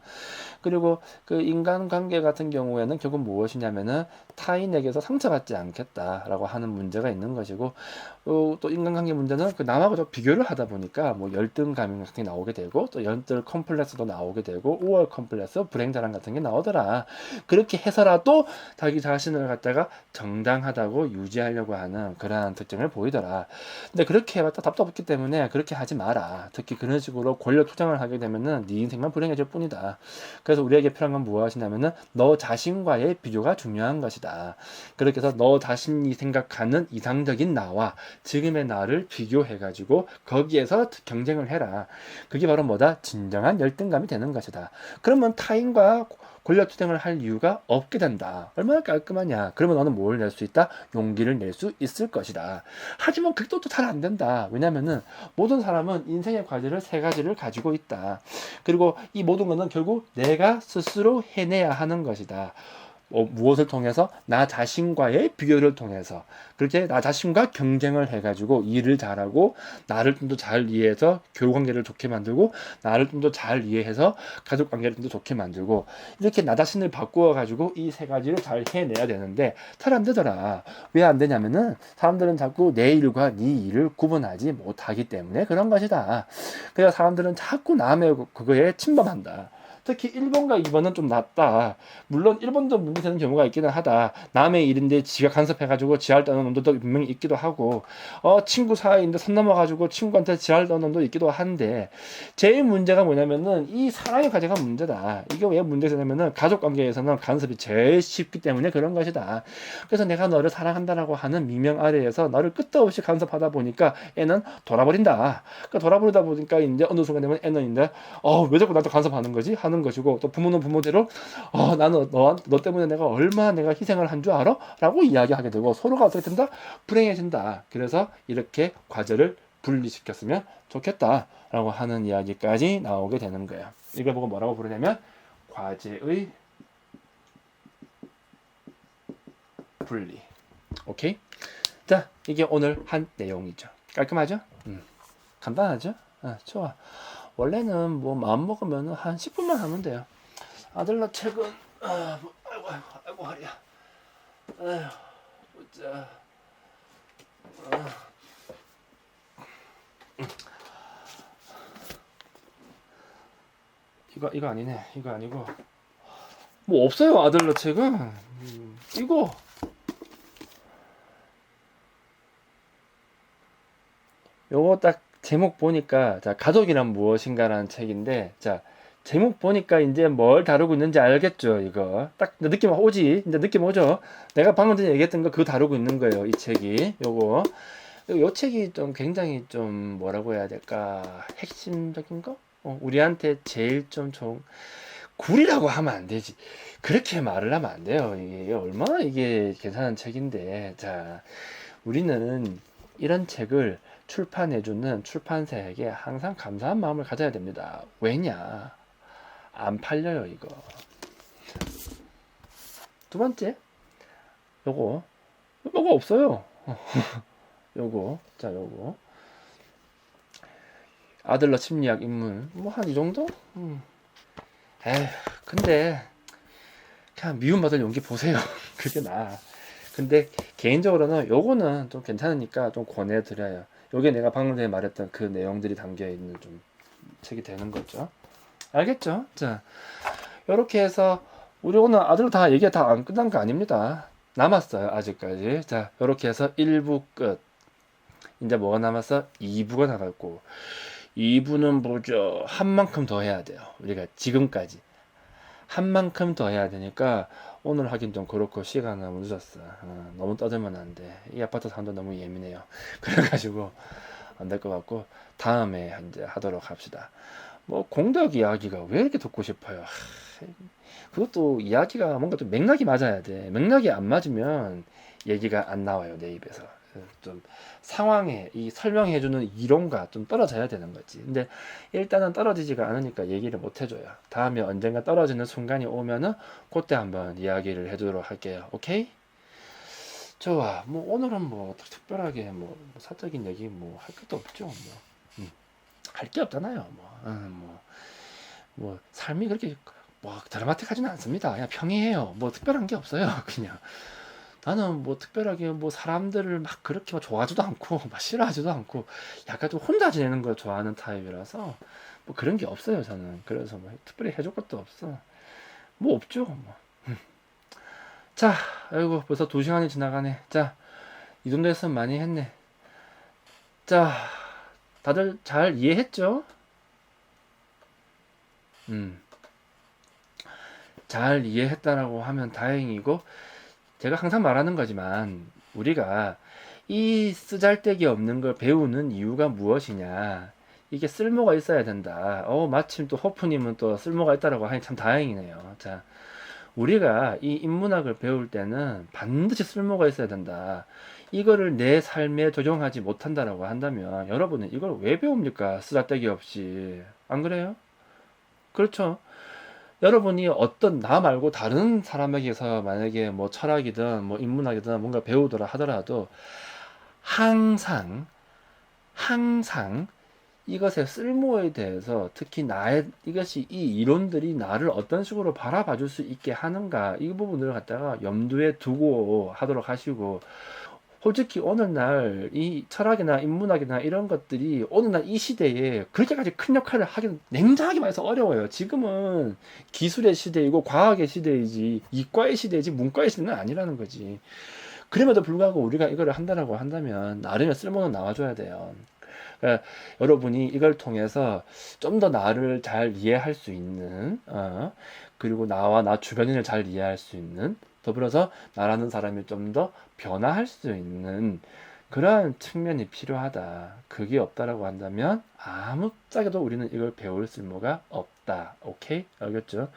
그리고 그 인간관계 같은 경우에는 결국 무엇이냐면은 타인에게서 상처받는 상처받지 않겠다라고 하는 문제가 있는 것이고, 또 인간관계 문제는 그 남하고 좀 비교를 하다 보니까 뭐 열등감 같은 게 나오게 되고, 또 열등 컴플렉스도 나오게 되고, 우월 컴플렉스, 불행자랑 같은 게 나오더라. 그렇게 해서라도 자기 자신을 갖다가 정당하다고 유지하려고 하는 그러한 특징을 보이더라. 근데 그렇게 해봤자 답답했기 때문에 그렇게 하지 마라. 특히 그런 식으로 권력 투쟁을 하게 되면은 네 인생만 불행해질 뿐이다. 그래서 우리에게 필요한 건 무엇이냐면은 너 자신과의 비교가 중요한 것이다. 그렇게 해서 너 자신이 생각하는 이상적인 나와 지금의 나를 비교해가지고 거기에서 경쟁을 해라. 그게 바로 뭐다? 진정한 열등감이 되는 것이다. 그러면 타인과 권력투쟁을 할 이유가 없게 된다. 얼마나 깔끔하냐. 그러면 너는 뭘 낼 수 있다? 용기를 낼 수 있을 것이다. 하지만 그것도 잘 안 된다. 왜냐면은 모든 사람은 인생의 과제를 세 가지를 가지고 있다. 그리고 이 모든 것은 결국 내가 스스로 해내야 하는 것이다. 무엇을 통해서? 나 자신과의 비교를 통해서. 그렇게 나 자신과 경쟁을 해가지고 일을 잘하고, 나를 좀 더 잘 이해해서 교우관계를 좋게 만들고, 나를 좀 더 잘 이해해서 가족관계를 좀 더 좋게 만들고, 이렇게 나 자신을 바꾸어가지고 이 세 가지를 잘 해내야 되는데 잘 안 되더라. 왜 안 되냐면은 사람들은 자꾸 내 일과 네 일을 구분하지 못하기 때문에 그런 것이다. 그래서 사람들은 자꾸 남의 그거에 침범한다. 특히 1번과 2번은 좀 낫다. 물론 1번도 문제되는 경우가 있기는 하다. 남의 일인데 지가 간섭해가지고 지랄 떠는 놈도 분명히 있기도 하고, 친구 사이인데 선 넘어가지고 친구한테 지랄 떠는 놈도 있기도 한데, 제일 문제가 뭐냐면은 이 사랑의 과제가 문제다. 이게 왜 문제가 되냐면은 가족관계에서는 간섭이 제일 쉽기 때문에 그런 것이다. 그래서 내가 너를 사랑한다라고 하는 미명 아래에서 너를 끝도 없이 간섭하다 보니까 애는 돌아버린다. 그러니까 돌아버리다 보니까 이제 어느 순간 되면 애는 이제 왜 자꾸 나한테 간섭하는 거지? 하는 것이고, 또 부모는 부모대로 나는 너 때문에 내가 얼마나 내가 희생을 한 줄 알아? 라고 이야기하게 되고, 서로가 어떻게 된다? 불행해진다. 그래서 이렇게 과제를 분리시켰으면 좋겠다 라고 하는 이야기까지 나오게 되는 거예요. 이걸 보고 뭐라고 부르냐면 과제의 분리. 오케이? 자, 이게 오늘 한 내용이죠. 깔끔하죠? 간단하죠? 좋아. 원래는 뭐 마음 먹으면 한 10분만 하면 돼요. 아들나 책은 아이고 허리야. 아휴, 보자. 이거 아니네. 이거 아니고 뭐 없어요. 아들나 책은 이거 요거 딱 제목 보니까, 자, 가족이란 무엇인가라는 책인데, 자, 제목 보니까 이제 뭘 다루고 있는지 알겠죠, 이거. 딱 느낌 오지? 이제 느낌 오죠? 내가 방금 전에 얘기했던 거 그거 다루고 있는 거예요, 이 책이. 요거. 요 책이 좀 굉장히 좀 뭐라고 해야 될까? 핵심적인 거? 우리한테 제일 좀 좋은, 굴이라고 하면 안 되지. 그렇게 말을 하면 안 돼요. 이게 얼마나 이게 괜찮은 책인데. 자, 우리는 이런 책을 출판해주는 출판사에게 항상 감사한 마음을 가져야 됩니다. 왜냐? 안 팔려요, 이거. 두 번째, 요거 없어요. 요거, 자, 요거. 아들러 심리학 입문, 뭐 한 이 정도? 에휴, 근데 그냥 미움받을 용기 보세요. 그게 나아. 근데 개인적으로는 요거는 좀 괜찮으니까 좀 권해드려요. 요게 내가 방금 전에 말했던 그 내용들이 담겨있는 좀 책이 되는 거죠. 알겠죠? 자, 요렇게 해서 우리 오늘 아들 다 얘기가 다 안 끝난 거 아닙니다. 남았어요, 아직까지. 자, 요렇게 해서 1부 끝. 이제 뭐가 남았어? 2부가 나갔고, 2부는 뭐죠? 한 만큼 더 해야 돼요. 우리가 지금까지 한 만큼 더 해야 되니까 오늘 하긴 좀 그렇고 시간 너무 늦었어. 너무 떠들면 안 돼. 이 아파트 사람도 너무 예민해요. 그래가지고 안 될 것 같고 다음에 이제 하도록 합시다. 뭐 공덕 이야기가 왜 이렇게 듣고 싶어요? 그것도 이야기가 뭔가 좀 맥락이 맞아야 돼. 맥락이 안 맞으면 얘기가 안 나와요, 내 입에서. 좀 상황에 이 설명해주는 이론과 좀 떨어져야 되는 거지. 근데 일단은 떨어지지가 않으니까 얘기를 못 해줘요. 다음에 언젠가 떨어지는 순간이 오면은 그때 한번 이야기를 해주도록 할게요. 오케이? 좋아. 뭐 오늘은 뭐 특별하게 뭐 사적인 얘기 뭐 할 것도 없죠. 뭐 할 게 없잖아요. 뭐 삶이 그렇게 뭐 드라마틱하지는 않습니다. 그냥 평이해요. 뭐 특별한 게 없어요. 그냥 나는 뭐 특별하게 뭐 사람들을 막 그렇게 막 좋아하지도 않고 막 싫어하지도 않고 약간 좀 혼자 지내는 걸 좋아하는 타입이라서 뭐 그런 게 없어요 저는. 그래서 뭐 특별히 해줄 것도 없어. 뭐 없죠 뭐. 자, 아이고 벌써 2시간이 지나가네. 자, 이 정도 했으면 많이 했네. 자, 다들 잘 이해했죠? 음, 잘 이해했다라고 하면 다행이고, 제가 항상 말하는 거지만, 우리가 이 쓰잘데기 없는 걸 배우는 이유가 무엇이냐. 이게 쓸모가 있어야 된다. 마침 또 호프님은 또 쓸모가 있다라고 하니 참 다행이네요. 자, 우리가 이 인문학을 배울 때는 반드시 쓸모가 있어야 된다. 이거를 내 삶에 적용하지 못한다라고 한다면 여러분은 이걸 왜 배웁니까? 쓰잘데기 없이. 안 그래요? 그렇죠. 여러분이 어떤 나 말고 다른 사람에게서 만약에 뭐 철학이든 뭐 인문학이든 뭔가 배우더라 하더라도 항상 항상 이것의 쓸모에 대해서 특히 나의 이것이 이 이론들이 나를 어떤 식으로 바라봐 줄 수 있게 하는가 이 부분을 갖다가 염두에 두고 하도록 하시고 솔직히 오늘날 이 철학이나 인문학이나 이런 것들이 오늘날 이 시대에 그렇게까지 큰 역할을 하기는 냉정하게 말해서 어려워요. 지금은 기술의 시대이고 과학의 시대이지 이과의 시대이지 문과의 시대는 아니라는 거지. 그럼에도 불구하고 우리가 이거를 한다라고 한다면 나름의 쓸모는 나와줘야 돼요. 그러니까 여러분이 이걸 통해서 좀 더 나를 잘 이해할 수 있는, 그리고 나와 나 주변인을 잘 이해할 수 있는, 더불어서 나라는 사람이 좀 더 변화할 수 있는 그러한 측면이 필요하다. 그게 없다라고 한다면 아무짝에도 우리는 이걸 배울 쓸모가 없다. 오케이? 알겠죠?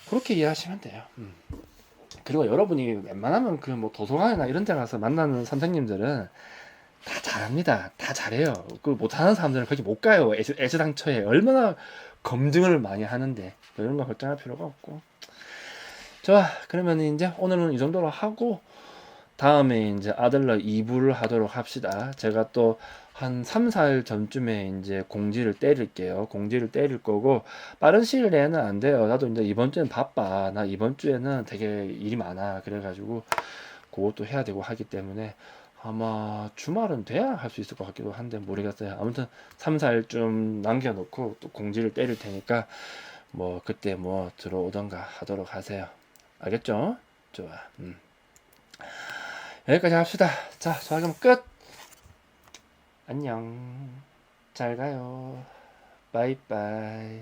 그렇게 이해하시면 돼요. 그리고 여러분이 웬만하면 그 뭐 도서관이나 이런 데 가서 만나는 선생님들은 다 잘합니다. 다 잘해요. 그 못하는 사람들은 거기 못 가요. 애시당초에 얼마나 검증을 많이 하는데 이런 거 걱정할 필요가 없고. 좋아. 그러면 이제 오늘은 이 정도로 하고 다음에 이제 아들러 2부를 하도록 합시다. 제가 또 한 3, 4일 전쯤에 이제 공지를 때릴게요. 공지를 때릴 거고 빠른 시일 내에는 안 돼요. 나도 이제 이번 주엔 바빠. 나 이번 주에는 되게 일이 많아. 그래가지고 그것도 해야 되고 하기 때문에 아마 주말은 돼야 할 수 있을 것 같기도 한데 모르겠어요. 아무튼 3, 4일 좀 남겨놓고 또 공지를 때릴 테니까 뭐 그때 뭐 들어오던가 하도록 하세요. 알겠죠? 좋아. 여기까지 합시다. 자, 저 그럼 끝. 안녕. 잘 가요. 바이바이.